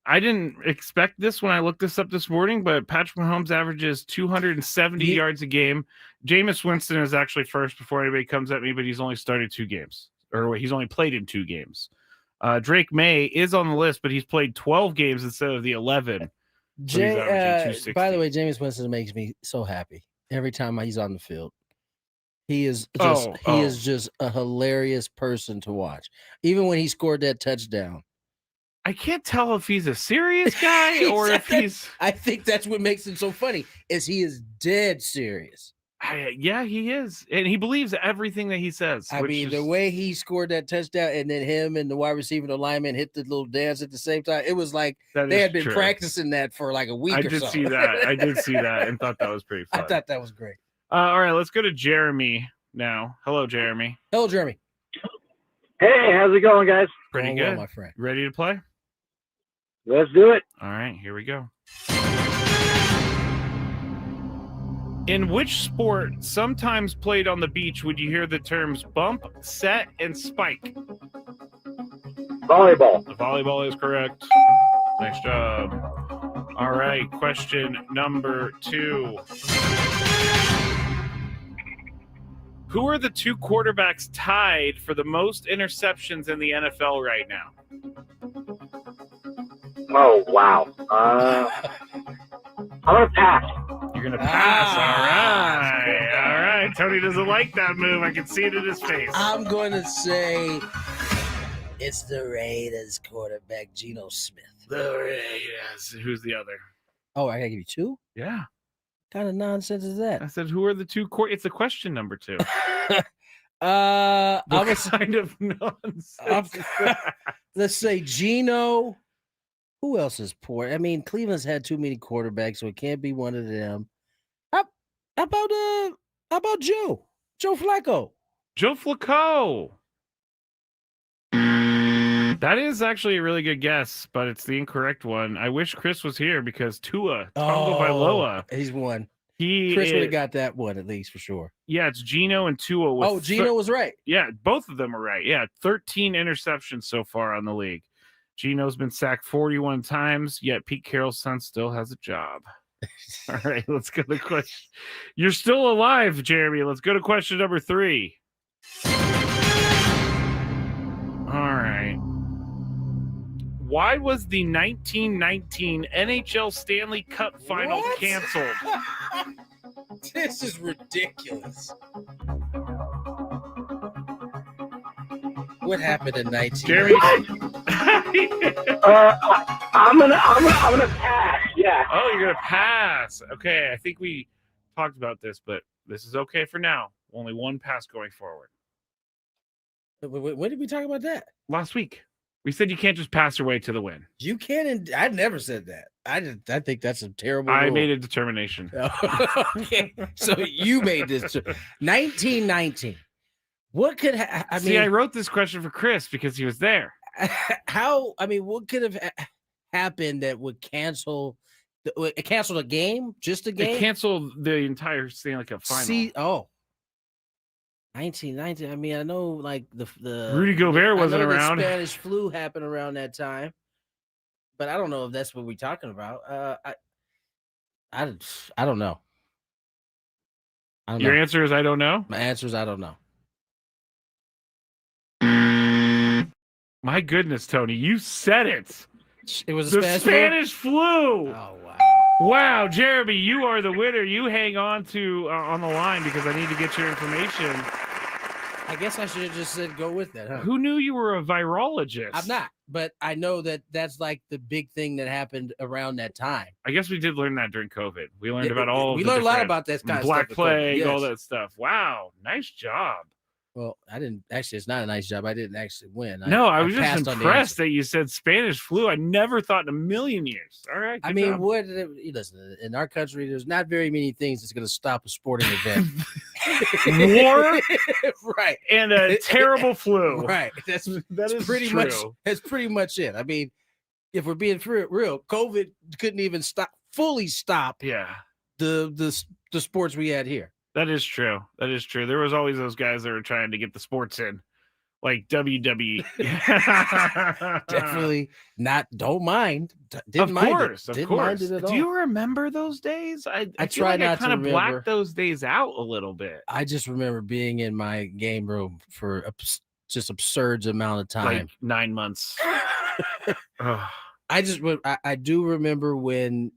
I didn't expect this when I looked this up this morning, but Patrick Mahomes averages 270 yards a game. Jameis Winston is actually first before anybody comes at me, but he's only started 2 games, or he's only played in 2 games. Drake May is on the list, but he's played 12 games instead of the 11. So By the way, Jameis Winston makes me so happy every time he's on the field. He is just a hilarious person to watch. Even when he scored that touchdown. I can't tell if he's a serious guy or if he's. I think that's what makes him so funny. Is he is dead serious. Yeah, he is, and he believes everything that he says. I mean, the way he scored that touchdown, and then him and the wide receiver, the lineman, hit the little dance at the same time. It was like they had been practicing that for like a week. I did see that. I did see that, and thought that was pretty fun. I thought that was great. All right, let's go to Jeremy now. Hello, Jeremy. Hello, Jeremy. Hey, how's it going, guys? Pretty good, my friend. Ready to play? Let's do it. All right, here we go. In which sport, sometimes played on the beach, would you hear the terms bump, set, and spike? Volleyball. Volleyball is correct. Nice job. All right, question number 2. Who are the 2 quarterbacks tied for the most interceptions in the NFL right now? Oh, wow. I'm going to pass. You're going to pass. All right. Tony doesn't like that move. I can see it in his face. I'm going to say it's the Raiders quarterback, Geno Smith. The Raiders. Who's the other? Oh, I got to give you 2? Yeah. What kind of nonsense is that? I said, who are the 2 It's a question number 2. I was kind of nonsense. Let's say Geno. Who else is poor? I mean, Cleveland's had too many quarterbacks, so it can't be one of them. How about Joe Flacco? Joe Flacco. That is actually a really good guess, but it's the incorrect one. I wish Chris was here because Tua Tagovailoa. He's won. Chris would have got that one at least for sure. Yeah, it's Geno and Tua. Geno was right. Yeah, both of them are right. Yeah, 13 interceptions so far on the league. Geno's been sacked 41 times, yet Pete Carroll's son still has a job. All right, let's go to question. You're still alive, Jeremy. Let's go to question number 3. All right. Why was the 1919 NHL Stanley Cup final canceled? This is ridiculous. What happened in 19? Jeremy. I'm gonna pass. Yeah. Oh, you're gonna pass. Okay, I think we talked about this, but this is okay for now. Only one pass going forward. When did we talk about that? Last week. We said you can't just pass your way to the win. You can't. I never said that. I think that's a terrible I rule. made a determination. Okay, so you made this. 1919. What could I wrote this question for Chris because he was there. What could have happened that would cancel a game? Just a game? It canceled the entire Stanley Cup final. 1919. I mean, I know like the Rudy Gobert wasn't around. The Spanish flu happened around that time, but I don't know if that's what we're talking about. I don't know. Your answer is I don't know? My answer is I don't know. My goodness, Tony, you said it. It was the Spanish flu. Oh, wow. Wow, Jeremy, you are the winner. You hang on to on the line because I need to get your information. I guess I should have just said go with that, huh? Who knew you were a virologist? I'm not, but I know that that's like the big thing that happened around that time. I guess we did learn that during COVID. We learned about all. We learned a lot about that kind of Black stuff. Plague, all that stuff. Wow, nice job. Well, I didn't actually. It's not a nice job. I didn't actually win. I was just impressed that you said Spanish flu. I never thought in a million years. All right. I mean, listen, in our country, there's not very many things that's going to stop a sporting event. War, right, and a terrible flu. Right. That's pretty true. much. That's pretty much it. I mean, if we're being real, COVID couldn't even fully stop. Yeah. The the sports we had here. That is true. That is true. There was always those guys that were trying to get the sports in, like WWE. Definitely not. Don't mind. Didn't mind course, it. of Didn't course. mind it at all. Do you remember those days? I feel try like not I to kind of remember. blacked those days out a little bit. I just remember being in my game room for just absurd amount of time. Like 9 months. Ugh. I do remember when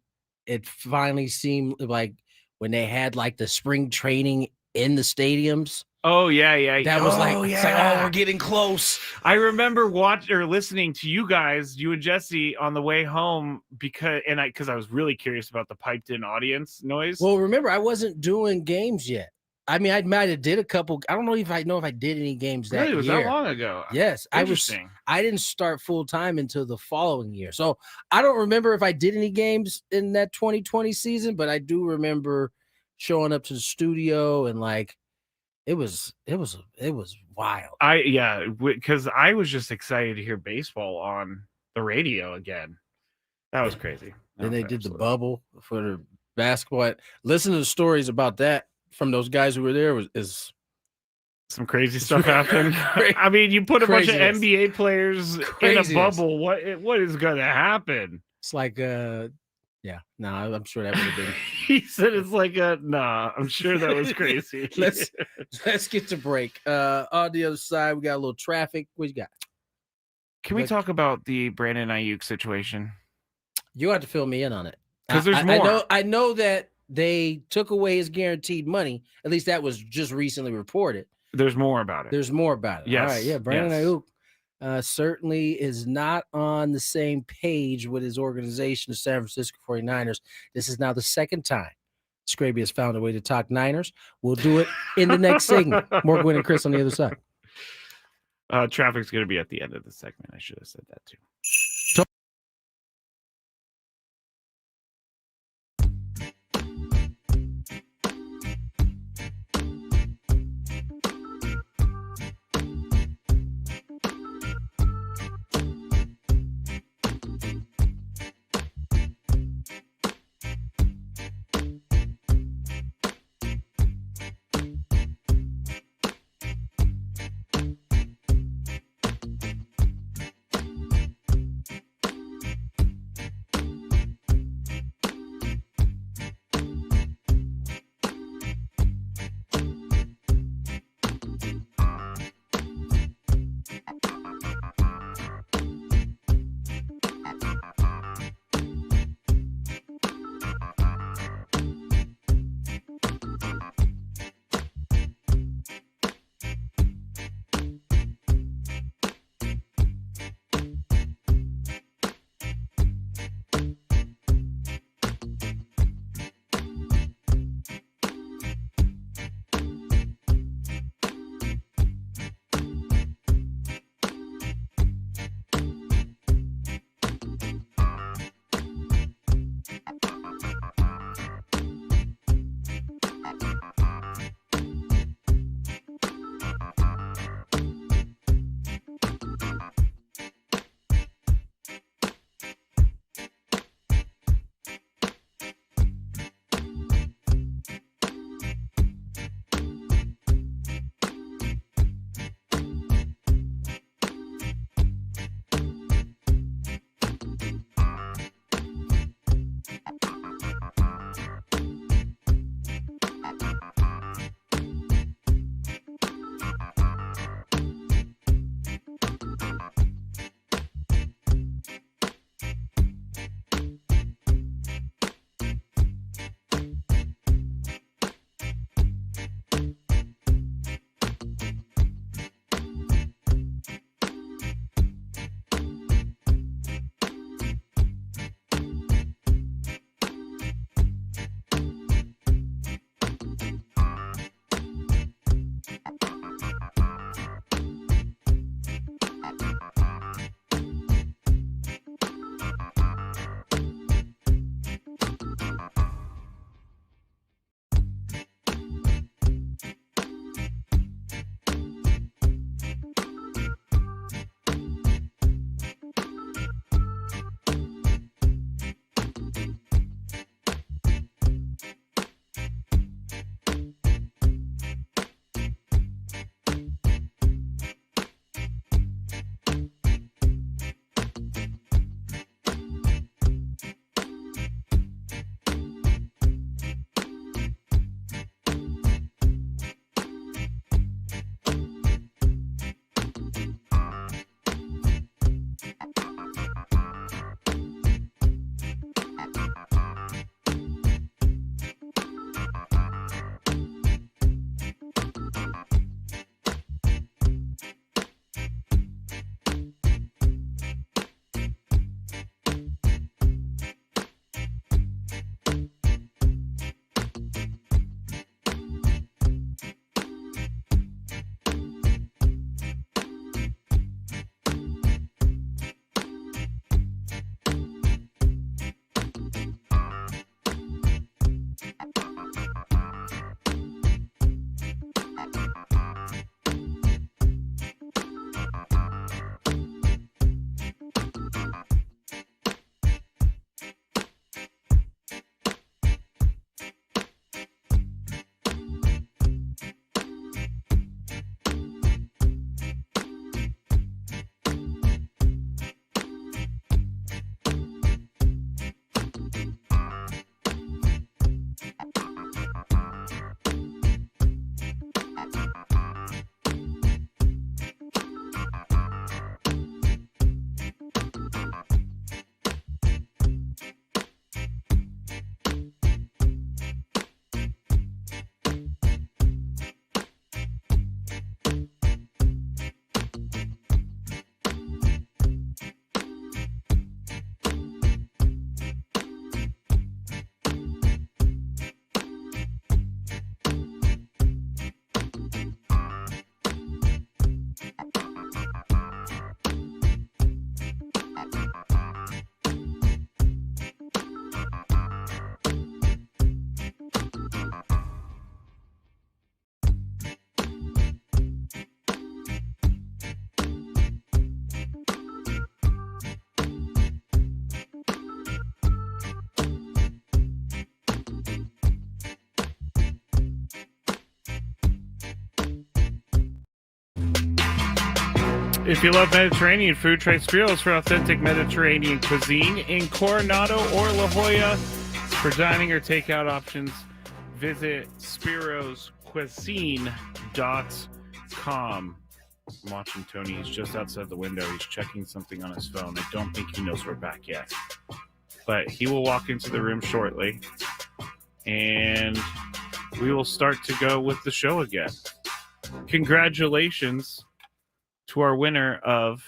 it finally seemed like when they had like the spring training in the stadiums. Oh yeah. That was it's like, oh, we're getting close. I remember listening to you guys, you and Jesse, on the way home because I was really curious about the piped in audience noise. Well, remember, I wasn't doing games yet. I mean, I might have did a couple. I don't know if I did any games that really, it was year. that long ago. Yes, I didn't start full time until the following year. So I don't remember if I did any games in that 2020 season, but I do remember showing up to the studio and like it was wild. Because I was just excited to hear baseball on the radio again. That was crazy. Then they did the bubble for the basketball. Listen to the stories about that from those guys who were there is some crazy stuff happened. I mean, you put a bunch of NBA players in a bubble. What is going to happen? It's like I'm sure that would have been. He said it's like I'm sure that was crazy. let's get to break. On the other side, we got a little traffic. What you got? Can we talk about the Brandon Ayuk situation? You have to fill me in on it because there's more. I know that they took away his guaranteed money. At least that was just recently reported. There's more about it. Yes. All right. Yeah. Brandon Ayuk certainly is not on the same page with his organization, the San Francisco 49ers. This is now the second time Skraby has found a way to talk Niners. We'll do it in the next segment. More Gwynn and Chris on the other side. Traffic's going to be at the end of the segment. I should have said that too. If you love Mediterranean food, try Spiros for authentic Mediterranean cuisine in Coronado or La Jolla. For dining or takeout options, visit spiroscuisine.com. I'm watching Tony. He's just outside the window. He's checking something on his phone. I don't think he knows we're back yet. But he will walk into the room shortly. And we will start to go with the show again. Congratulations to our winner of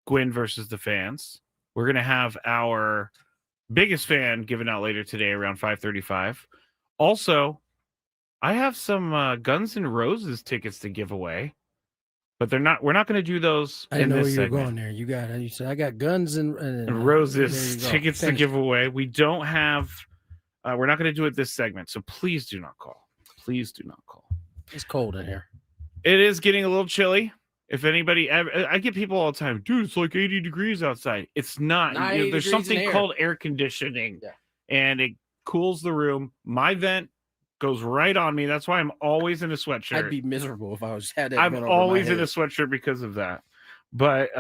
Gwynn versus the fans. We're going to have our biggest fan given out later today around 5:35. Also, I have some Guns N' Roses tickets to give away, but we're not going to do those I in know this where you're segment. going there. You said I got Guns and Roses there you go. tickets to Finish. give away. We don't have we're not going to do it this segment, so please do not call. Please do not call. It's cold in here. It is getting a little chilly. If anybody, I get people all the time, dude, it's like 80 degrees outside. It's not. Not You know, 80 there's degrees in something the air. called air conditioning, Yeah. and it cools the room. My vent goes right on me. That's why I'm always in a sweatshirt. I'd be miserable if I had that. I'm vent over my always in a head. sweatshirt because of that. But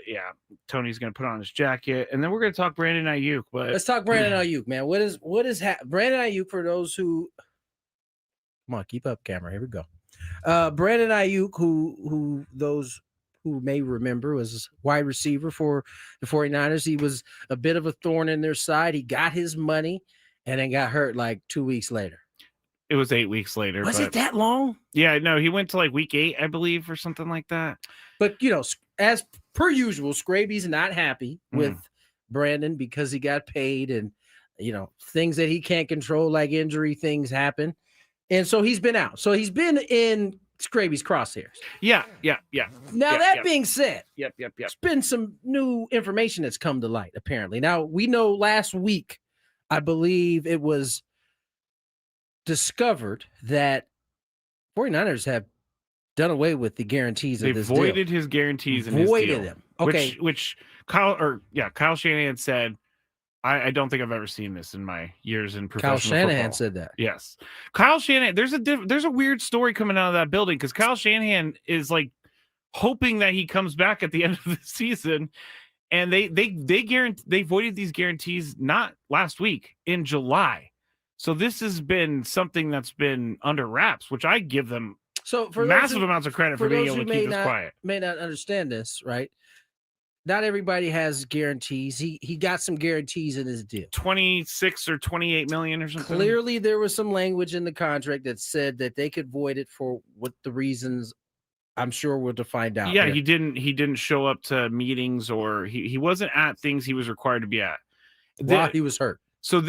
yeah, Tony's gonna put on his jacket, and then we're gonna talk Brandon Ayuk. But Let's talk Brandon Ayuk, man. What is Brandon Ayuk for those who come on, keep up, camera. Here we go. Brandon Ayuk, who those who may remember was wide receiver for the 49ers. He was a bit of a thorn in their side. He got his money and then got hurt like 2 weeks later. it was 8 weeks later. Was but it that long? Yeah, no, he went to like week 8, I believe, or something like that. But as per usual, Skraby's not happy with Brandon because he got paid, and things that he can't control, like injury things, happen, and so he's been out. So he's been in Skraby's crosshairs. Yeah. Now that being said, yep. There's been some new information that's come to light. Apparently, now we know last week, I believe it was discovered that 49ers have done away with the guarantees of this deal. They voided his guarantees in his deal. them. Okay. Which Kyle Shanahan said, I don't think I've ever seen this in my years in professional Kyle Shanahan football. said that. Yes. Kyle Shanahan, there's a weird story coming out of that building because Kyle Shanahan is like hoping that he comes back at the end of the season. And they voided these guarantees not last week, in July. So this has been something that's been under wraps, which I give them massive amounts of credit for being able to keep this quiet. May not understand this, right? Not everybody has guarantees. He got some guarantees in his deal. 26 or 28 million or something. Clearly, there was some language in the contract that said that they could void it for what the reasons. I'm sure we'll to find out. Yeah, here. he didn't show up to meetings, or he wasn't at things he was required to be at. While he was hurt. So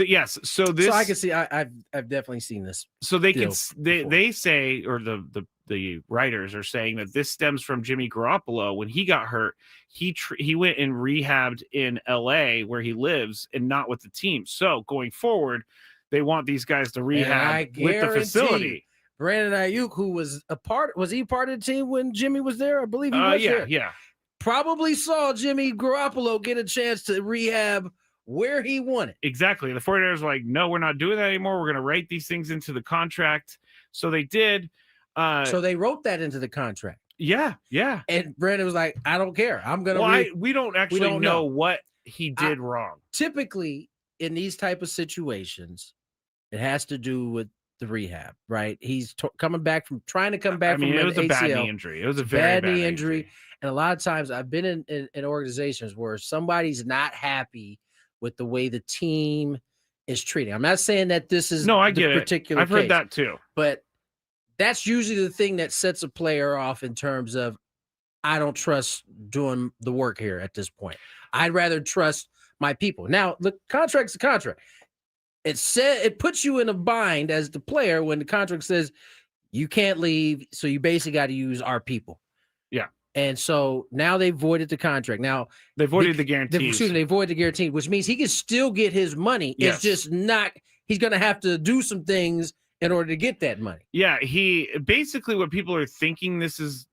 so I can see. I've definitely seen this. So they say, or the writers are saying that this stems from Jimmy Garoppolo. When he got hurt, he went and rehabbed in LA where he lives and not with the team. So going forward, they want these guys to rehab with the facility. Brandon Ayuk, who was he part of the team when Jimmy was there? I believe he was there. Yeah. Probably saw Jimmy Garoppolo get a chance to rehab where he wanted. Exactly. The 49ers were like, no, we're not doing that anymore. We're going to write these things into the contract. So they did. So they wrote that into the contract. Yeah. And Brandon was like, I don't care. I'm going to we don't actually know what he did wrong. Typically, in these type of situations, it has to do with the rehab, right? He's coming back from trying to come back from it was an a bad ACL. knee injury. It was a very bad knee injury. And a lot of times I've been in organizations where somebody's not happy with the way the team is treating. I'm not saying that this is I get it. Particular I've heard that too. But that's usually the thing that sets a player off in terms of, I don't trust doing the work here at this point. I'd rather trust my people. Now, the contract's a contract. It puts you in a bind as the player when the contract says you can't leave, so you basically got to use our people. Yeah. And so now they voided the contract. Now they voided the guarantees. They voided the guarantee, which means he can still get his money. Yes. It's just not. He's going to have to do some things in order to get that money. Yeah, he basically, what people are thinking, this is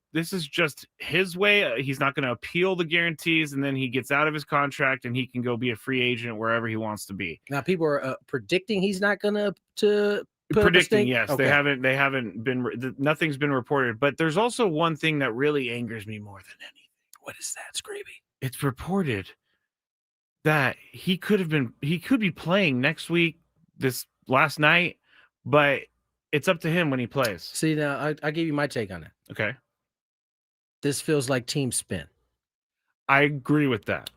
just his way. He's not going to appeal the guarantees, and then he gets out of his contract and he can go be a free agent wherever he wants to be. Now people are predicting he's not going to predicting. Yes, Okay. they haven't been. Nothing's been reported. But there's also one thing that really angers me more than anything. What is that, Skraby? It's reported that he could be playing next week, this last night, but it's up to him when he plays. See, now I gave you my take on it. Okay, This feels like team spin. I agree with that.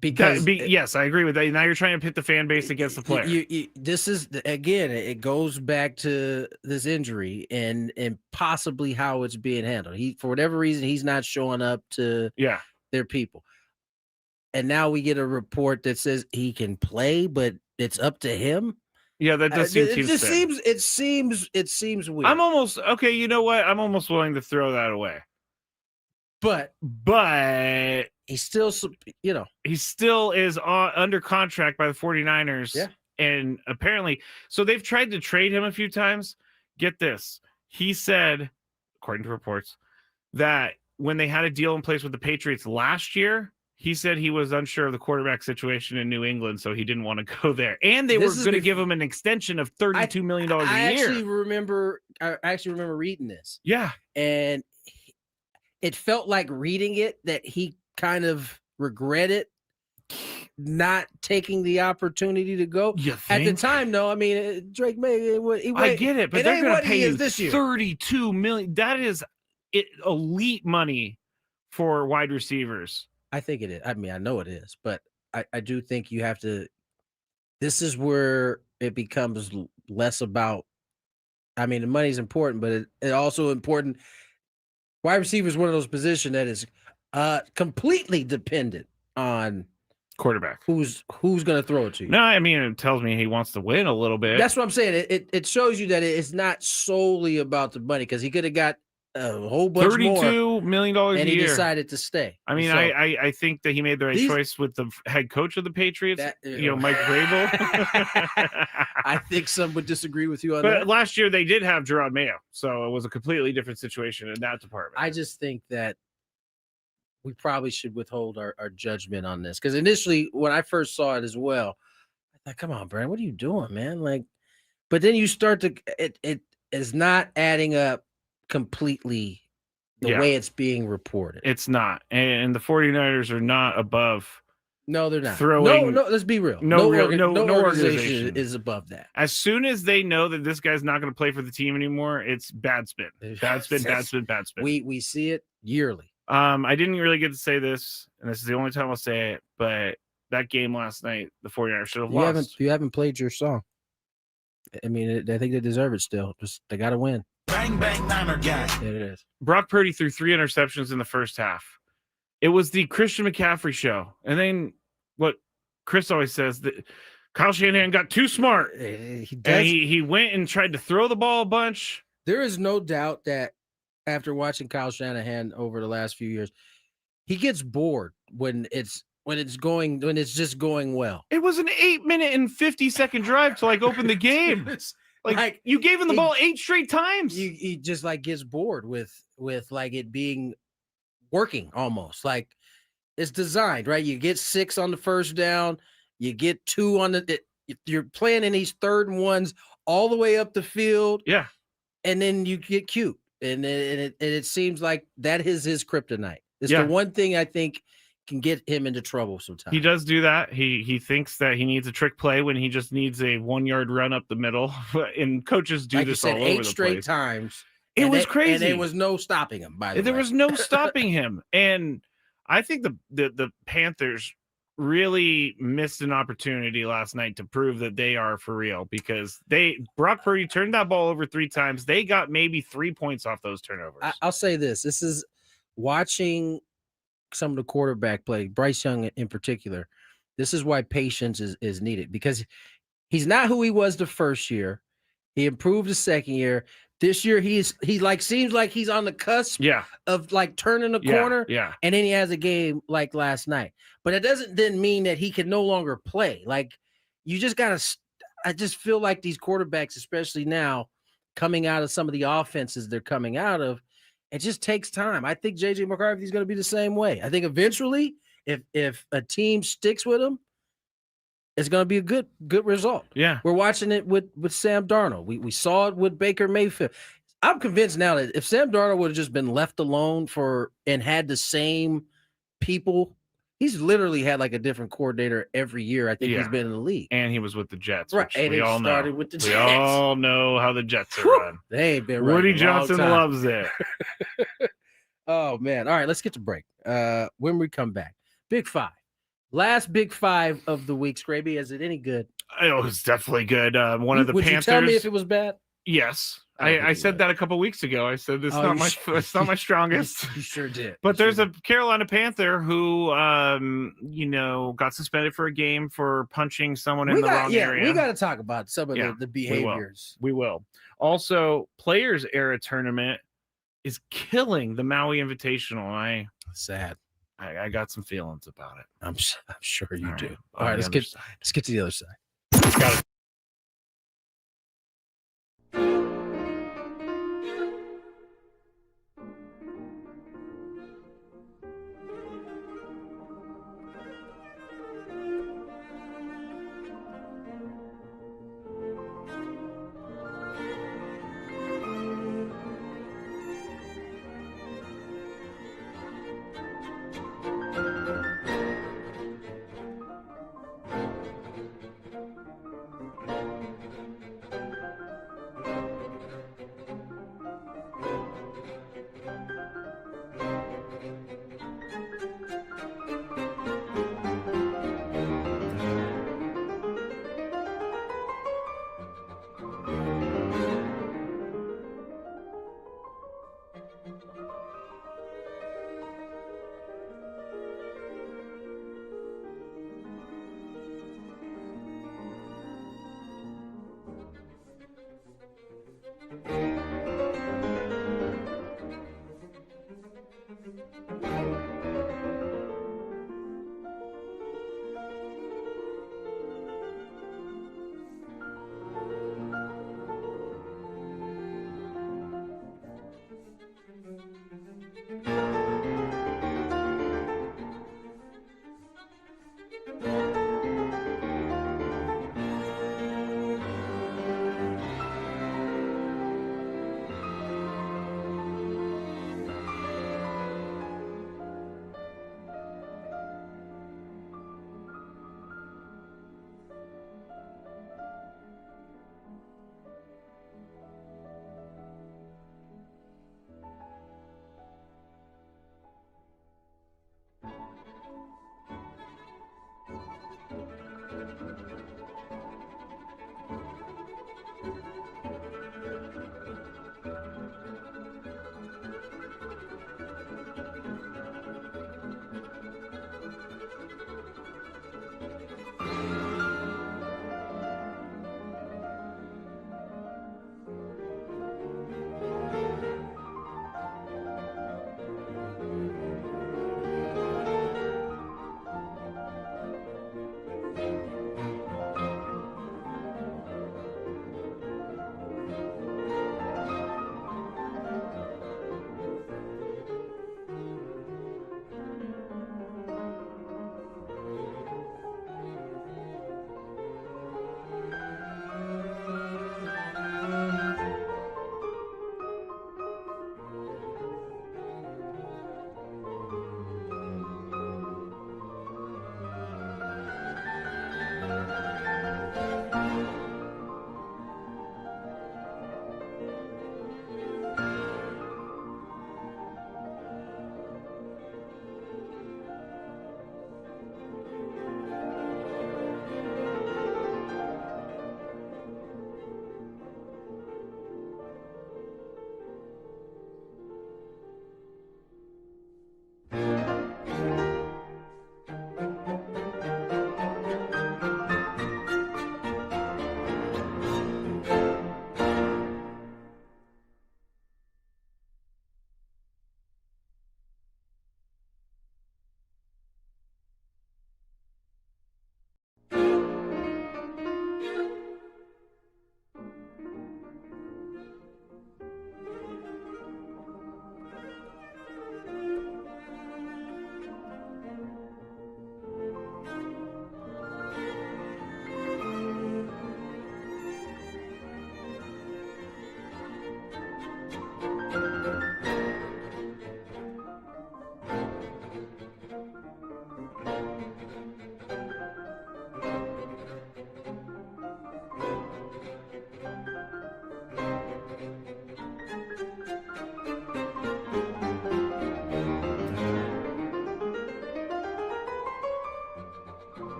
Because yes, I agree with that. Now you're trying to pit the fan base against the player. This is again, it goes back to this injury and possibly how it's being handled. He, for whatever reason, he's not showing up to their people. And now we get a report that says he can play, but it's up to him. Yeah, that does seem it seems weird. I'm almost okay. You know what? I'm almost willing to throw that away. But he's still, he still is under contract by the 49ers. Yeah. And apparently, so they've tried to trade him a few times. Get this. He said, according to reports, that when they had a deal in place with the Patriots last year, he said he was unsure of the quarterback situation in New England, so he didn't want to go there. And they were going to give him an extension of $32 million a year. I actually remember reading this. Yeah. And it felt like reading it that he kind of regretted not taking the opportunity to go. At the time, though, I mean, Drake May. I get it, but they're going to pay you this year. $32 million. That is elite money for wide receivers. I think it is. I mean, I know it is, but I do think you have to. This is where it becomes less about. I mean, the money's important, but it also important. Wide receiver is one of those positions that is completely dependent on quarterback. Who's going to throw it to you? No, I mean, it tells me he wants to win a little bit. That's what I'm saying. It shows you that it's not solely about the money, because he could have got a whole bunch more. $32 million a year. And he decided to stay. I mean, so, I think that he made the right choice with the head coach of the Patriots, Mike Vrabel. I think some would disagree with you on that. But last year they did have Gerard Mayo, so it was a completely different situation in that department. I just think that we probably should withhold our judgment on this, because initially when I first saw it as well, I thought, come on, Brandon, what are you doing, man? Like, but then you start to it is not adding up completely the way it's being reported. It's not. And the 49ers are not above. No, they're not. Throwing, no, let's be real. No organization is above that. As soon as they know that this guy's not going to play for the team anymore, it's bad spin. Bad spin. We see it yearly. I didn't really get to say this, and this is the only time I'll say it, but that game last night, the 49ers should have lost. You haven't played your song. I mean, I think they deserve it still. Just they got to win. Bang, bang, Niner gang. There it is. Brock Purdy threw 3 interceptions in the first half. It was the Christian McCaffrey show. And then what Chris always says, that Kyle Shanahan got too smart. He went and tried to throw the ball a bunch. There is no doubt that after watching Kyle Shanahan over the last few years, he gets bored when it's just going well. It was an 8-minute and 50-second drive to open the game. Like you gave him the ball 8 straight times. He just gets bored with it being working almost. Like it's designed, right? You get 6 on the first down, you get 2 on you're playing in these 3rd and 1s all the way up the field. Yeah. And then you get cute. And it seems like that is his kryptonite. It's the one thing I think can get him into trouble sometimes. He does do that. He thinks that he needs a trick play when he just needs a 1-yard run up the middle. And coaches do this all over the place. 8 straight times. It was crazy. And there was no stopping him, by the way. There was no stopping him. And I think the Panthers really missed an opportunity last night to prove that they are for real, because Brock Purdy turned that ball over 3 times. They got maybe 3 points off those turnovers. I'll say this. This is watching some of the quarterback play, Bryce Young in particular. This is why patience is needed, because he's not who he was the first year. He improved the second year. This year he seems like he's on the cusp of turning the corner. Yeah. And then he has a game like last night. But it doesn't then mean that he can no longer play. Like, you just gotta. I just feel like these quarterbacks, especially now, coming out of some of the offenses they're coming out of, it just takes time. I think JJ McCarthy is going to be the same way. I think eventually, if a team sticks with him, it's going to be a good result. Yeah. We're watching it with Sam Darnold. We saw it with Baker Mayfield. I'm convinced now that if Sam Darnold would have just been left alone and had the same people, he's literally had like a different coordinator every year. I think he's been in the league. And he was with the Jets. Right. Which And we he all started know. with the We Jets. all know how the Jets are run. They ain't been right. Woody in a long Johnson time. loves it. Oh, man. All right, let's get to break. When we come back, Big Five. Last Big Five of the week. Skraby, is it any good? Oh, it's definitely good. One of the Would Panthers. you tell me if it was bad? Yes. I don't I think you said would. that a couple weeks ago. I said this is Oh, not you my sure- it's not my strongest. You sure did. But You there's sure a Carolina Panther who got suspended for a game for punching someone in the wrong area. We got to talk about some of the We will. behaviors. We will. Also, Players Era Tournament is killing the Maui Invitational. Sad. I got some feelings about it. I'm sure you All do. right, All right, on the let's other get side. to the other side. Got it.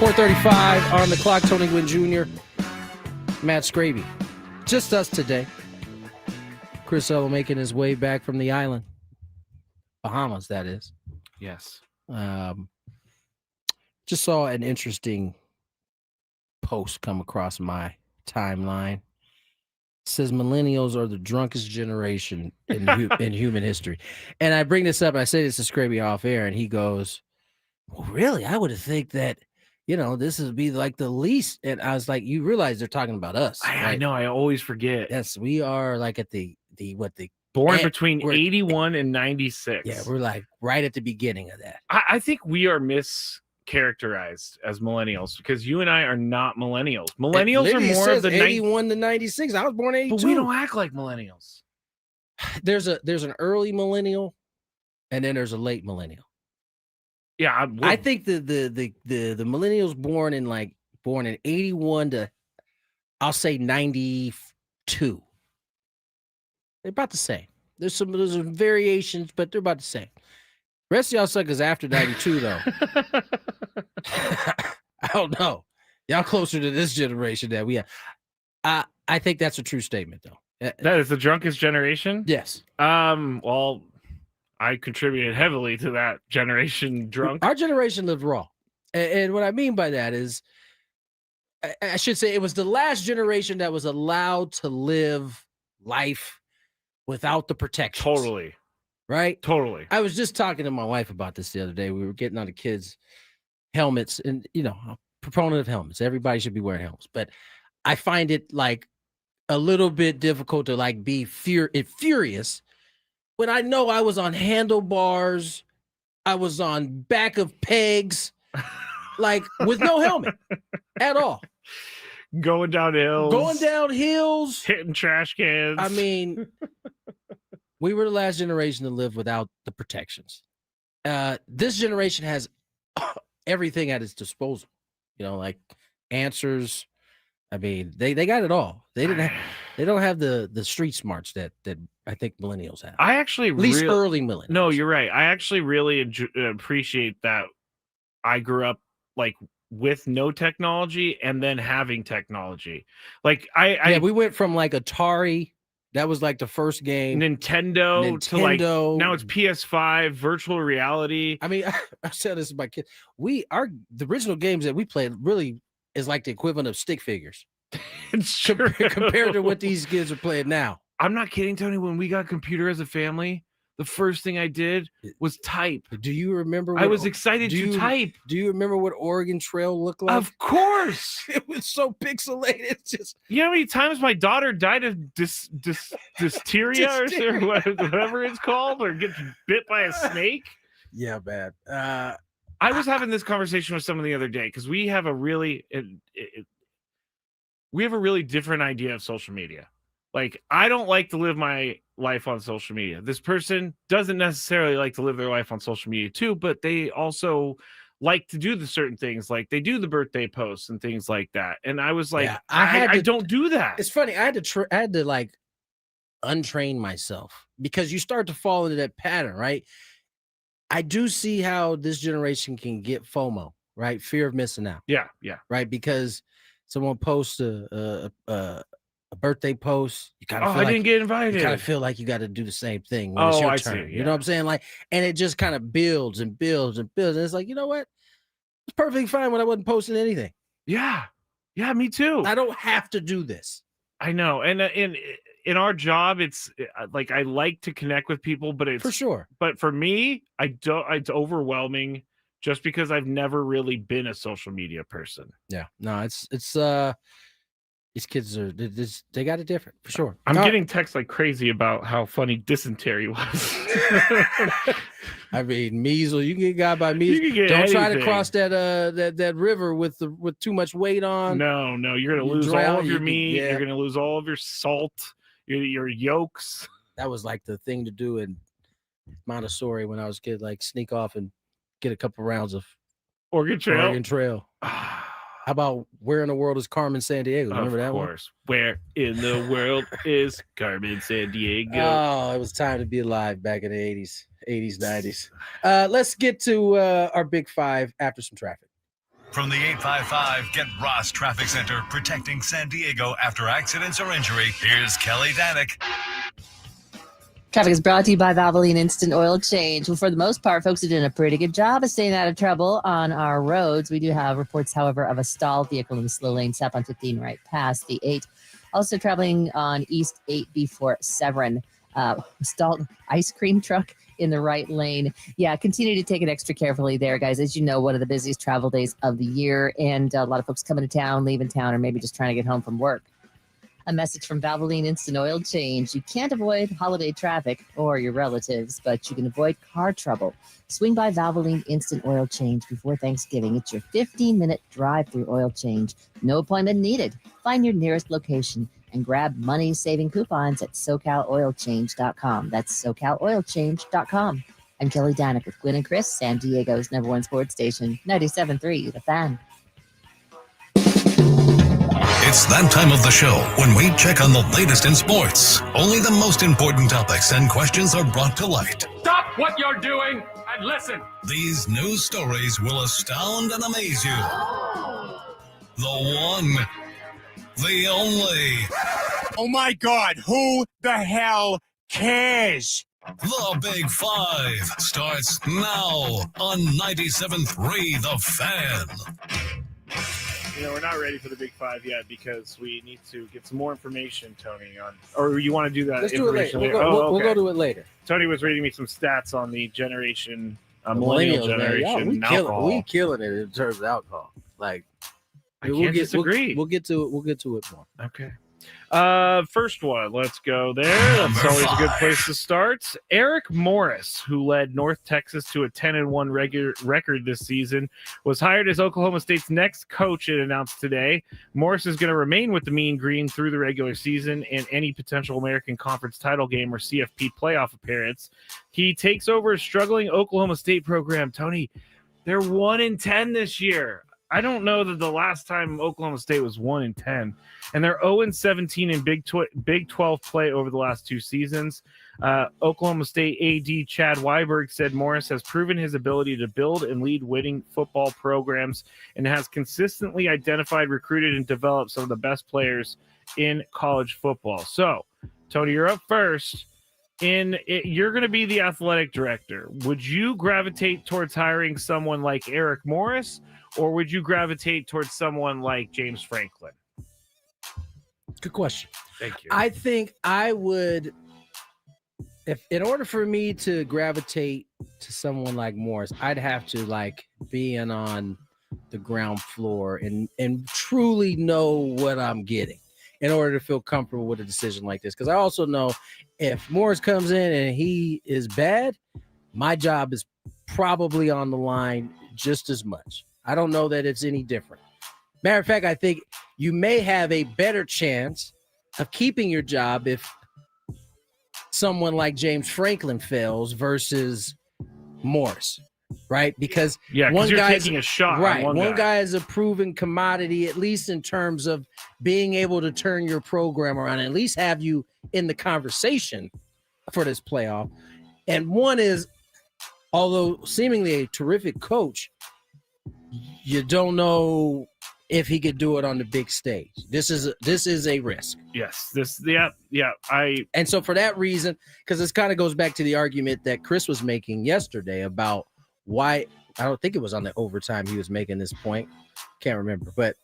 4:35 on the clock. Tony Gwynn Jr., Matt Skraby. Just us today. Chris Ello making his way back from the island. Bahamas, that is. Yes. Just saw an interesting post come across my timeline. It says millennials are the drunkest generation in human history. And I bring this up, I say this to Skraby off air, and he goes, well, really? I would have think that, this would be like the least. And I was like, you realize they're talking about us. I right? know. I always forget. Yes, we are like at the born between 81 and 96. Yeah, we're like right at the beginning of that. I think we are mischaracterized as millennials because you and I are not millennials. Millennials are more of the 81 to 96. I was born 82. But we don't act like millennials. There's an early millennial, and then there's a late millennial. Yeah, I think the millennials born in 81 to, I'll say 92. They're about the same. There's some variations, but they're about the same. The rest of y'all suckers after 92, though. I don't know. Y'all closer to this generation that we have. I think that's a true statement, though. That is the drunkest generation? Yes. Well, I contributed heavily to that generation drunk. Our generation lived raw. And what I mean by that is, I should say it was the last generation that was allowed to live life without the protection. Totally. Right? Totally. I was just talking to my wife about this the other day. We were getting on the kids' helmets, and I'm a proponent of helmets. Everybody should be wearing helmets. But I find it like a little bit difficult to like be furious when I know I was on handlebars, I was on back of pegs, like with no helmet at all. Going down hills, hitting trash cans. I mean, we were the last generation to live without the protections. This generation has everything at its disposal. Like answers. I mean, they got it all. They don't have the street smarts that I think millennials have. I actually at least early millennials. No, you're right. I actually really appreciate that. I grew up like with no technology and then having technology. Like we went from like Atari, that was like the first game, Nintendo to like now it's PS5, virtual reality. I mean, I said this to my kids. The original games that we played really is like the equivalent of stick figures. It's true. Compared to what these kids are playing now. I'm not kidding, Tony. When we got a computer as a family, the first thing I did was type. Do you remember? I was excited to type. Do you remember what Oregon Trail looked like? Of course. It was so pixelated. It's just, you know how many times my daughter died of dysteria or whatever it's called, or gets bit by a snake? Yeah, bad. I was having this conversation with someone the other day because we have a really different idea of social media. Like, I don't like to live my life on social media. This person doesn't necessarily like to live their life on social media too, but they also like to do the certain things, like they do the birthday posts and things like that. And I was like, I don't do that. It's funny. I had to like untrain myself because you start to fall into that pattern, right? I do see how this generation can get FOMO, right? Fear of missing out. Yeah. Right, because someone posts a birthday post, you kind of I didn't get invited. You kind of feel like you got to do the same thing when it's your turn. See, You know what I'm saying? Like, and it just kind of builds and builds and builds. And it's like, you know what? It's perfectly fine when I wasn't posting anything. Yeah, me too. I don't have to do this. I know, and in our job, it's like I like to connect with people, but it's for sure. But for me, I don't. It's overwhelming just because I've never really been a social media person. Yeah, no, it's these kids are they got it different for sure. I'm getting texts like crazy about how funny dysentery was. I mean, measles. You can get got by measles. Don't try to cross that river with too much weight on. No, you're gonna lose all of your meat. You're gonna lose all of your salt, your yolks. That was like the thing to do in Montessori when I was a kid. Like sneak off and get a couple rounds of Oregon Trail. How about Where in the World is Carmen Sandiego? Remember that one? Of course. Where in the world is Carmen Sandiego? Oh, it was time to be alive back in the 80s, 90s. Let's get to our big five after some traffic. From the 855 Get Ross Traffic Center, protecting San Diego after accidents or injury, here's Kelly Danick. Traffic is brought to you by Valvoline Instant Oil Change. Well, for the most part, folks are doing a pretty good job of staying out of trouble on our roads. We do have reports, however, of a stalled vehicle in the slow lane, south on 15 right past the 8. Also traveling on East 8 before Severn. Stalled ice cream truck in the right lane. Yeah, continue to take it extra carefully there, guys. As you know, one of the busiest travel days of the year, and a lot of folks coming to town, leaving town, or maybe just trying to get home from work. A message from Valvoline Instant Oil Change. You can't avoid holiday traffic or your relatives, but you can avoid car trouble. Swing by Valvoline Instant Oil Change before Thanksgiving. It's your 15-minute drive-through oil change. No appointment needed. Find your nearest location and grab money-saving coupons at SoCalOilChange.com. That's SoCalOilChange.com. I'm Kelly Danick with Gwynn and Chris, San Diego's #1 sports station, 97.3 The Fan. It's that time of the show when we check on the latest in sports. Only the most important topics and questions are brought to light. Stop what you're doing and listen. These news stories will astound and amaze you. The one, the only. Oh my God, who the hell cares? The Big Five starts now on 97.3 The Fan. You know, we're not ready for the Big Five yet because we need to get some more information, Tony, on. Or you want to do that? Let's do it later. We'll go to it later. Tony was reading me some stats on the generation, millennial generation. Man, we killing it in terms of alcohol. Like, I can't disagree. We'll get to it. We'll get to it more. Okay. First one, let's go there. That's always a good place to start. Eric Morris, who led North Texas to a 10-1 record this season, was hired as Oklahoma State's next coach, it announced today. Morris is going to remain with the Mean Green through the regular season and any potential American Conference title game or CFP playoff appearance. He takes over a struggling Oklahoma State program. Tony, they're 1-10 this year. I don't know that the last time Oklahoma State was 1-10, and they're 0-17 in Big 12 play over the last 2 seasons. Oklahoma State AD Chad Weiberg said Morris has proven his ability to build and lead winning football programs and has consistently identified, recruited, and developed some of the best players in college football. So, Tony, you're up first. You're going to be the athletic director. Would you gravitate towards hiring someone like Eric Morris, or would you gravitate towards someone like James Franklin? Good question. Thank you. I think I would, if in order for me to gravitate to someone like Morris, I'd have to like be in on the ground floor and truly know what I'm getting in order to feel comfortable with a decision like this. Because I also know if Morris comes in and he is bad, my job is probably on the line just as much. I don't know that it's any different. Matter of fact, I think you may have a better chance of keeping your job if someone like James Franklin fails versus Morris, right? Because one you're taking a shot. Right. On one guy is a proven commodity, at least in terms of being able to turn your program around, and at least have you in the conversation for this playoff. And one is, although seemingly a terrific coach, you don't know if he could do it on the big stage. This is a risk. Yes. And so for that reason, because this kind of goes back to the argument that Chris was making yesterday about why, I don't think it was on the overtime he was making this point. Can't remember, but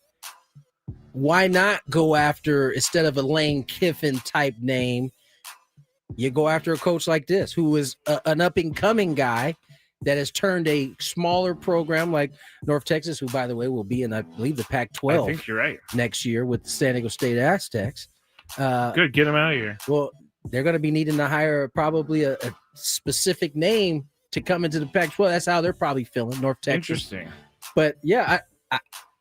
why not go after, instead of a Lane Kiffin type name, you go after a coach like this, who is an up and coming guy that has turned a smaller program like North Texas, who, by the way, will be in, I believe, the Pac-12. I think you're right. Next year with the San Diego State Aztecs. Good, get them out of here. Well, they're going to be needing to hire probably a specific name to come into the Pac-12. That's how they're probably feeling, North Texas. Interesting. But yeah,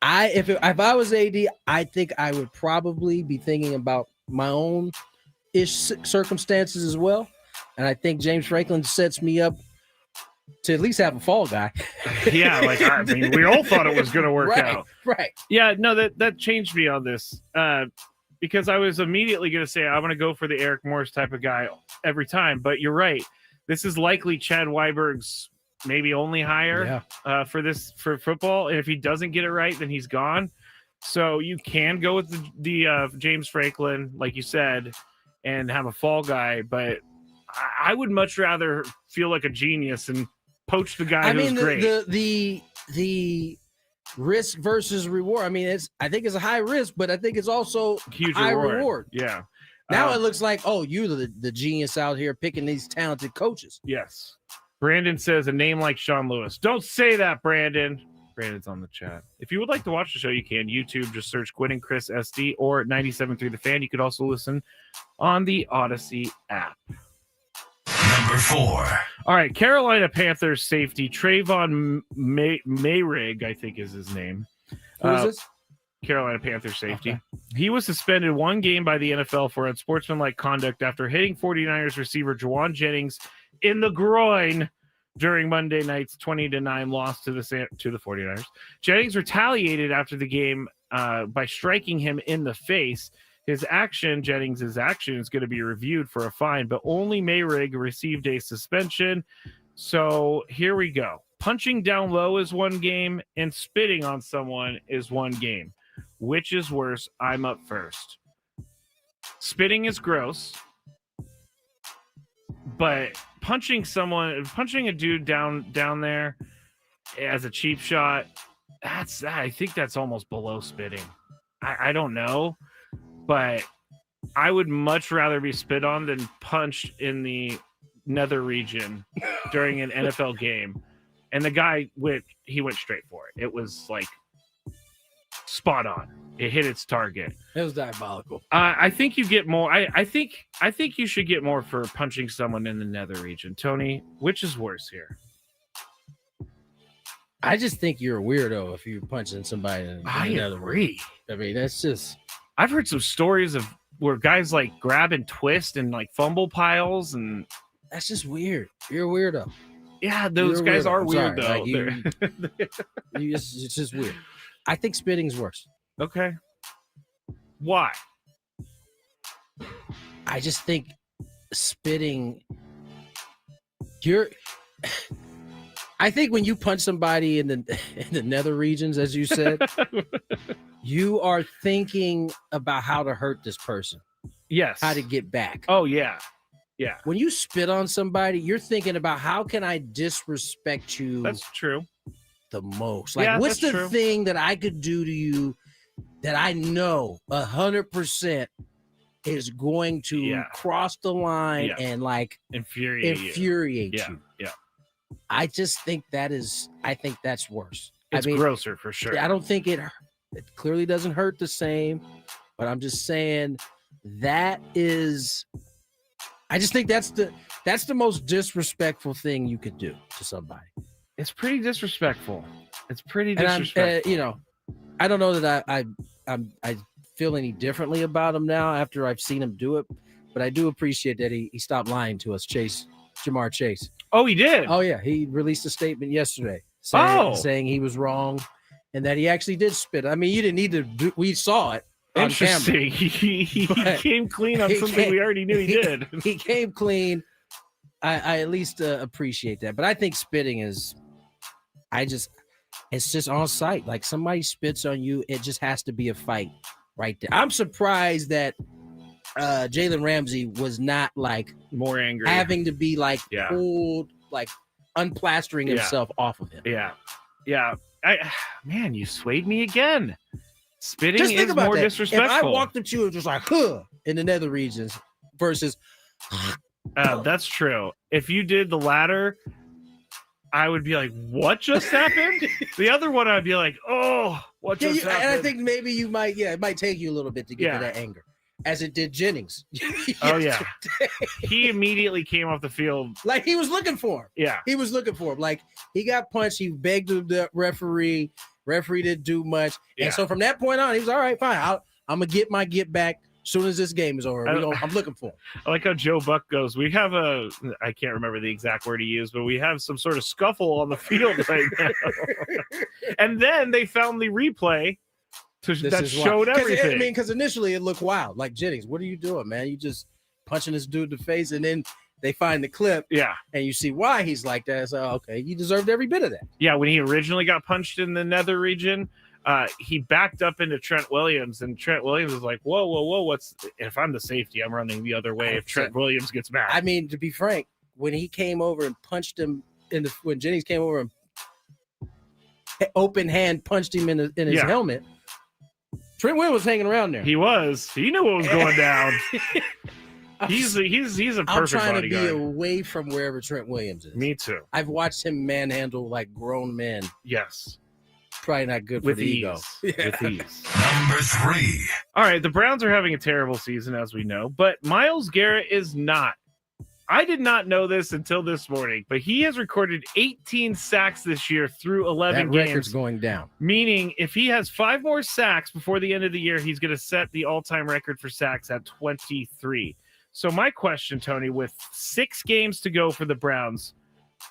if I was AD, I think I would probably be thinking about my own circumstances as well. And I think James Franklin sets me up to at least have a fall guy. Yeah, like I mean, we all thought it was going to work out. Right. Yeah, no, that changed me on this because I was immediately going to say I'm going to go for the Eric Morris type of guy every time. But you're right. This is likely Chad Weiberg's maybe only hire for football. And if he doesn't get it right, then he's gone. So you can go with the James Franklin, like you said, and have a fall guy. But I would much rather feel like a genius and poach the guy who's great. The risk versus reward. I mean, I think it's a high risk, but I think it's also huge high reward. Yeah. Now it looks like, you're the genius out here picking these talented coaches. Yes. Brandon says a name like Sean Lewis. Don't say that, Brandon. Brandon's on the chat. If you would like to watch the show, you can. YouTube, just search Gwynn and Chris SD or 97.3 The Fan. You could also listen on the Odyssey app. Number 4. All right, Carolina Panthers safety Trayvon Mayrig, I think is his name. Who is this? Carolina Panthers safety. Okay. He was suspended 1 game by the NFL for unsportsmanlike conduct after hitting 49ers receiver Juwan Jennings in the groin during Monday night's 20-9 loss to the 49ers. Jennings retaliated after the game by striking him in the face. Jennings' action is going to be reviewed for a fine, but only Mayrig received a suspension. So here we go. Punching down low is 1 game, and spitting on someone is 1 game. Which is worse? I'm up first. Spitting is gross, but punching a dude down there as a cheap shot, I think that's almost below spitting. I don't know, but I would much rather be spit on than punched in the nether region during an NFL game. And the guy went straight for it. It was like spot on. It hit its target. It was diabolical. I think you get more. I think you should get more for punching someone in the nether region. Tony, which is worse here? I just think you're a weirdo if you're punching somebody in the nether agree. region. I mean, that's just. I've heard some stories of where guys like grab and twist and like fumble piles, and that's just weird. You're a weirdo. Yeah, those guys are weird though. Like it's just weird. I think spitting's worse. Okay. Why? I just think spitting. I think when you punch somebody in the nether regions, as you said, you are thinking about how to hurt this person. Yes. How to get back. Oh yeah. Yeah. When you spit on somebody, you're thinking about how can I disrespect you? That's true. The most. Like, what's the thing that I could do to you that I know 100% is going to cross the line and like infuriate you? Yeah. I just think that's worse. It's grosser for sure. I don't think it clearly doesn't hurt the same, but I'm just saying I just think that's the most disrespectful thing you could do to somebody. It's pretty disrespectful. It's pretty disrespectful. I don't know that I feel any differently about him now after I've seen him do it, but I do appreciate that he stopped lying to us, Jamar Chase. Oh, he did? Oh, yeah. He released a statement yesterday saying he was wrong and that he actually did spit. I mean, you didn't need to we saw it on camera. Interesting. He came clean on something we already knew he did. He came clean. I at least appreciate that. But I think spitting is it's just on site. Like somebody spits on you, it just has to be a fight right there. I'm surprised that Jalen Ramsey was not like more angry, having to be like pulled, like unplastering himself off of him. Yeah. Man, you swayed me again. Spitting is more disrespectful. If I walked up to you and just like in the nether regions versus that's true. If you did the latter, I would be like, what just happened? The other one, I'd be like, oh, what just happened? And I think maybe you might, it might take you a little bit to get to that anger, as it did Jennings. Oh, yeah. He immediately came off the field. Like he was looking for him. Yeah. He was looking for him. Like he got punched. He begged the referee. Referee didn't do much. And so from that point on, he was all right, fine. I'm going to get my get back as soon as this game is over. I'm looking for him. I like how Joe Buck goes, we have I can't remember the exact word he used, but we have some sort of scuffle on the field right now. And then they found the replay that showed everything. I mean, because initially it looked wild. Like, Jennings, what are you doing, man? You just punching this dude in the face. And then they find the clip, Yeah. and you see why he's like that. So okay, he deserved every bit of that. Yeah, when he originally got punched in the nether region, he backed up into Trent Williams, and Trent Williams was like, whoa, if I'm the safety, I'm running the other way if Trent Williams gets mad. I mean, to be frank, when he came over and punched him when Jennings came over and open hand punched him in his helmet, Trent Williams was hanging around there. He was. He knew what was going down. He's a perfect I'm trying to bodyguard. be away from wherever Trent Williams is. Me too. I've watched him manhandle like grown men. Yes. Probably not good for With the ease. ego. With ease. Number 3. All right, the Browns are having a terrible season, as we know, but Myles Garrett is not. I did not know this until this morning, but he has recorded 18 sacks this year through 11 That record's games. going down. Meaning, if he has 5 more sacks before the end of the year, he's going to set the all-time record for sacks at 23. So my question, Tony, with 6 games to go for the Browns,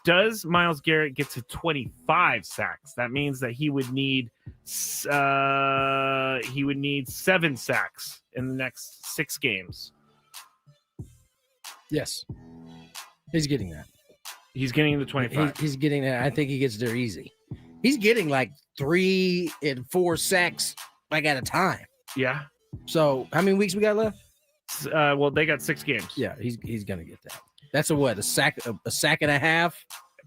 does Myles Garrett get to 25 sacks? That means that he would need 7 sacks in the next 6 games. Yes. He's getting that. He's getting the 25. He's getting that. I think he gets there easy. He's getting like 3 and 4 sacks like at a time. Yeah. So how many weeks we got left? Well, they got 6 games. Yeah, he's gonna get that. That's a sack and a half.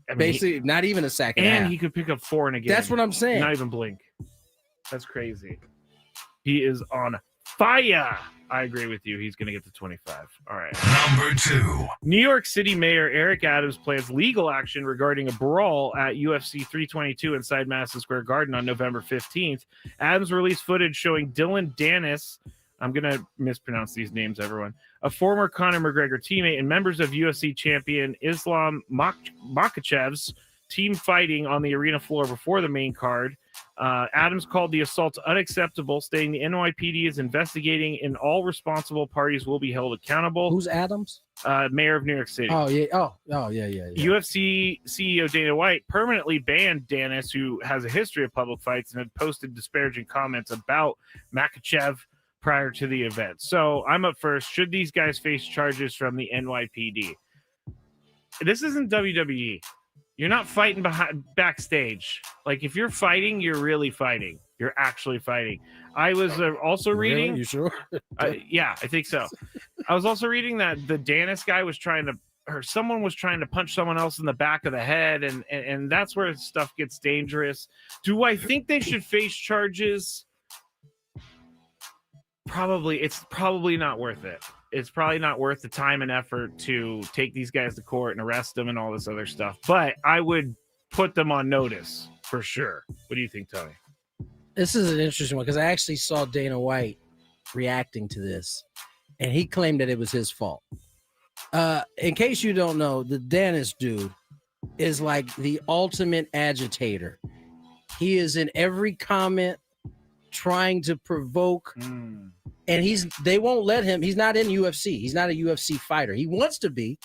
I mean, basically, not even a sack and a half. And he could pick up 4 in a game. That's what I'm saying. Not even blink. That's crazy. He is on fire. I agree with you. He's going to get to 25. All right. Number 2. New York City Mayor Eric Adams plans legal action regarding a brawl at UFC 322 inside Madison Square Garden on November 15th. Adams released footage showing Dylan Danis, I'm going to mispronounce these names, everyone, a former Conor McGregor teammate and members of UFC champion Islam Makhachev's team fighting on the arena floor before the main card. Adams called the assaults unacceptable, stating the NYPD is investigating and all responsible parties will be held accountable. Who's Adams? Mayor of New York City. Oh, yeah. Oh, yeah. UFC CEO Dana White permanently banned Danis, who has a history of public fights and had posted disparaging comments about Makhachev prior to the event. So I'm up first. Should these guys face charges from the NYPD? This isn't WWE. You're not fighting backstage. Like, if you're fighting, you're really fighting. You're actually fighting. I was also reading. Really? You sure? Yeah, I think so. I was also reading that the Danis guy was someone was trying to punch someone else in the back of the head, and that's where stuff gets dangerous. Do I think they should face charges? Probably. It's probably not worth it. It's probably not worth the time and effort to take these guys to court and arrest them and all this other stuff. But I would put them on notice for sure. What do you think, Tony? This is an interesting one because I actually saw Dana White reacting to this, and he claimed that it was his fault. In case you don't know, the Danis dude is like the ultimate agitator. He is in every comment trying to provoke. And they won't let him. He's not in UFC. He's not a UFC fighter. He wants to be,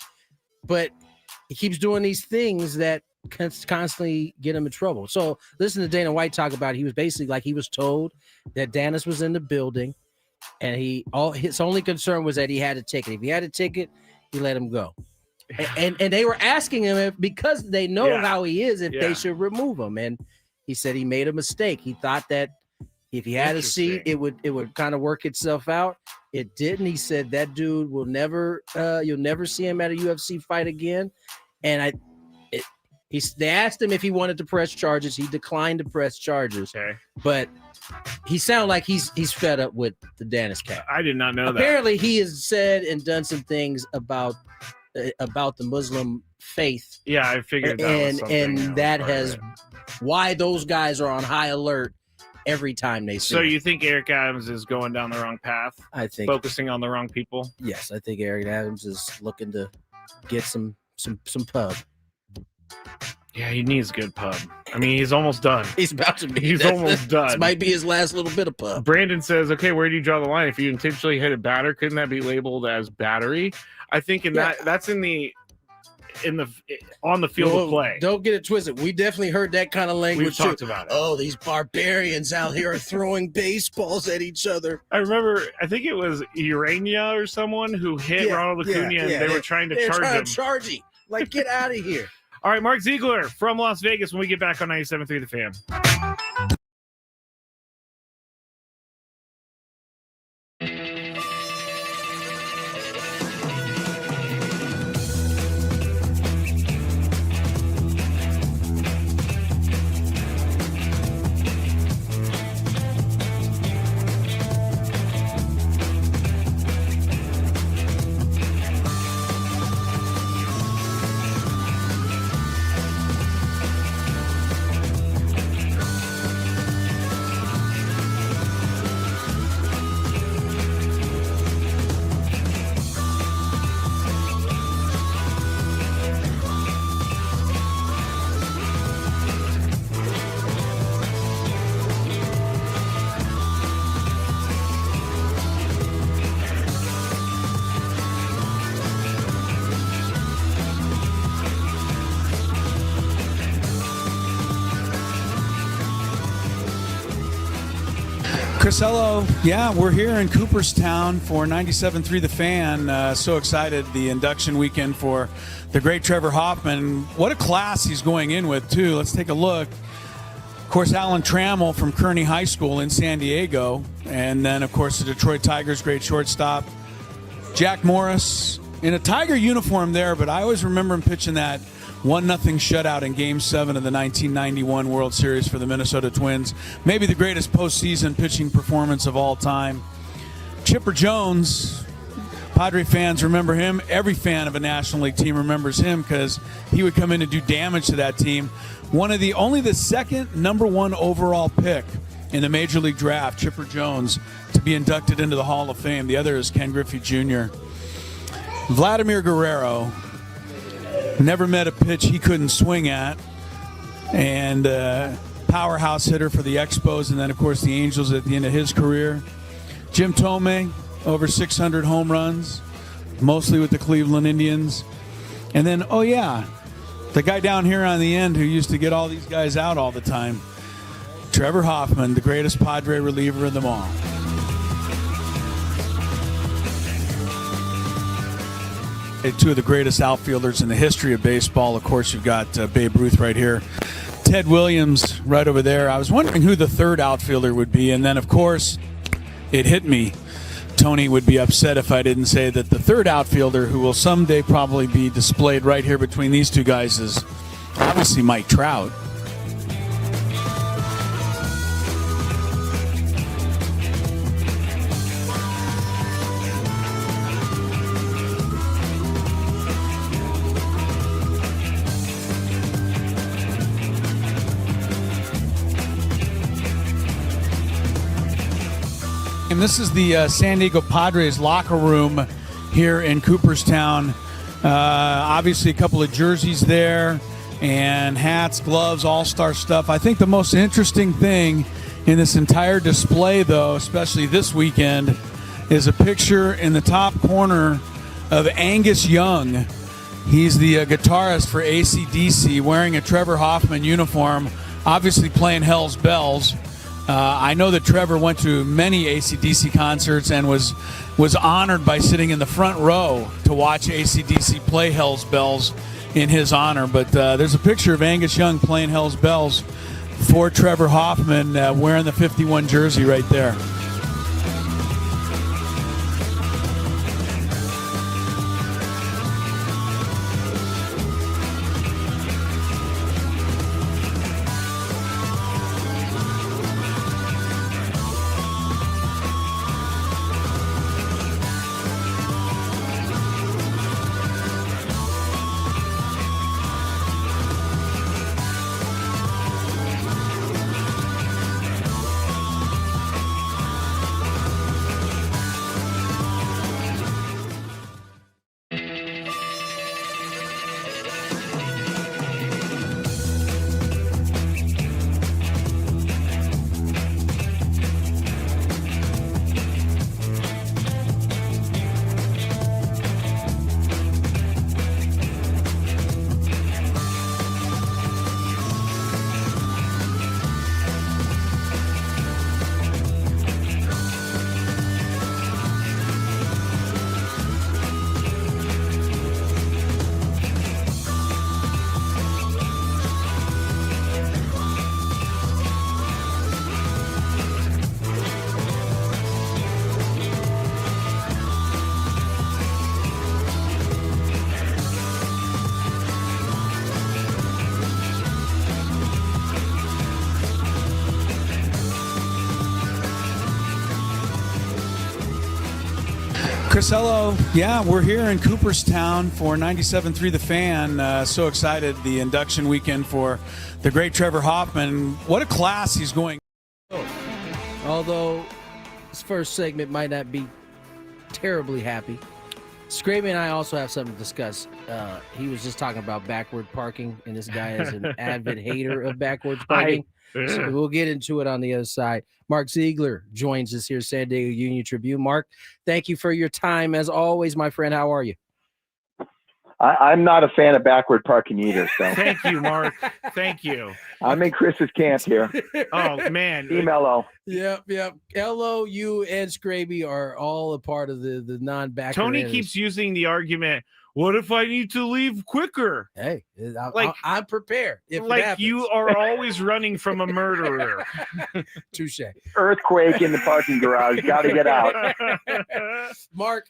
but he keeps doing these things that constantly get him in trouble. So listen to Dana White talk about it. He was basically like, he was told that Danis was in the building, and his only concern was that he had a ticket. If he had a ticket, he let him go. And they were asking him because they know how he is, if they should remove him. And he said he made a mistake. He thought that if he had a seat, it would kind of work itself out. It didn't. He said that dude will never, you'll never see him at a UFC fight again. And they asked him if he wanted to press charges. He declined to press charges. Okay. But he sounded like he's fed up with the Danis cat. I did not know that. Apparently, he has said and done some things about the Muslim faith. Yeah, I figured that was something. And that has why those guys are on high alert every time they see. So you think Eric Adams is going down the wrong path? I think focusing on the wrong people. Yes, I think Eric Adams is looking to get some pub. Yeah, he needs good pub. I mean, he's almost done. He's about to be. He's almost done. This might be his last little bit of pub. Brandon says, "Okay, where do you draw the line? If you intentionally hit a batter, couldn't that be labeled as battery?" I think that's in the on the field of play. Don't get it twisted. We definitely heard that kind of language. We've talked about it. Oh, these barbarians out here are throwing baseballs at each other. I remember, I think it was Urania or someone who hit Ronald Acuna, and they were trying to charge him. Like, get out of here. All right, Mark Ziegler from Las Vegas when we get back on 97.3 The Fan. Chris, hello. Yeah, we're here in Cooperstown for 97.3 The Fan. So excited, the induction weekend for the great Trevor Hoffman. What a class he's going in with, too. Let's take a look. Of course, Alan Trammell from Kearney High School in San Diego. And then, of course, the Detroit Tigers, great shortstop. Jack Morris in a Tiger uniform there, but I always remember him pitching that 1-0 shutout in Game 7 of the 1991 World Series for the Minnesota Twins. Maybe the greatest postseason pitching performance of all time. Chipper Jones, Padre fans remember him. Every fan of a National League team remembers him because he would come in and do damage to that team. Only the second #1 overall pick in the Major League Draft, Chipper Jones, to be inducted into the Hall of Fame. The other is Ken Griffey Jr. Vladimir Guerrero. Never met a pitch he couldn't swing at. And powerhouse hitter for the Expos and then, of course, the Angels at the end of his career. Jim Thome, over 600 home runs, mostly with the Cleveland Indians. And then, the guy down here on the end who used to get all these guys out all the time, Trevor Hoffman, the greatest Padre reliever of them all. Two of the greatest outfielders in the history of baseball. Of course, you've got Babe Ruth right here. Ted Williams right over there. I was wondering who the third outfielder would be. And then, of course, it hit me. Tony would be upset if I didn't say that the third outfielder, who will someday probably be displayed right here between these two guys, is obviously Mike Trout. And this is the San Diego Padres locker room here in Cooperstown. Obviously a couple of jerseys there and hats, gloves, all-star stuff. I think the most interesting thing in this entire display, though, especially this weekend, is a picture in the top corner of Angus Young. He's the guitarist for AC/DC, wearing a Trevor Hoffman uniform, obviously playing Hell's Bells. I know that Trevor went to many AC/DC concerts and was honored by sitting in the front row to watch AC/DC play Hell's Bells in his honor. But there's a picture of Angus Young playing Hell's Bells for Trevor Hoffman, wearing the 51 jersey right there. Crisello, yeah, we're here in Cooperstown for 97.3 The Fan. So excited, the induction weekend for the great Trevor Hoffman. What a class he's going. Although this first segment might not be terribly happy, Skraby and I also have something to discuss. He was just talking about backward parking, and this guy is an avid hater of backwards parking. So we'll get into it on the other side. Mark Ziegler joins us here, San Diego Union Tribune. Mark, thank you for your time. As always, my friend, how are you? I'm not a fan of backward parking either. So Thank you, Mark. Thank you. I'm in Chris's camp here. Oh, man. Team LO. Yep. LO, you and Skraby are all a part of the non-backward. Tony keeps using the argument, what if I need to leave quicker? Hey, I'm prepared. If it like happens. you are always running from a murderer. Touche. Earthquake in the parking garage. Got to get out. Mark,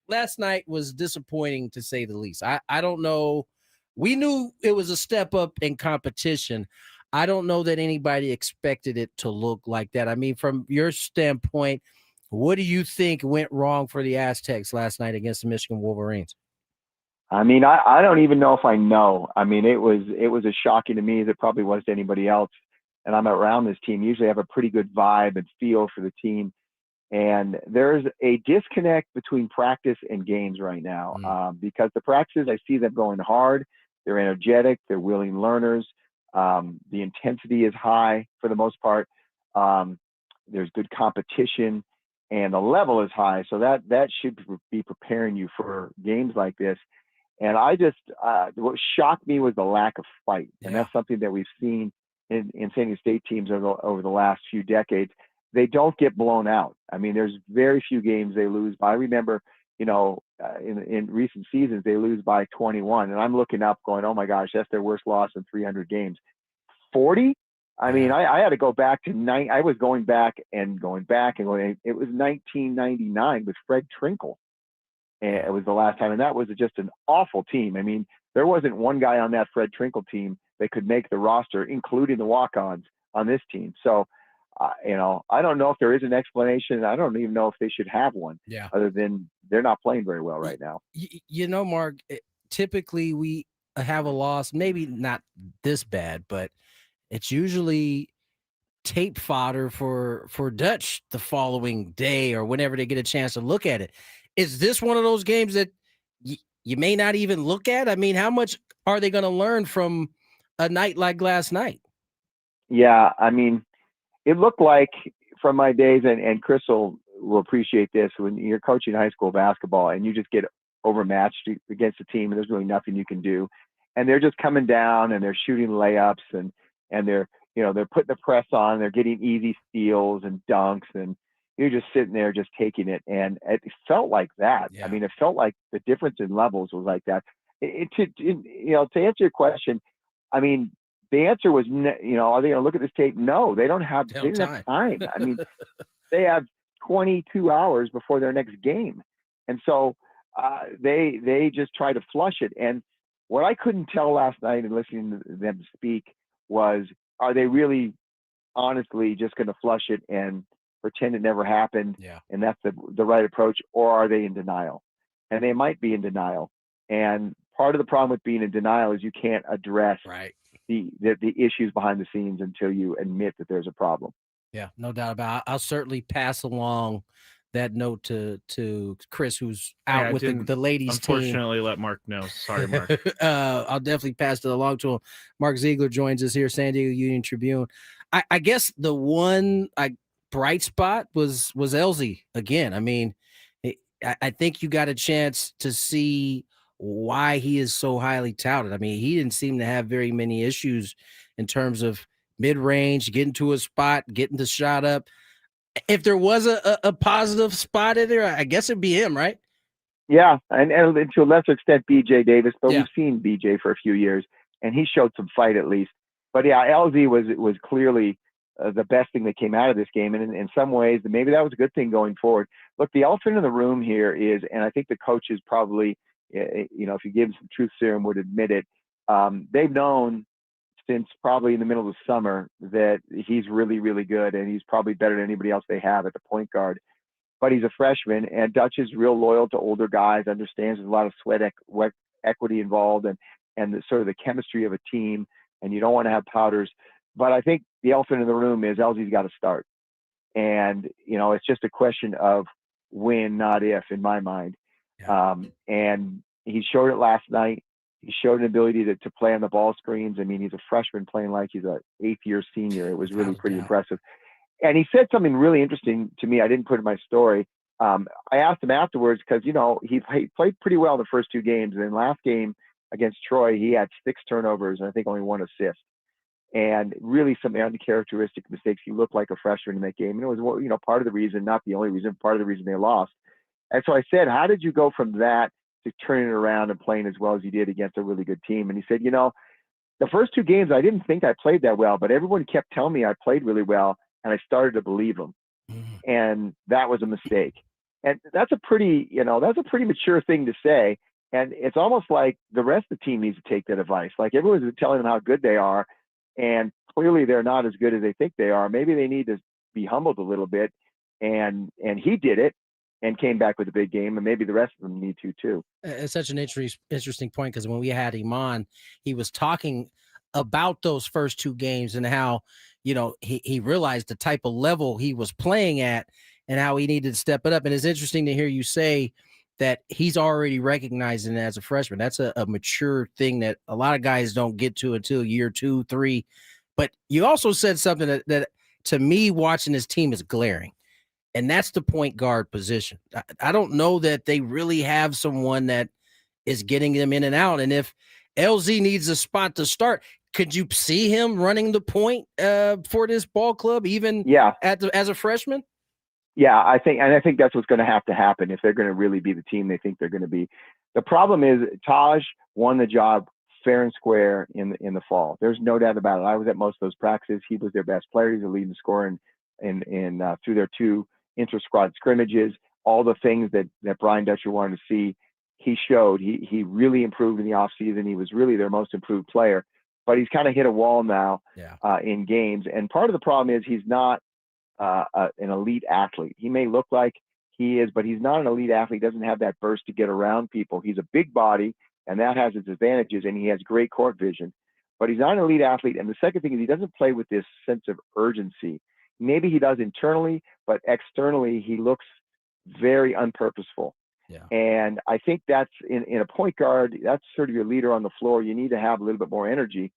last night was disappointing to say the least. I don't know. We knew it was a step up in competition. I don't know that anybody expected it to look like that. I mean, from your standpoint, what do you think went wrong for the Aztecs last night against the Michigan Wolverines? I mean, I don't even know if I know. I mean, it was as shocking to me as it probably was to anybody else. And I'm around this team. Usually I have a pretty good vibe and feel for the team. And there's a disconnect between practice and games right now because the practices, I see them going hard. They're energetic. They're willing learners. The intensity is high for the most part. There's good competition and the level is high. So that should be preparing you for games like this. And I just, what shocked me was the lack of fight. And that's something that we've seen in San Diego State teams over the last few decades. They don't get blown out. I mean, there's very few games they lose by. I remember, in recent seasons, they lose by 21. And I'm looking up going, oh my gosh, that's their worst loss in 300 games. 40? I mean, I had to go back to I was going back and going. It was 1999 with Fred Trinkle. And it was the last time. And that was just an awful team. I mean, there wasn't one guy on that Fred Trinkle team that could make the roster, including the walk-ons on this team. So, I don't know if there is an explanation. I don't even know if they should have one. Yeah. Other than they're not playing very well right now. Mark, typically we have a loss, maybe not this bad, but it's usually tape fodder for Dutch the following day or whenever they get a chance to look at it. Is this one of those games that you may not even look at? I mean, how much are they going to learn from a night like last night? Yeah, I mean, it looked like from my days, and Chris will appreciate this, when you're coaching high school basketball and you just get overmatched against a team and there's really nothing you can do. And they're just coming down and they're shooting layups and they're putting the press on, they're getting easy steals and dunks, and you're just sitting there just taking it. And it felt like that. Yeah. I mean, it felt like the difference in levels was like that. To answer your question, I mean, the answer was, are they going to look at this tape? No, they don't have time. I mean, they have 22 hours before their next game. And so they just try to flush it. And what I couldn't tell last night and listening to them speak was, are they really honestly just going to flush it and pretend it never happened? Yeah. And that's the right approach, or are they in denial? And they might be in denial. And part of the problem with being in denial is you can't address the issues behind the scenes until you admit that there's a problem. Yeah, no doubt about it. I'll certainly pass along that note to Chris, who's out with the ladies team. Unfortunately, let Mark know. Sorry, Mark. I'll definitely pass it along to him. Mark Ziegler joins us here, San Diego Union Tribune. I guess the one bright spot was Elzy again. I mean, I think you got a chance to see why he is so highly touted. I mean, he didn't seem to have very many issues in terms of mid-range, getting to a spot, getting the shot up. If there was a positive spot in there, I guess it'd be him, right? Yeah, and to a lesser extent, BJ Davis, but we've seen BJ for a few years, and he showed some fight at least. But yeah, LZ was clearly the best thing that came out of this game, and in some ways, maybe that was a good thing going forward. Look, the elephant in the room here is, and I think the coaches probably, if you give them some truth serum, would admit it. They've known since probably in the middle of the summer that he's really, really good, and he's probably better than anybody else they have at the point guard. but he's a freshman, and Dutch is real loyal to older guys, understands there's a lot of sweat equity involved, and the sort of the chemistry of a team, and you don't want to have powders. But I think the elephant in the room is Elsie's got to start. And, it's just a question of when, not if, in my mind. Yeah. And he showed it last night. He showed an ability to play on the ball screens. I mean, he's a freshman playing like he's an eighth-year senior. It was really pretty impressive. And he said something really interesting to me. I didn't put in my story. I asked him afterwards because, he played pretty well the first two games. And then last game against Troy, he had 6 turnovers and I think only 1 assist. And really some uncharacteristic mistakes. He looked like a freshman in that game. And it was, part of the reason, not the only reason, part of the reason they lost. And so I said, how did you go from that to turning it around and playing as well as you did against a really good team? And he said, the first 2 games, I didn't think I played that well, but everyone kept telling me I played really well. And I started to believe them. And that was a mistake. And that's a pretty mature thing to say. And it's almost like the rest of the team needs to take that advice. Like everyone's telling them how good they are. And clearly they're not as good as they think they are. Maybe they need to be humbled a little bit. And he did it and came back with a big game. And maybe the rest of them need to too. It's such an interesting point, because when we had him on, he was talking about those first 2 games and how, he realized the type of level he was playing at and how he needed to step it up. And it's interesting to hear you say that he's already recognizing it as a freshman. That's a mature thing that a lot of guys don't get to until year 2, 3. But you also said something that to me, watching this team is glaring. And that's the point guard position. I don't know that they really have someone that is getting them in and out. And if LZ needs a spot to start, could you see him running the point for this ball club, even as a freshman? Yeah, I think that's what's going to have to happen if they're going to really be the team they think they're going to be. The problem is Taj won the job fair and square in the fall. There's no doubt about it. I was at most of those practices. He was their best player. He's the leading scorer in through their 2 inter-squad scrimmages. All the things that Brian Dutcher wanted to see, he showed. He really improved in the offseason. He was really their most improved player. But he's kind of hit a wall now in games. And part of the problem is he's not an elite athlete. He may look like he is, but he's not an elite athlete. He doesn't have that burst to get around people. He's a big body, and that has its advantages, and he has great court vision. But he's not an elite athlete. And the second thing is he doesn't play with this sense of urgency. Maybe he does internally, but externally he looks very unpurposeful. Yeah. And I think that's in a point guard, that's sort of your leader on the floor. You need to have a little bit more energy.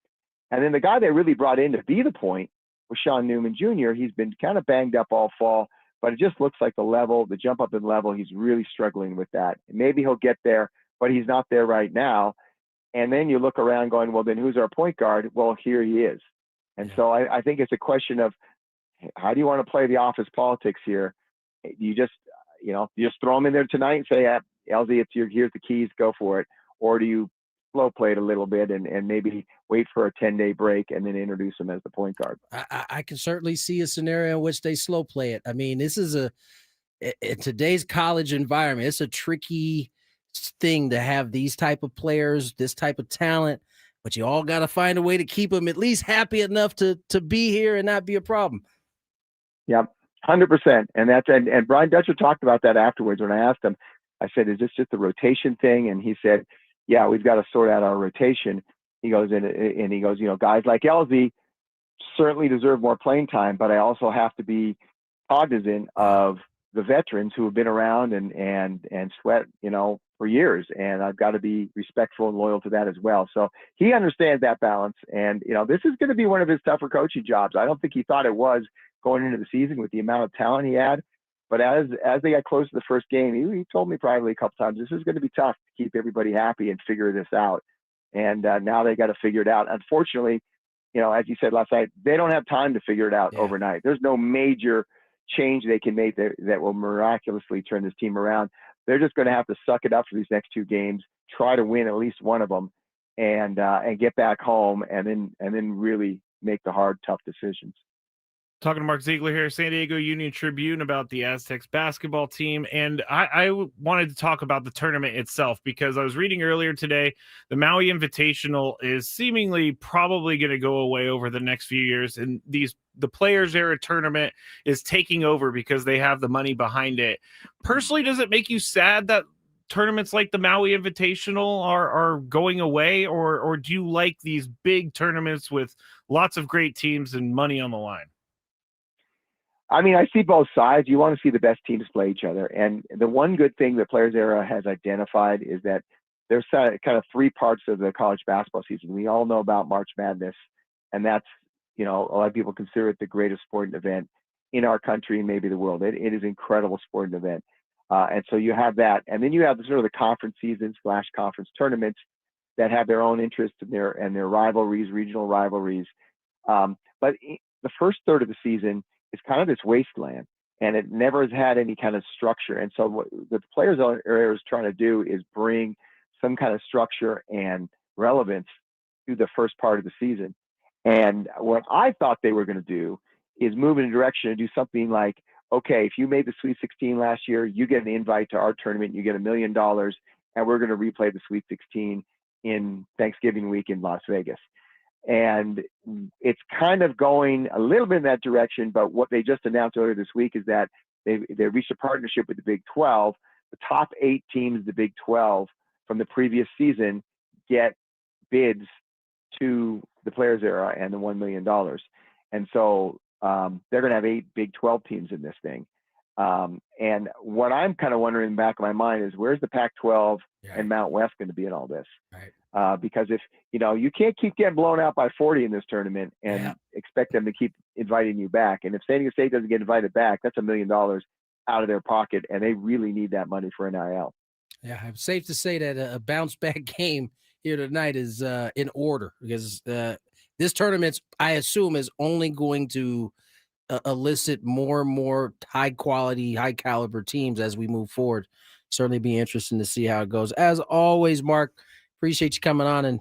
And then the guy they really brought in to be the point was Sean Newman Jr. He's been kind of banged up all fall, but it just looks like the jump up in level, he's really struggling with that. Maybe he'll get there, but he's not there right now. And then you look around going, well, then who's our point guard? Well, here he is. And so I think it's a question of how do you want to play the office politics here? You just throw him in there tonight and say, LZ, here's the keys, go for it. Or do you slow play it a little bit and maybe wait for a 10-day break and then introduce him as the point guard? I can certainly see a scenario in which they slow play it. I mean, this is in today's college environment, it's a tricky thing to have these type of players, this type of talent, but you all got to find a way to keep them at least happy enough to be here and not be a problem. Yep. 100%. And Brian Dutcher talked about that afterwards when I asked him. I said, is this just a rotation thing? And he said, yeah, we've got to sort out our rotation. He goes, and he goes, guys like LZ certainly deserve more playing time, but I also have to be cognizant of the veterans who have been around and sweat, for years. And I've got to be respectful and loyal to that as well. So he understands that balance. And, this is going to be one of his tougher coaching jobs. I don't think he thought it was going into the season with the amount of talent he had. But as they got close to the first game, he told me privately a couple times, this is going to be tough to keep everybody happy and figure this out. And now they got to figure it out. Unfortunately, as you said last night, they don't have time to figure it out overnight. There's no major change they can make that will miraculously turn this team around. They're just going to have to suck it up for these next 2 games, try to win at least one of them, and get back home, and then really make the hard, tough decisions. Talking to Mark Ziegler here, San Diego Union Tribune, about the Aztecs basketball team. And I wanted to talk about the tournament itself because I was reading earlier today, the Maui Invitational is seemingly probably going to go away over the next few years. And the Players Era tournament is taking over because they have the money behind it. Personally, does it make you sad that tournaments like the Maui Invitational are going away, or do you like these big tournaments with lots of great teams and money on the line? I mean, I see both sides. You want to see the best teams play each other. And the one good thing that Players Era has identified is that there's kind of three parts of the college basketball season. We all know about March Madness, and that's, a lot of people consider it the greatest sporting event in our country and maybe the world. It is an incredible sporting event. And so you have that. And then you have sort of the conference seasons / conference tournaments that have their own interests and their rivalries, regional rivalries. But the first third of the season is kind of this wasteland, and it never has had any kind of structure. And so what the Players Era is trying to do is bring some kind of structure and relevance to the first part of the season. And what I thought they were going to do is move in a direction and do something like, okay, if you made the Sweet 16 last year, you get an invite to our tournament, you get $1 million, and we're going to replay the Sweet 16 in Thanksgiving week in Las Vegas. And it's kind of going a little bit in that direction, but what they just announced earlier this week is that they reached a partnership with the Big 12. The top 8 teams of the Big 12 from the previous season get bids to the Players Era and the $1 million. And so they're going to have 8 Big 12 teams in this thing. And what I'm kind of wondering in the back of my mind is, where's the Pac-12 and Mount West going to be in all this? Right. Because if, you can't keep getting blown out by 40 in this tournament and expect them to keep inviting you back. And if San Diego State doesn't get invited back, that's $1 million out of their pocket, and they really need that money for NIL. Yeah, it's safe to say that a bounce back game here tonight is in order, because this tournament, I assume, is only going to elicit more and more high quality, high caliber teams as we move forward. Certainly be interesting to see how it goes. As always, Mark, appreciate you coming on and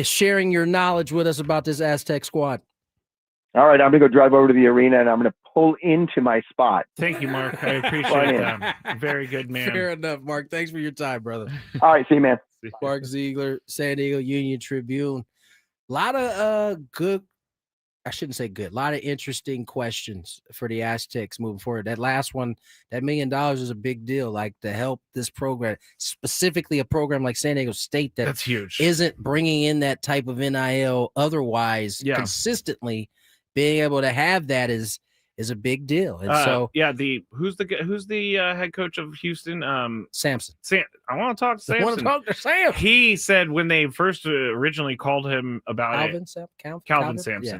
sharing your knowledge with us about this Aztec squad. All right, I'm going to go drive over to the arena, and I'm going to pull into my spot. Thank you, Mark. I appreciate that. Very good, man. Fair enough, Mark. Thanks for your time, brother. All right, see you, man. Mark Ziegler, San Diego Union Tribune. A lot of a lot of interesting questions for the Aztecs moving forward. That last one, that $1 million is a big deal, like to help this program, specifically a program like San Diego State that's huge, isn't bringing in that type of NIL otherwise consistently. Being able to have that is a big deal. And who's the head coach of Houston? Sampson. I want to talk to Sampson. I want to talk to Sam. He said when they first originally called him about Calvin Sampson. Yeah.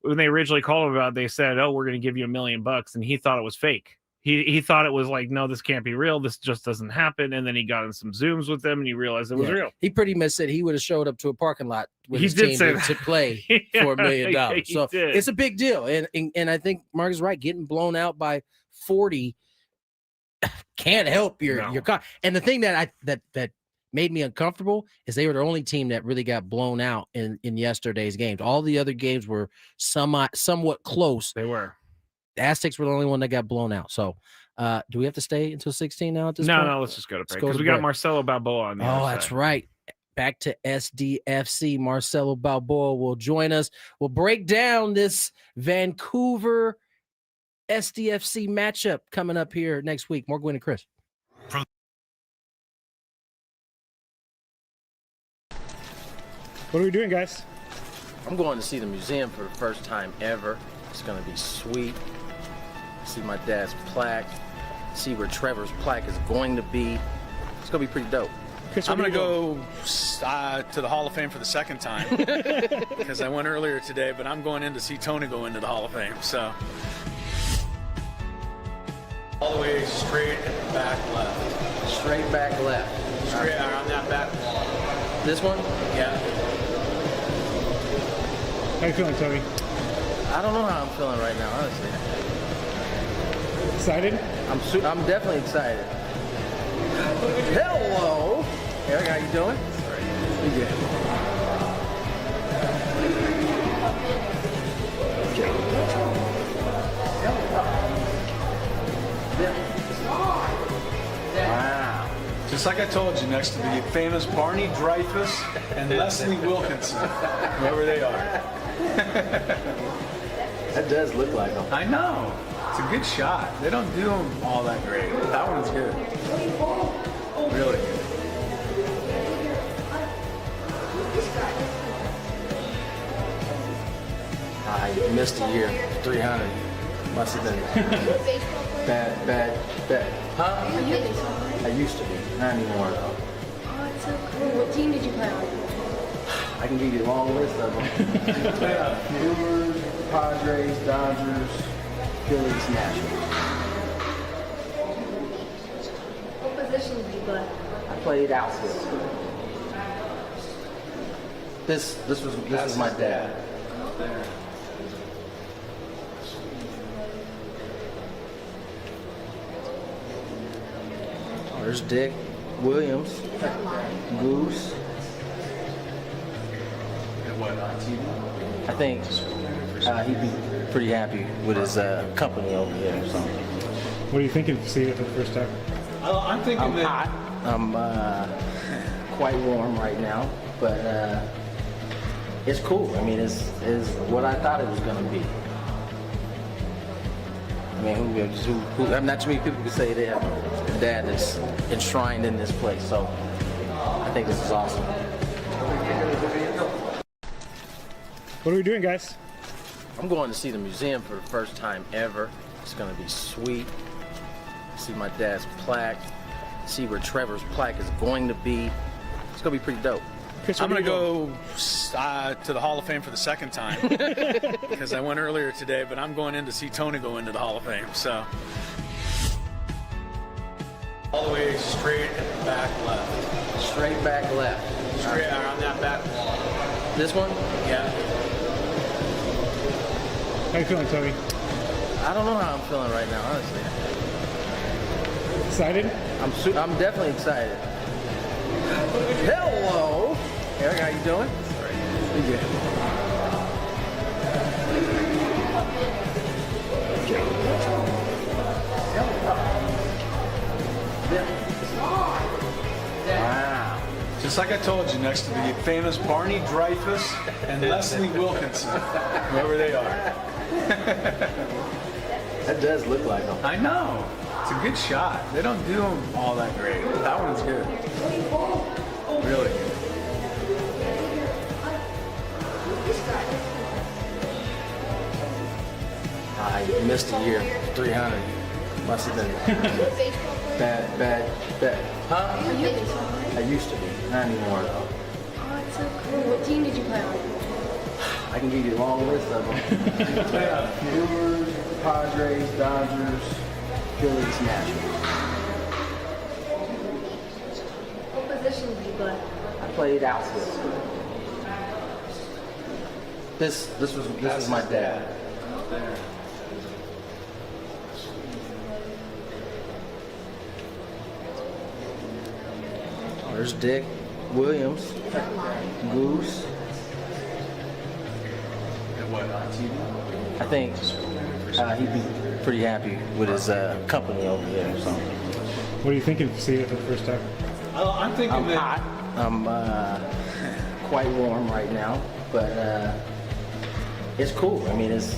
When they originally called him about it, they said, "Oh, we're going to give you $1 million," and he thought it was fake. He thought it was like, no, this can't be real. This just doesn't happen. And then he got in some Zooms with them, and he realized it was real. He pretty much said he would have showed up to a parking lot with his team to play for $1 million. So it's a big deal. And I think Mark is right. Getting blown out by 40 can't help your and the thing that made me uncomfortable is they were the only team that really got blown out in yesterday's games. All the other games were somewhat close. They were. The Aztecs were the only one that got blown out. So do we have to stay until 16 now at this point? No, let's just go to break, because we got Marcelo Balboa on the other side. That's right. Back to SDFC. Marcelo Balboa will join us. We'll break down this Vancouver SDFC matchup coming up here next week. More Gwynn and Chris. What are we doing, guys? I'm going to see the museum for the first time ever. It's going to be sweet. See my dad's plaque. See where Trevor's plaque is going to be. It's going to be pretty dope. Chris, I'm going to go to the Hall of Fame for the second time because I went earlier today, but I'm going in to see Tony go into the Hall of Fame. So all the way straight and back left. Straight back left. Straight on that back wall. This one? Yeah. How you feeling, Tony? I don't know how I'm feeling right now, honestly. Excited? I'm definitely excited. Hello. Eric, how you doing? Pretty good. Wow. Just like I told you, next to the famous Barney Dreyfus and Leslie Wilkinson, whoever they are. That does look like them. I know. It's a good shot. They don't do them all that great. That one's good. Really good. I missed a year. 300. Must have been bad. Huh? I used to be. Not anymore though. Oh, it's so cool. What team did you play on? I can give you a long list of them. Brewers, Padres, Dodgers, Phillies, Nationals. What position did you play? I played outfield. This was my dad. Oh, there's Dick Williams, Goose. And what, on TV? I think he'd be pretty happy with his company over here. So. What are you thinking of seeing it for the first time? I'm thinking I'm hot. I'm quite warm right now, but it's cool. I mean, it's what I thought it was going to be. I mean, not too many people can say they have a dad that's enshrined in this place. So I think this is awesome. What are we doing, guys? I'm going to see the museum for the first time ever. It's going to be sweet. See my dad's plaque. See where Trevor's plaque is going to be. It's going to be pretty dope. Chris, I'm going to go to the Hall of Fame for the second time because I went earlier today, but I'm going in to see Tony go into the Hall of Fame. So all the way straight and back left. Straight back left. Straight on that back wall. This one? Yeah. How you feeling, Tony? I don't know how I'm feeling right now, honestly. Excited? I'm definitely excited. Hello, Eric. How you doing? Pretty good. Wow. Just like I told you, next to the famous Barney Dreyfus and Leslie Wilkinson, whoever they are. That does look like them. I know. It's a good shot. They don't do them all that great. That one's good. Really good. I missed a year. 300. Must have been bad. Huh? I used to be. Not anymore though. Oh, it's so cool. What team did you play on? I can give you a long list of them. Brewers, Padres, Dodgers, Phillies, Nationals. What position did you play? I played outfield. This was my dad. Oh, there's Dick Williams, Goose. And what, on TV? I think he'd be pretty happy with his company over here. So. What are you thinking of seeing it for the first time? I'm thinking I'm hot. I'm quite warm right now, but it's cool. I mean, it's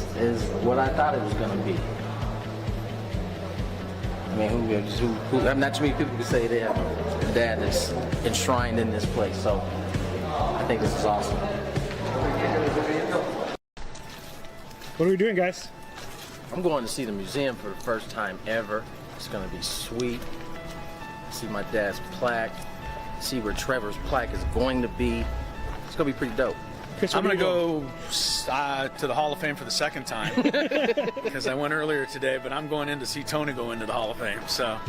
what I thought it was going to be. I mean, not too many people can say they have a dad that's enshrined in this place. So I think this is awesome. What are we doing, guys? I'm going to see the museum for the first time ever. It's going to be sweet. See my dad's plaque. See where Trevor's plaque is going to be. It's going to be pretty dope. Chris, I'm going to go to the Hall of Fame for the second time because I went earlier today, but I'm going in to see Tony go into the Hall of Fame. So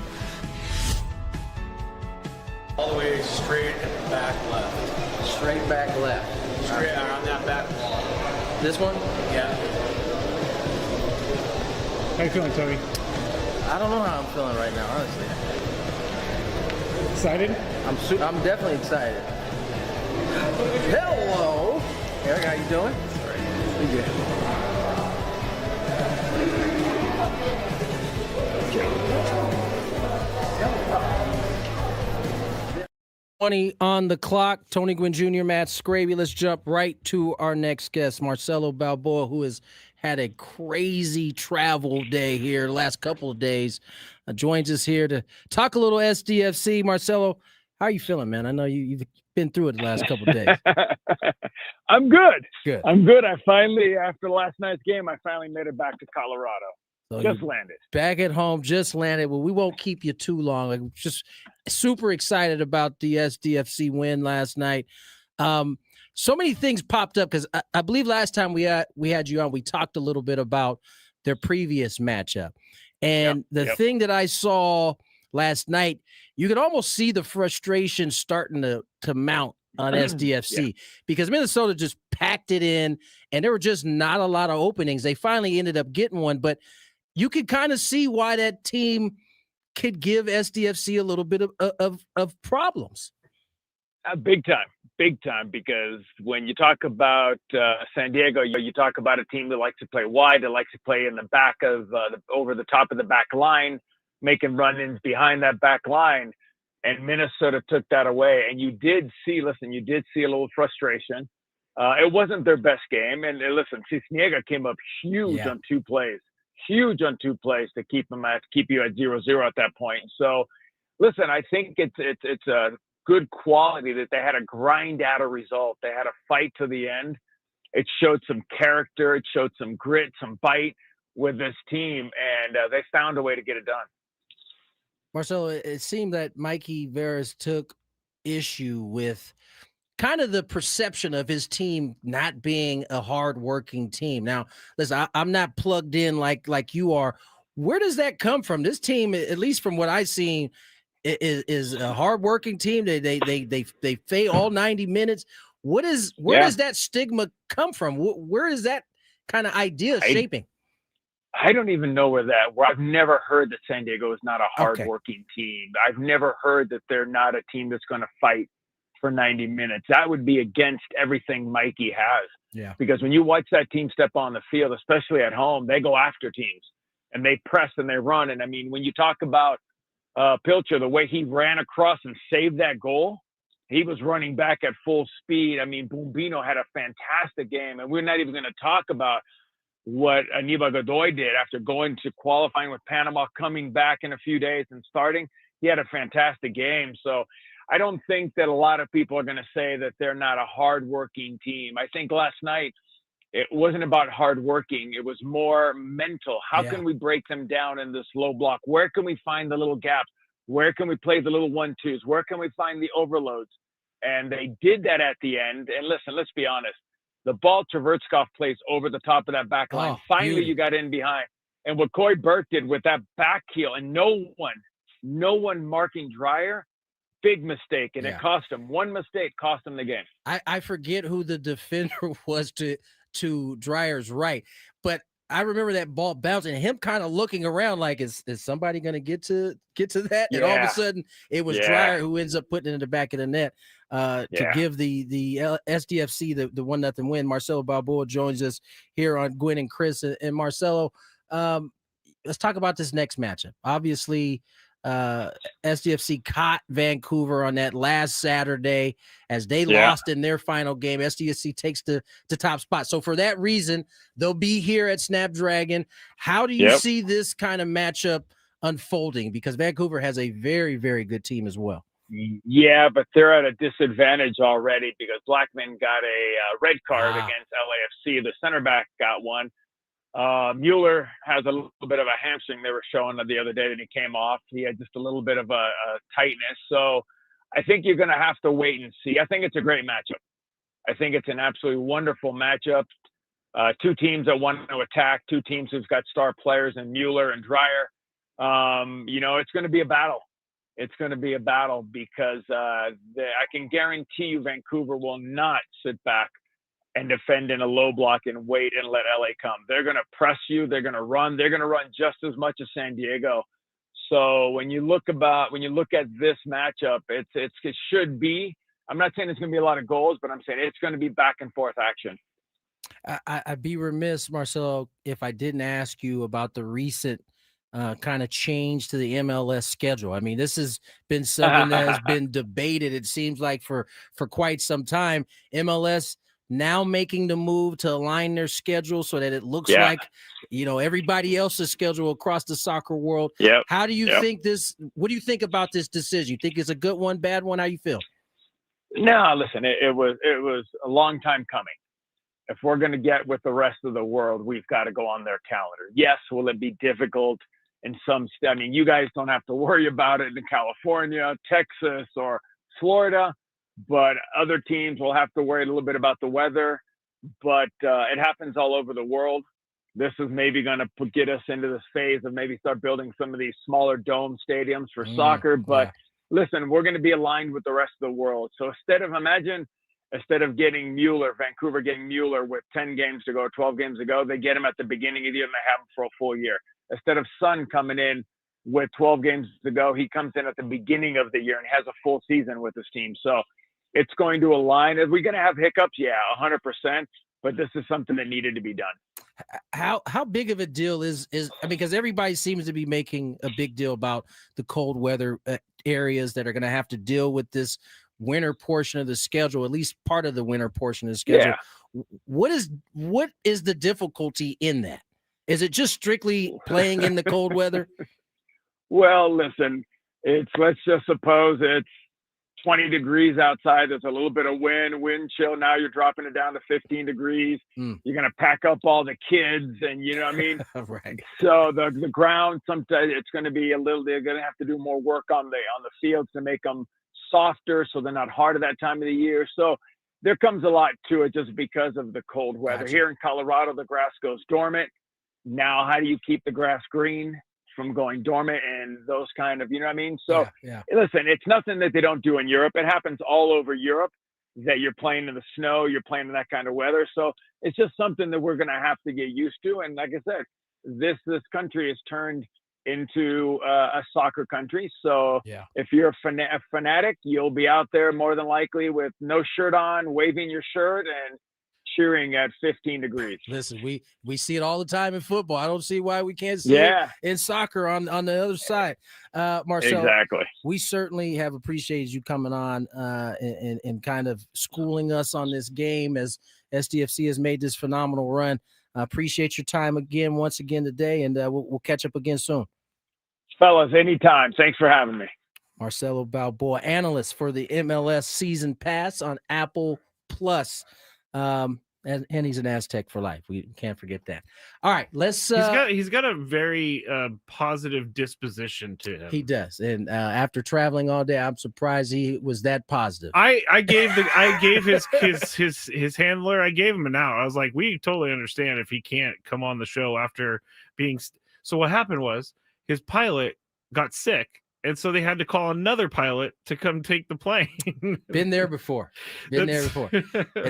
all the way straight and back left. Straight back left. Straight on that back wall. This one? Yeah. How you feeling, Tony? I don't know how I'm feeling right now, honestly. Excited? I'm definitely excited. Hello, Eric. How you doing? Pretty good. 20 on the clock. Tony Gwynn Jr., Matt Skraby. Let's jump right to our next guest, Marcelo Balboa, who has had a crazy travel day here the last couple of days. Joins us here to talk a little SDFC. Marcelo, how are you feeling, man? I know you've been through it the last couple of days. I'm good. Good. I'm good. I finally, after last night's game, I finally made it back to Colorado. So Just landed. Back at home, just landed. Well, we won't keep you too long. I'm just super excited about the SDFC win last night. So many things popped up because I believe last time we had you on, we talked a little bit about their previous matchup. And the thing that I saw last night, you could almost see the frustration starting to mount on SDFC because Minnesota just packed it in and there were just not a lot of openings. They finally ended up getting one, but you could kind of see why that team could give SDFC a little bit of problems. Big time, because when you talk about San Diego, you talk about a team that likes to play wide, that likes to play in the back of over the top of the back line, making run-ins behind that back line, and Minnesota took that away. And you did see a little frustration. It wasn't their best game, and listen, Cisniega came up huge on two plays to keep you at 0-0 at that point. So, listen, I think it's a good quality that they had to grind out a result. They had to fight to the end. It showed some character. It showed some grit, some bite with this team, and they found a way to get it done. Marcelo, it seemed that Mikey Veras took issue with kind of the perception of his team not being a hardworking team. Now, listen, I'm not plugged in like you are. Where does that come from? This team, at least from what I've seen, is a hardworking team. They play all 90 minutes. Where does that stigma come from? Where is that kind of idea shaping? I don't even know where I've never heard that San Diego is not a hardworking team. I've never heard that they're not a team that's going to fight for 90 minutes. That would be against everything Mikey has. Yeah. Because when you watch that team step on the field, especially at home, they go after teams and they press and they run. And I mean, when you talk about Pilcher, the way he ran across and saved that goal, he was running back at full speed. I mean, Bombino had a fantastic game, and we're not even going to talk about what Aníbal Godoy did after going to qualifying with Panama, coming back in a few days and starting. He had a fantastic game. So I don't think that a lot of people are going to say that they're not a hardworking team. I think last night it wasn't about hardworking. It was more mental. How can we break them down in this low block? Where can we find the little gaps? Where can we play the little 1-2s? Where can we find the overloads? And they did that at the end. And listen, let's be honest. The ball Tverskov plays over the top of that back line. Finally, you got in behind. And what Coy Burke did with that back heel and no one marking Dreyer, big mistake. And it cost him. One mistake cost him the game. I forget who the defender was to Dreyer's right, but I remember that ball bouncing and him kind of looking around like, is somebody going to get to that? And all of a sudden it was Dreyer who ends up putting it in the back of the net to give the SDFC the 1-0 win. Marcelo Balboa joins us here on Gwynn and Chris. And Marcelo, let's talk about this next matchup. Obviously, SDFC caught Vancouver on that last Saturday as they lost in their final game. SDFC takes the top spot. So for that reason, they'll be here at Snapdragon. How do you see this kind of matchup unfolding? Because Vancouver has a very, very good team as well. Yeah, but they're at a disadvantage already because Blackman got a red card against LAFC. The center back got one. Mueller has a little bit of a hamstring. They were showing the other day that he came off. He had just a little bit of a tightness. So I think you're going to have to wait and see. I think it's a great matchup. I think it's an absolutely wonderful matchup. Two teams that want to attack, two teams who've got star players in Mueller and Dreyer. It's going to be a battle. It's going to be a battle because I can guarantee you Vancouver will not sit back and defend in a low block and wait and let LA come. They're going to press you. They're going to run. They're going to run just as much as San Diego. So when you look at this matchup, it should be. I'm not saying it's going to be a lot of goals, but I'm saying it's going to be back and forth action. I'd be remiss, Marcelo, if I didn't ask you about the recent kind of change to the MLS schedule? I mean, this has been something that has been debated, it seems like, for quite some time. MLS now making the move to align their schedule so that it looks like, everybody else's schedule across the soccer world. Yep. How do you think what do you think about this decision? You think it's a good one, bad one? How you feel? No, listen, it was a long time coming. If we're going to get with the rest of the world, we've got to go on their calendar. Yes, will it be difficult in some I mean, you guys don't have to worry about it in California, Texas, or Florida, but other teams will have to worry a little bit about the weather. But it happens all over the world. This is maybe going to get us into this phase of maybe start building some of these smaller dome stadiums for soccer. But listen, we're going to be aligned with the rest of the world. So instead of getting Vancouver getting Mueller with 10 games to go, 12 games to go, they get him at the beginning of the year and they have him for a full year. Instead of Son coming in with 12 games to go, he comes in at the beginning of the year and has a full season with his team. So it's going to align. Are we going to have hiccups? Yeah, 100%. But this is something that needed to be done. How big of a deal is because everybody seems to be making a big deal about the cold weather areas that are going to have to deal with this winter portion of the schedule, at least part of the winter portion of the schedule. Yeah. What is the difficulty in that? Is it just strictly playing in the cold weather? Well, listen, let's just suppose it's 20 degrees outside. There's a little bit of wind chill. Now you're dropping it down to 15 degrees. You're going to pack up all the kids and you know what I mean? Right. So the ground, sometimes it's going to be they're going to have to do more work on the fields to make them softer so they're not hard at that time of the year. So there comes a lot to it just because of the cold weather. Gotcha. Here in Colorado, the grass goes dormant. Now, how do you keep the grass green from going dormant and those kind of, you know what I mean? So listen, it's nothing that they don't do in Europe. It happens all over Europe that you're playing in the snow, you're playing in that kind of weather. So it's just something that we're going to have to get used to. And like I said, this country has turned into a soccer country. So if you're a fanatic, you'll be out there more than likely with no shirt on, waving your shirt and cheering at 15 degrees. Listen, we see it all the time in football. I don't see why we can't see it in soccer on the other side. Marcel, exactly. We certainly have appreciated you coming on and kind of schooling us on this game as SDFC has made this phenomenal run. Appreciate your time once again today, and we'll catch up again soon. Fellas, anytime. Thanks for having me. Marcelo Balboa, analyst for the MLS Season Pass on Apple Plus. And he's an Aztec for life. We can't forget that. All right, let's. He's got a very positive disposition to him. He does, and after traveling all day, I'm surprised he was that positive. I gave his handler. I gave him an out. I was like, we totally understand if he can't come on the show after being. So what happened was his pilot got sick. And so they had to call another pilot to come take the plane. Been there before. And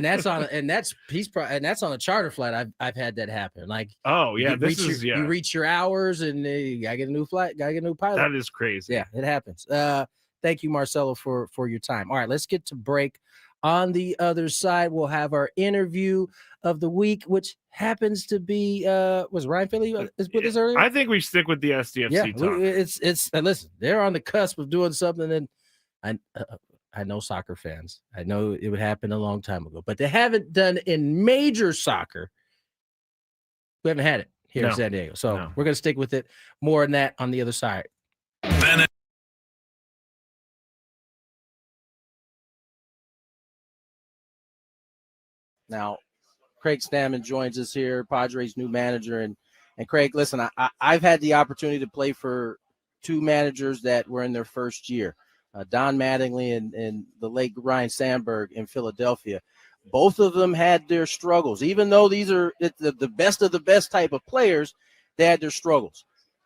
that's on a charter flight. I've had that happen. Like, oh yeah, you reach your hours and I get a new flight, gotta get a new pilot. That is crazy. Yeah, it happens. Thank you, Marcelo, for your time. All right, let's get to break. On the other side, we'll have our interview of the week, which happens to be was Ryan Philly with us earlier? I think we stick with the SDFC talk. It's listen, they're on the cusp of doing something, and I know soccer fans. I know it would happen a long time ago, but they haven't done in major soccer. We haven't had it here in San Diego. So we're gonna stick with it. More on that on the other side. Now, Craig Stammen joins us here, Padres' new manager. And Craig, listen, I've had the opportunity to play for two managers that were in their first year, Don Mattingly and the late Ryan Sandberg in Philadelphia. Both of them had their struggles. Even though these are the best of the best type of players, they had their struggles.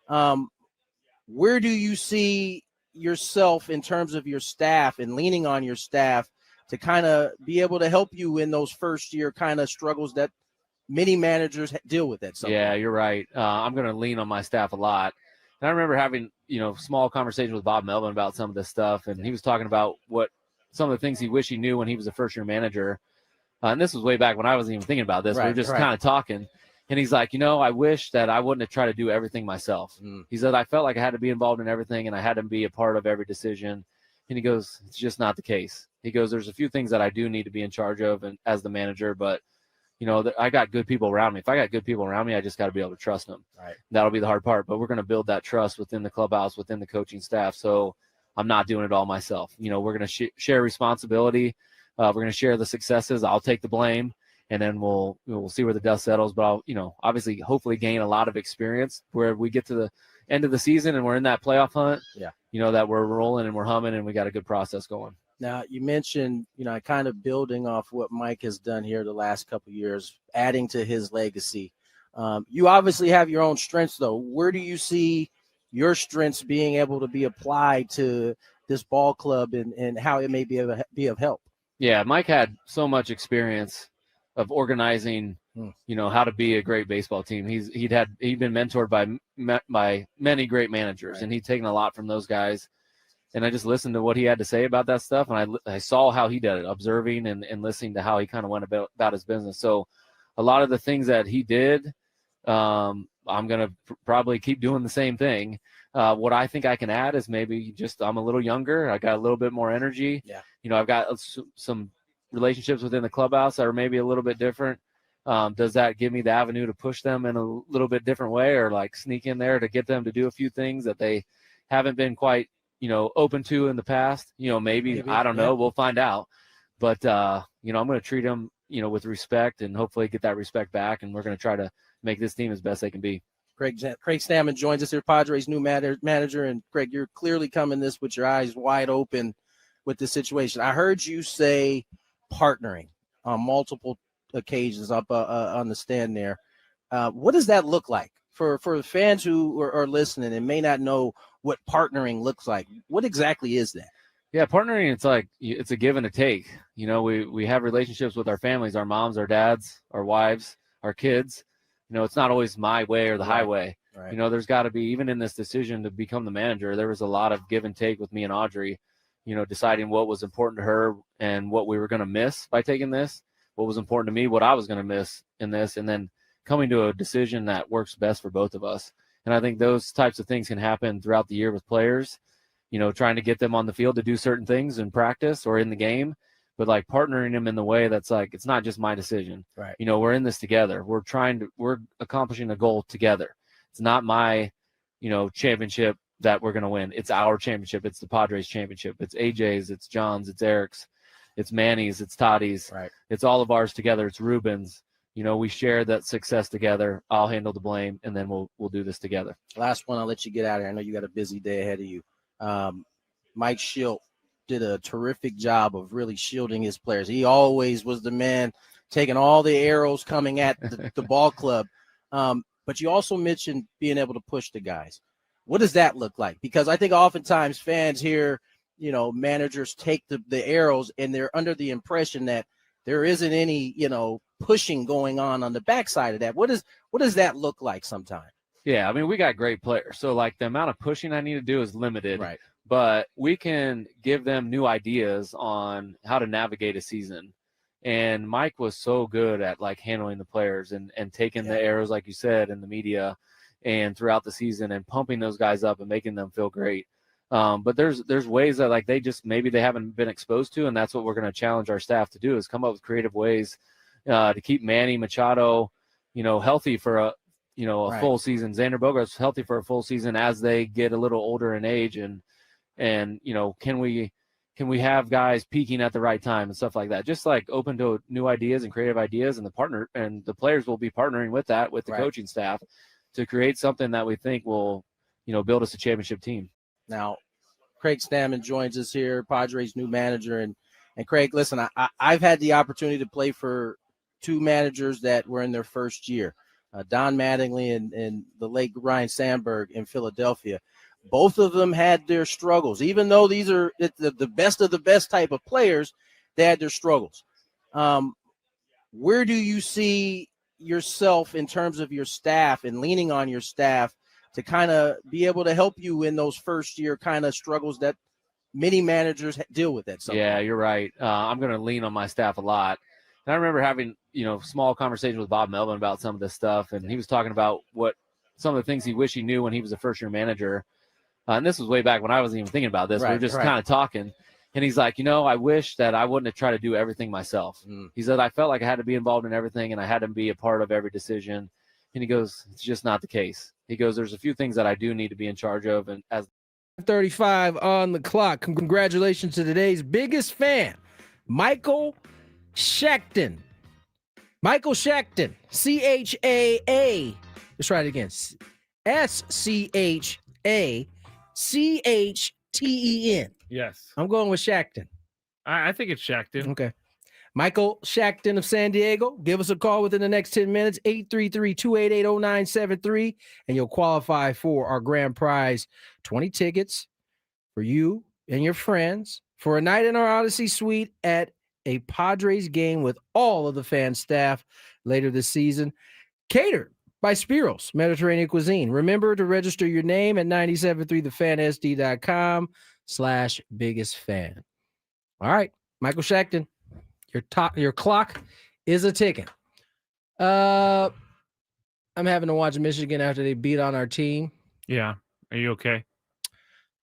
Where do you see yourself in terms of your staff and leaning on your staff to kind of be able to help you in those first year kind of struggles that many managers deal with at some point? You're right. I'm going to lean on my staff a lot. And I remember having, small conversations with Bob Melvin about some of this stuff. And he was talking about some of the things he wished he knew when he was a first year manager. And this was way back when I wasn't even thinking about this. We were just kind of talking. And he's like, I wish that I wouldn't have tried to do everything myself. He said, I felt like I had to be involved in everything and I had to be a part of every decision. And he goes, it's just not the case. He goes, there's a few things that I do need to be in charge of and as the manager, but I got good people around me. If I got good people around me, I just got to be able to trust them. Right. That'll be the hard part, but we're going to build that trust within the clubhouse, within the coaching staff. So I'm not doing it all myself. We're going to share responsibility. We're going to share the successes. I'll take the blame, and then we'll see where the dust settles. But I'll, obviously, hopefully gain a lot of experience where we get to the end of the season and we're in that playoff hunt. Yeah. That we're rolling and we're humming and we got a good process going. Now, you mentioned, kind of building off what Mike has done here the last couple of years, adding to his legacy. You obviously have your own strengths, though. Where do you see your strengths being able to be applied to this ball club and how it may be of help? Yeah, Mike had so much experience of organizing, how to be a great baseball team. He'd been mentored by many great managers, right. And he'd taken a lot from those guys. And I just listened to what he had to say about that stuff, and I saw how he did it, observing and listening to how he kind of went about his business. So a lot of the things that he did, I'm going to probably keep doing the same thing. What I think I can add is maybe just I'm a little younger. I got a little bit more energy. Yeah. I've got some relationships within the clubhouse that are maybe a little bit different. Does that give me the avenue to push them in a little bit different way or like sneak in there to get them to do a few things that they haven't been quite open to in the past, maybe I don't know. We'll find out. But, I'm going to treat them, with respect and hopefully get that respect back. And we're going to try to make this team as best they can be. Craig Stammen joins us here, Padres' new manager. And Craig, you're clearly coming this with your eyes wide open with this situation. I heard you say partnering on multiple occasions up on the stand there. What does that look like for the fans who are listening and may not know what partnering looks like? What exactly is that? Yeah, partnering, it's a give and a take. We have relationships with our families, our moms, our dads, our wives, our kids. It's not always my way or the highway. Right. There's got to be, even in this decision to become the manager, there was a lot of give and take with me and Audrey, deciding what was important to her and what we were going to miss by taking this, what was important to me, what I was going to miss in this, and then coming to a decision that works best for both of us. And I think those types of things can happen throughout the year with players, trying to get them on the field to do certain things in practice or in the game, but like partnering them in the way that's like, it's not just my decision. Right. We're in this together. We're accomplishing a goal together. It's not my, championship that we're going to win. It's our championship. It's the Padres championship. It's AJ's, it's John's, it's Eric's, it's Manny's, it's Toddy's. Right. It's all of ours together. It's Ruben's. We share that success together. I'll handle the blame, and then we'll do this together. Last one, I'll let you get out of here. I know you got a busy day ahead of you. Mike Schilt did a terrific job of really shielding his players. He always was the man taking all the arrows coming at the ball club. But you also mentioned being able to push the guys. What does that look like? Because I think oftentimes fans hear, managers take the arrows and they're under the impression that there isn't any, pushing going on the backside of that. What does that look like sometimes? Yeah, I mean, we got great players. So, like, the amount of pushing I need to do is limited. Right. But we can give them new ideas on how to navigate a season. And Mike was so good at, like, handling the players and taking the arrows, like you said, in the media and throughout the season and pumping those guys up and making them feel great. But there's ways that, like, maybe they haven't been exposed to, and that's what we're going to challenge our staff to do is come up with creative ways to keep Manny Machado, healthy for a full season. Xander Bogaerts healthy for a full season as they get a little older in age, and can we have guys peaking at the right time and stuff like that? Just like open to new ideas and creative ideas, and the players will be partnering with that with the coaching staff to create something that we think will build us a championship team. Now, Craig Stammen joins us here, Padres' new manager, and Craig, listen, I've had the opportunity to play for two managers that were in their first year, Don Mattingly and the late Ryan Sandberg in Philadelphia. Both of them had their struggles. Even though these are the best of the best type of players, they had their struggles. Where do you see yourself in terms of your staff and leaning on your staff to kind of be able to help you in those first year kind of struggles that many managers deal with at some point? Yeah, you're right. I'm going to lean on my staff a lot. And I remember having, small conversations with Bob Melvin about some of this stuff, and he was talking about some of the things he wished he knew when he was a first-year manager. And this was way back when I wasn't even thinking about this. We were just kind of talking. And he's like, I wish that I wouldn't have tried to do everything myself. He said, I felt like I had to be involved in everything and I had to be a part of every decision. And he goes, it's just not the case. He goes, there's a few things that I do need to be in charge of. And as 35 on the clock. Congratulations to today's biggest fan, Michael Shackton. Michael Shackton, C-H-A-A. Let's try it again. S-C-H-A-C-H-T-E-N. Yes. I'm going with Shackton. I think it's Shackton. Okay. Michael Shackton of San Diego. Give us a call within the next 10 minutes, 833-288-0973, and you'll qualify for our grand prize, 20 tickets for you and your friends for a night in our Odyssey suite at a Padres game with all of the fan staff later this season, catered by Spiros Mediterranean Cuisine. Remember to register your name at 973thefansd.com/biggest fan. All right, Michael Shackton, your clock is a ticking. I'm having to watch Michigan after they beat on our team. Yeah. Are you okay?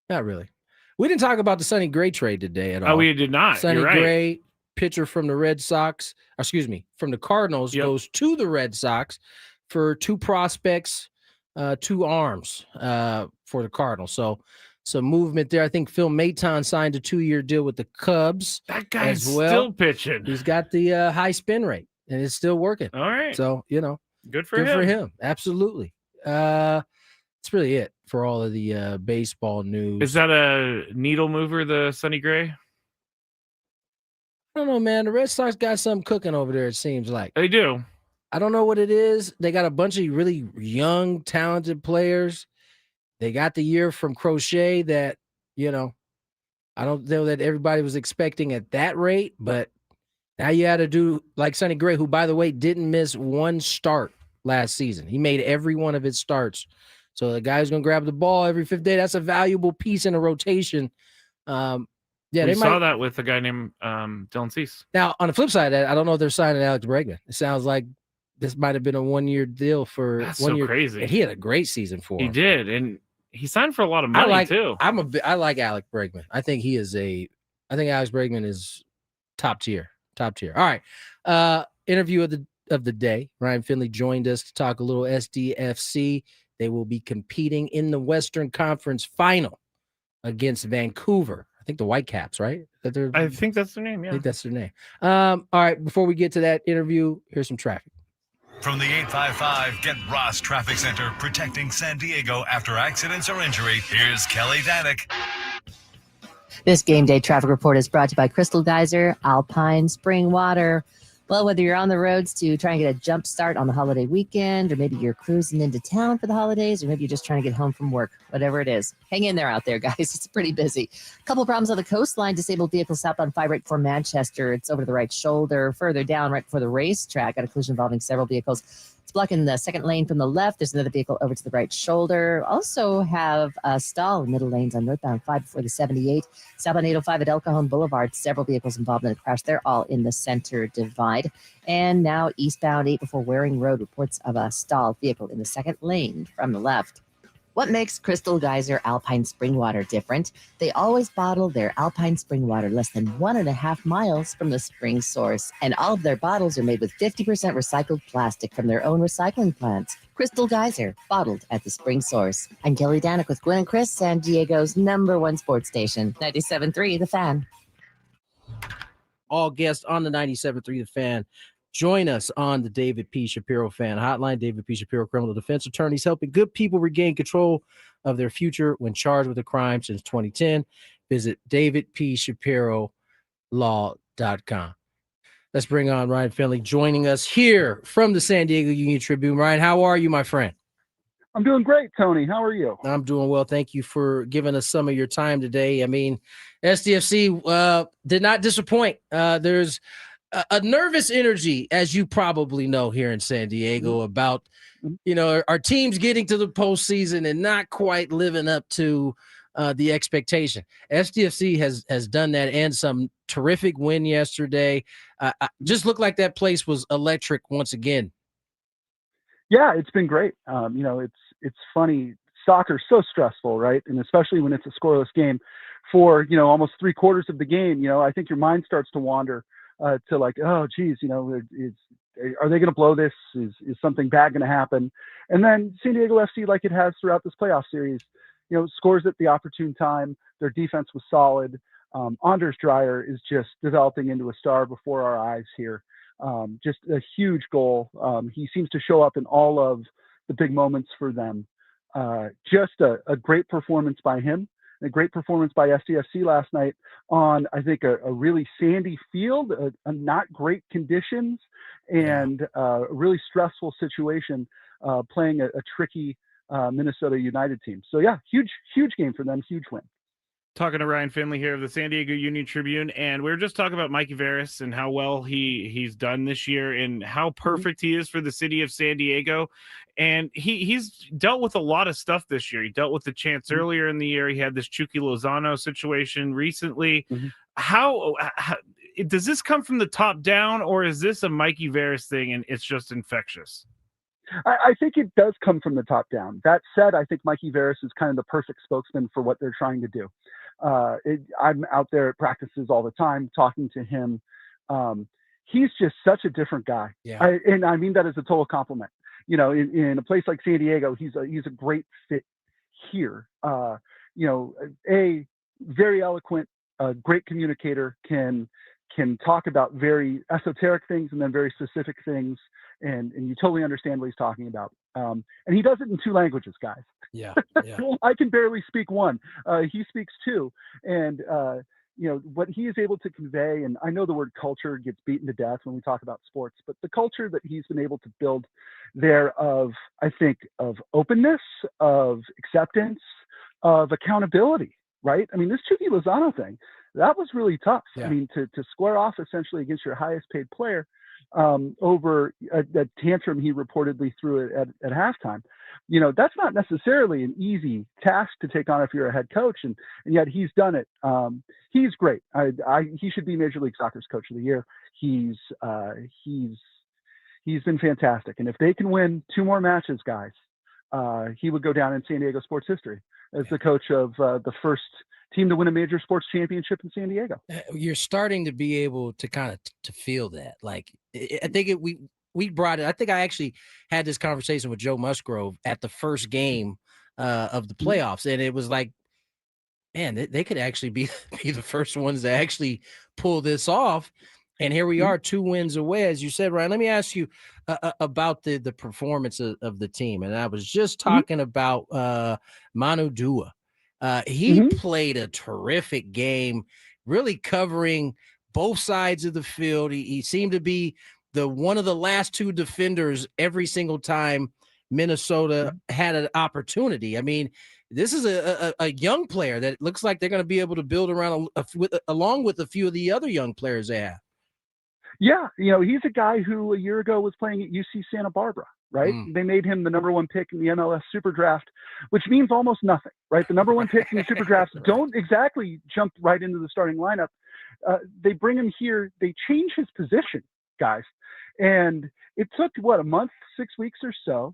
Not really. We didn't talk about the Sonny Gray trade today at all. Oh, we did not. Sonny You're right. Gray, pitcher from the from the Cardinals, goes to the Red Sox for 2 prospects, 2 arms for the Cardinals. So some movement there. I think Phil Maton signed a 2-year deal with the Cubs. That guy's as well. still pitching. He's got the high spin rate, and it's still working. All right. So, good for him. Absolutely. That's really it for all of the baseball news. Is that a needle mover, the Sonny Gray? I don't know, man. The Red Sox got something cooking over there, it seems like. They do. I don't know what it is. They got a bunch of really young, talented players. They got the year from Crochet that, I don't know that everybody was expecting at that rate, but now you had to do like Sonny Gray, who, by the way, didn't miss 1 start last season. He made every one of his starts. So the guy's going to grab the ball every 5th day. That's a valuable piece in a rotation. We saw that with a guy named Dylan Cease. Now, on the flip side of that, I don't know if they're signing Alex Bregman. It sounds like this might have been a 1-year deal for That's 1 so year. crazy. And he had a great season for him. He did, and he signed for a lot of money too. I like Alex Bregman. I think Alex Bregman is top tier. All right. Interview of the day. Ryan Finley joined us to talk a little SDFC. They will be competing in the Western Conference Final against Vancouver. I think the Whitecaps, right? I think that's their name. Yeah. I think that's their name. All right. Before we get to that interview, here's some traffic. From the 855 Get Ross Traffic Center, protecting San Diego after accidents or injury, here's Kelly Danick. This game day traffic report is brought to you by Crystal Geyser, Alpine Spring Water. Well, whether you're on the roads to try and get a jump start on the holiday weekend, or maybe you're cruising into town for the holidays, or maybe you're just trying to get home from work, whatever it is, hang in there out there, guys. It's pretty busy. A couple problems on the coastline. Disabled vehicle stopped on 5 right before Manchester. It's over to the right shoulder. Further down, right before the racetrack, got a collision involving several vehicles. It's blocking the second lane from the left. There's another vehicle over to the right shoulder. Also have a stall in middle lanes on northbound 5 before the 78. Southbound 805 at El Cajon Boulevard. Several vehicles involved in a crash. They're all in the center divide. And now eastbound 8 before Waring Road. Reports of a stalled vehicle in the second lane from the left. What makes Crystal Geyser Alpine Spring Water different? They always bottle their Alpine Spring Water less than 1.5 miles from the spring source. And all of their bottles are made with 50% recycled plastic from their own recycling plants. Crystal Geyser, bottled at the spring source. I'm Kelly Danick with Gwynn Chris, San Diego's #1 sports station, 97.3 The Fan. All guests on the 97.3 The Fan. Join us on the David P. Shapiro Fan Hotline. David P. Shapiro, criminal defense attorneys, helping good people regain control of their future when charged with a crime since 2010. Visit davidpshapirolaw.com. Let's bring on Ryan Finley joining us here from the San Diego Union Tribune. Ryan, how are you, my friend? I'm doing great, Tony. How are you? I'm doing well. Thank you for giving us some of your time today. I mean, SDFC did not disappoint. There's a nervous energy, as you probably know, here in San Diego about, our teams getting to the postseason and not quite living up to the expectation. SDFC has done that, and some terrific win yesterday. Just looked like that place was electric once again. Yeah, it's been great. It's funny. Soccer's so stressful, right? And especially when it's a scoreless game for, almost 3/4 of the game, I think your mind starts to wander to like, oh, geez, are they going to blow this? Is something bad going to happen? And then San Diego FC, like it has throughout this playoff series, scores at the opportune time. Their defense was solid. Anders Dreyer is just developing into a star before our eyes here. Just a huge goal. He seems to show up in all of the big moments for them. Just a great performance by him, a great performance by SDFC last night on, I think, a really sandy field, a not great conditions, and a really stressful situation, playing a tricky Minnesota United team. So yeah, huge game for them, huge win. Talking to Ryan Finley here of the San Diego Union Tribune, and we were just talking about Mikey Veras and how well he's done this year and how perfect he is for the city of San Diego. And he's dealt with a lot of stuff this year. He dealt with the chance earlier in the year. He had this Chucky Lozano situation recently. How does this come from the top down, or is this a Mikey Veras thing and it's just infectious? I think it does come from the top down. That said, I think Mikey Veras is kind of the perfect spokesman for what they're trying to do. I'm out there at practices all the time talking to him. He's just such a different guy. Yeah. And I mean that as a total compliment. In a place like San Diego, he's a great fit here. A very eloquent, great communicator, can talk about very esoteric things and then very specific things. And you totally understand what he's talking about. And he does it in 2 languages, guys. Yeah. I can barely speak one. He speaks 2. And, what he is able to convey, and I know the word culture gets beaten to death when we talk about sports, but the culture that he's been able to build there of openness, of acceptance, of accountability, right? I mean, this Chucky Lozano thing, that was really tough. Yeah. I mean, to square off essentially against your highest paid player, over a tantrum he reportedly threw at halftime. That's not necessarily an easy task to take on if you're a head coach, and yet he's done it. He's great. He should be Major League Soccer's Coach of the Year. He's been fantastic, and if they can win 2 more matches, guys, he would go down in San Diego sports history as the coach of the first team to win a major sports championship in San Diego. You're starting to be able to kind of to feel that. Like, I think we brought it. I think I actually had this conversation with Joe Musgrove at the first game of the playoffs, and it was like, man, they could actually be the first ones to actually pull this off. And here we are, 2 wins away, as you said, Ryan. Let me ask you about the performance of the team. And I was just talking about Manu Dua. He played a terrific game, really covering both sides of the field. He seemed to be one of the last 2 defenders every single time Minnesota had an opportunity. I mean, this is a young player that looks like they're going to be able to build around along with a few of the other young players they have. Yeah, he's a guy who a year ago was playing at UC Santa Barbara, right? They made him the number 1 pick in the MLS Super Draft, which means almost nothing, right? The number 1 picks in the Super Drafts don't exactly jump right into the starting lineup. They bring him here. They change his position, guys. And it took, a month, 6 weeks or so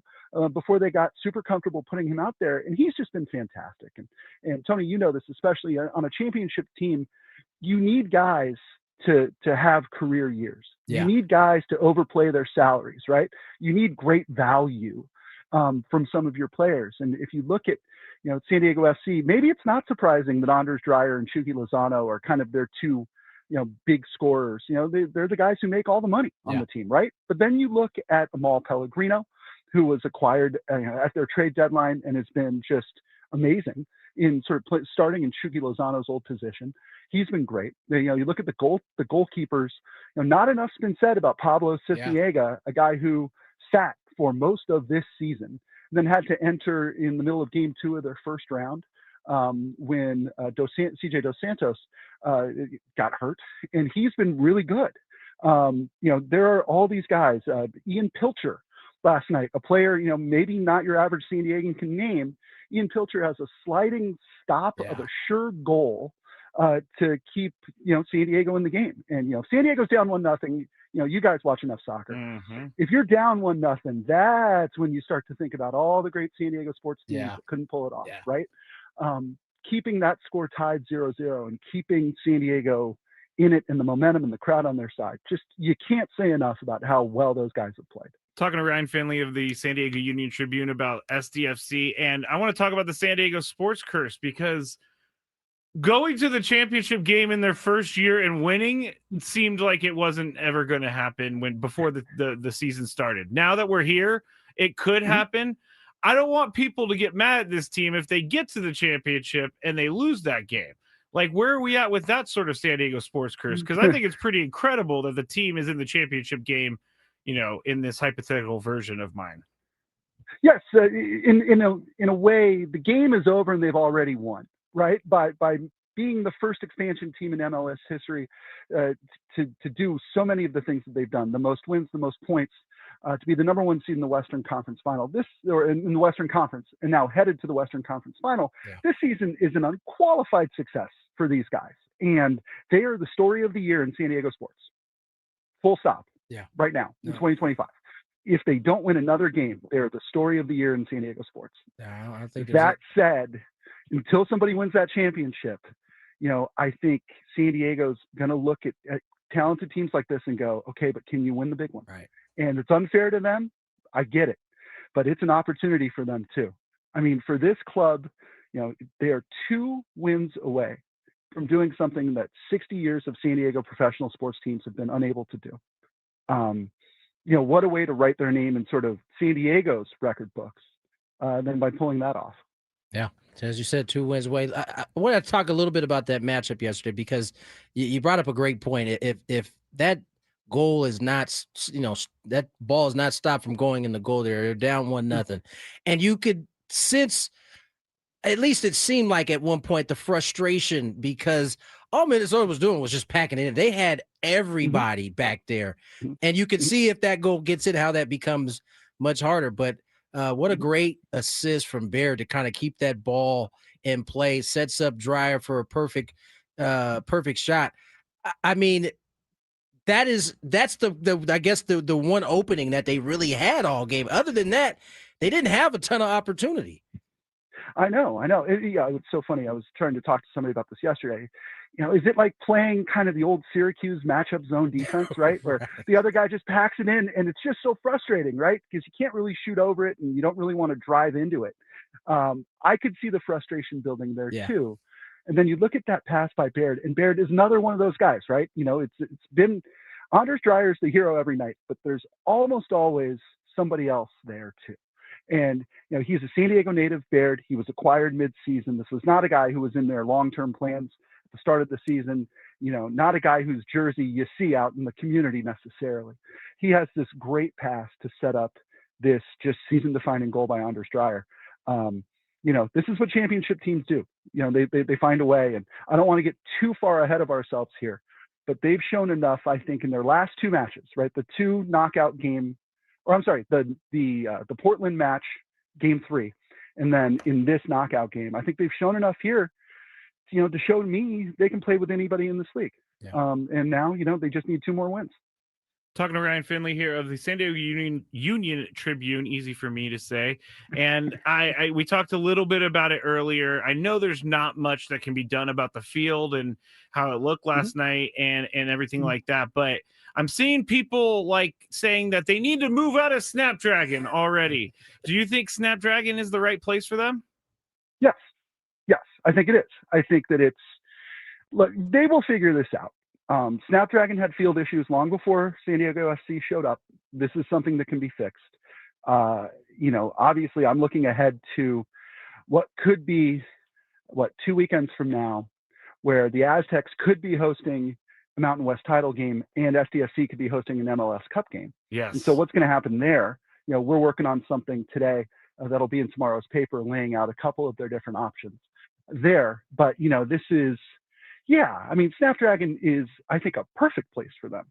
before they got super comfortable putting him out there. And he's just been fantastic. And Tony, you know this, especially on a championship team, you need guys to have career years. Yeah. You need guys to overplay their salaries, right? You need great value from some of your players. And if you look at, San Diego FC, maybe it's not surprising that Anders Dreyer and Chucky Lozano are kind of their 2, big scorers. They're the guys who make all the money on the team, right? But then you look at Amal Pellegrino, who was acquired at their trade deadline and has been just amazing in sort of starting in Chucky Lozano's old position. He's been great. You look at the goalkeepers. Not enough's been said about Pablo Ciciega, a guy who sat for most of this season, then had to enter in the middle of game 2 of their first round when CJ Dos Santos got hurt, and he's been really good. There are all these guys. Ian Pilcher last night, a player maybe not your average San Diegan can name, Ian Pilcher has a sliding stop of a sure goal to keep, San Diego in the game. And, if San Diego's down 1-0, you guys watch enough soccer. Mm-hmm. If you're down 1-0, that's when you start to think about all the great San Diego sports teams that couldn't pull it off, right? Keeping that score tied 0-0 and keeping San Diego in it and the momentum and the crowd on their side. Just, you can't say enough about how well those guys have played. Talking to Ryan Finley of the San Diego Union Tribune about SDFC. And I want to talk about the San Diego sports curse, because going to the championship game in their first year and winning seemed like it wasn't ever going to happen before the season started. Now that we're here, it could happen. I don't want people to get mad at this team if they get to the championship and they lose that game. Like, where are we at with that sort of San Diego sports curse? Because I think it's pretty incredible that the team is in the championship game, in this hypothetical version of mine. Yes, in a way, the game is over and they've already won, right? By being the first expansion team in MLS history to do so many of the things that they've done, the most wins, the most points, to be the number 1 seed in the Western Conference Final, or in the Western Conference, and now headed to the Western Conference Final. This season is an unqualified success for these guys, and they are the story of the year in San Diego sports. Full stop. Right now in 2025. If they don't win another game, they're the story of the year in San Diego sports. I think that said, until somebody wins that championship, I think San Diego's going to look at talented teams like this and go, okay, but can you win the big one? Right. And it's unfair to them. I get it, but it's an opportunity for them too. I mean, for this club, they are 2 wins away from doing something that 60 years of San Diego professional sports teams have been unable to do. What a way to write their name in sort of San Diego's record books than by pulling that off. Yeah. So as you said, 2 wins away. I want to talk a little bit about that matchup yesterday, because you brought up a great point. If that goal is not, that ball is not stopped from going in the goal, they're down 1-0. And you could sense, at least it seemed like at one point, the frustration, because all Minnesota was doing was just packing it in. They had everybody back there, and you can see if that goal gets it, how that becomes much harder. But what a great assist from Baird to kind of keep that ball in play, sets up Dreyer for a perfect shot. I mean, that's the I guess the one opening that they really had all game. Other than that, they didn't have a ton of opportunity. I know. It's so funny. I was trying to talk to somebody about this yesterday. Is it like playing kind of the old Syracuse matchup zone defense, right? Where the other guy just packs it in, and it's just so frustrating, right? Because you can't really shoot over it, and you don't really want to drive into it. I could see the frustration building there too. And then you look at that pass by Baird, and Baird is another one of those guys, right? It's been Anders Dreyer's the hero every night, but there's almost always somebody else there too. And, he's a San Diego native, Baird. He was acquired mid-season. This was not a guy who was in their long-term plans at the start of the season, not a guy whose jersey you see out in the community necessarily. He has this great pass to set up this just season-defining goal by Anders Dreyer. This is what championship teams do. They find a way, and I don't want to get too far ahead of ourselves here, but they've shown enough, I think, in their last 2 matches, right? The 2 knockout game, or I'm sorry, the Portland match, game 3, and then in this knockout game, I think they've shown enough here, to show me they can play with anybody in this league. And now, they just need 2 more wins. Talking to Ryan Finley here of the San Diego Union Tribune, easy for me to say. And we talked a little bit about it earlier. I know there's not much that can be done about the field and how it looked last night and everything like that. But I'm seeing people saying that they need to move out of Snapdragon already. Do you think Snapdragon is the right place for them? Yes, I think it is. I think that look, they will figure this out. Snapdragon had field issues long before San Diego FC showed up. This is something that can be fixed. Obviously I'm looking ahead to what could be 2 weekends from now, where the Aztecs could be hosting a Mountain West title game and SDFC could be hosting an MLS Cup game. Yes. And so what's going to happen there? We're working on something today that'll be in tomorrow's paper, laying out a couple of their different options there. But, this is, Snapdragon is, I think, a perfect place for them.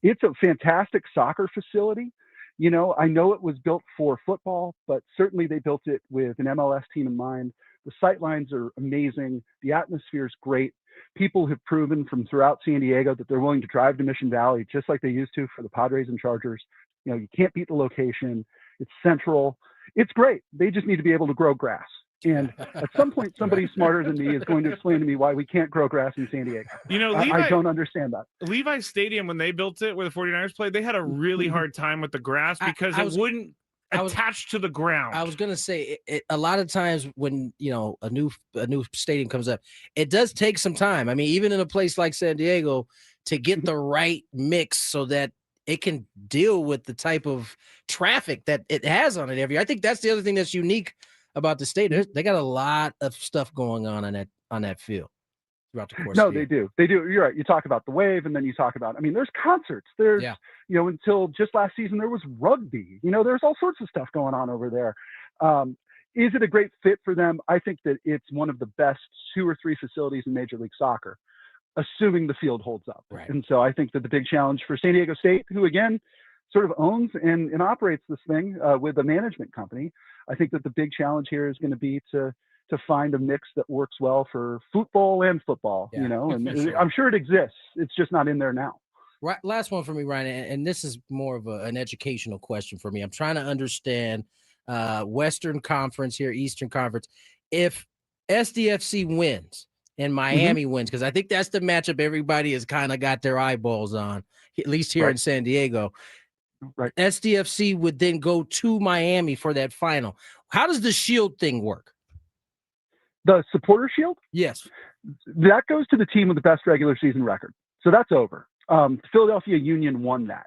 It's a fantastic soccer facility. You know, I know it was built for football, but certainly they built it with an MLS team in mind. The sightlines are amazing. The atmosphere is great. People have proven from throughout San Diego that they're willing to drive to Mission Valley just like they used to for the Padres and Chargers. You know, you can't beat the location. It's central. It's great. They just need to be able to grow grass. And at some point, somebody smarter than me is going to explain to me why we can't grow grass in San Diego. You know, I don't understand that. Levi Stadium, when they built it, where the 49ers played, they had a really hard time with the grass because it wouldn't attach to the ground. I was going to say a lot of times when, you know, a new stadium comes up, it does take some time. I mean, even in a place like San Diego, to get the right mix so that it can deal with the type of traffic that it has on it every year. I think that's the other thing that's unique about the state. They got a lot of stuff going on that field throughout the course. No, of the they do. They do. You're right. You talk about the wave, and then you talk about, I mean, there's concerts. There's, you know, until just last season, there was rugby. You know, there's all sorts of stuff going on over there. Is it a great fit for them? I think that it's one of the best 2 or 3 facilities in Major League Soccer, assuming the field holds up. Right. And so I think that the big challenge for San Diego State, who again sort of owns and operates this thing with a management company, I think that the big challenge here is going to be to find a mix that works well for football and football, you know, and I'm sure it exists. It's just not in there now. Right. Last one for me, Ryan, and this is more of an educational question for me. I'm trying to understand Western Conference here, Eastern Conference. If SDFC wins and Miami wins, because I think that's the matchup everybody has kind of got their eyeballs on, at least here in San Diego. Right. SDFC would then go to Miami for that final. How does the shield thing work? The supporter shield? Yes. That goes to the team with the best regular season record. So that's over. Philadelphia Union won that.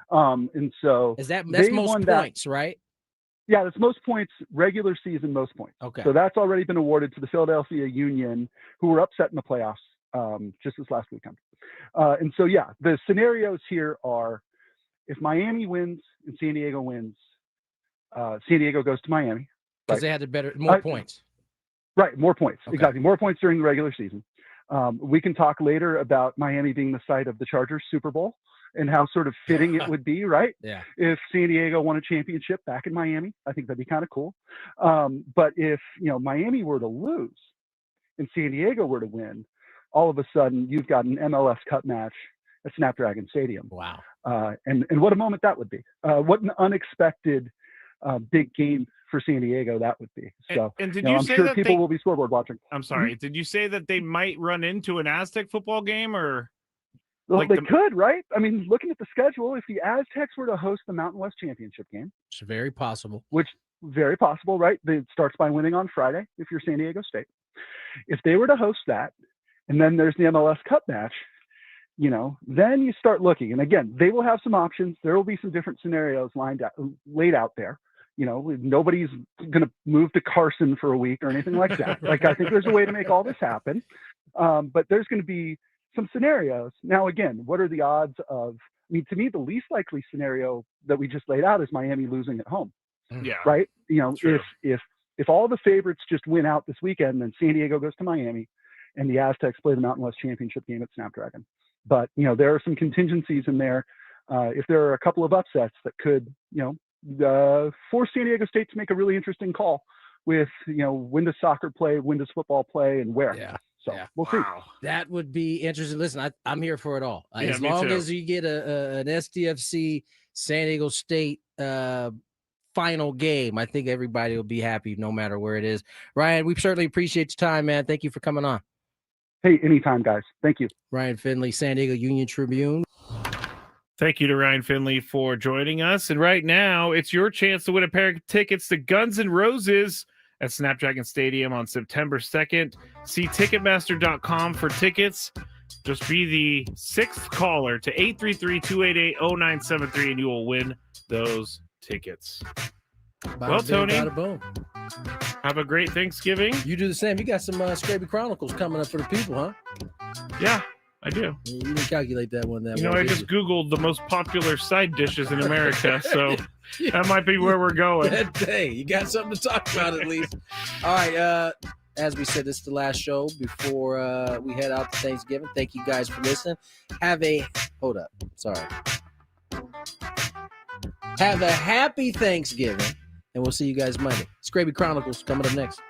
And so that's most points, right? Yeah, that's most points, regular season, most points. Okay. So that's already been awarded to the Philadelphia Union, who were upset in the playoffs just this last weekend. And so, yeah, the scenarios here are, if Miami wins and San Diego wins, San Diego goes to Miami. Because they had more points. Right, more points. Okay. Exactly. More points during the regular season. We can talk later about Miami being the site of the Chargers Super Bowl and how sort of fitting it would be, right? Yeah. If San Diego won a championship back in Miami, I think that'd be kind of cool. But if, you know, Miami were to lose and San Diego were to win, all of a sudden you've got an MLS Cup match at Snapdragon Stadium. Wow. And what a moment that would be. What an unexpected big game for San Diego that would be. So, and did you know, you I'm say sure that people will be scoreboard watching. I'm sorry. Did you say that they might run into an Aztec football game, or? Well, they could, right? I mean, looking at the schedule, if the Aztecs were to host the Mountain West Championship game, it's very possible. Which very possible, right? It starts by winning on Friday if you're San Diego State. If they were to host that, and then there's the MLS Cup match, you know, then you start looking. And again, they will have some options. There will be some different scenarios laid out there. You know, nobody's going to move to Carson for a week or anything like that. Like, I think there's a way to make all this happen. But there's going to be some scenarios. Now, again, what are the odds of, I mean, to me, the least likely scenario that we just laid out is Miami losing at home. Yeah. Right. You know, if all the favorites just win out this weekend, then San Diego goes to Miami and the Aztecs play the Mountain West Championship game at Snapdragon. But, you know, there are some contingencies in there. If there are a couple of upsets that could, you know, force San Diego State to make a really interesting call with, you know, when does soccer play, when does football play, and where. Yeah. So we'll see. That would be interesting. Listen, I'm here for it all. Yeah, as long as you get an SDFC San Diego State final game, I think everybody will be happy no matter where it is. Ryan, we certainly appreciate your time, man. Thank you for coming on. Hey, anytime, guys. Thank you. Ryan Finley, San Diego Union Tribune. Thank you to Ryan Finley for joining us. And right now, it's your chance to win a pair of tickets to Guns N' Roses at Snapdragon Stadium on September 2nd. See Ticketmaster.com for tickets. Just be the 6th caller to 833-288-0973, and you will win those tickets. Well, Tony, have a great Thanksgiving. You do the same. You got some Skraby Chronicles coming up for the people, huh? Yeah, I do. You didn't calculate that one. I just Googled the most popular side dishes in America, so that might be where we're going. Hey, you got something to talk about at least. All right, as we said, this is the last show before we head out to Thanksgiving. Thank you guys for listening. Hold up. Sorry. Have a happy Thanksgiving, and we'll see you guys Monday. Skraby Chronicles coming up next.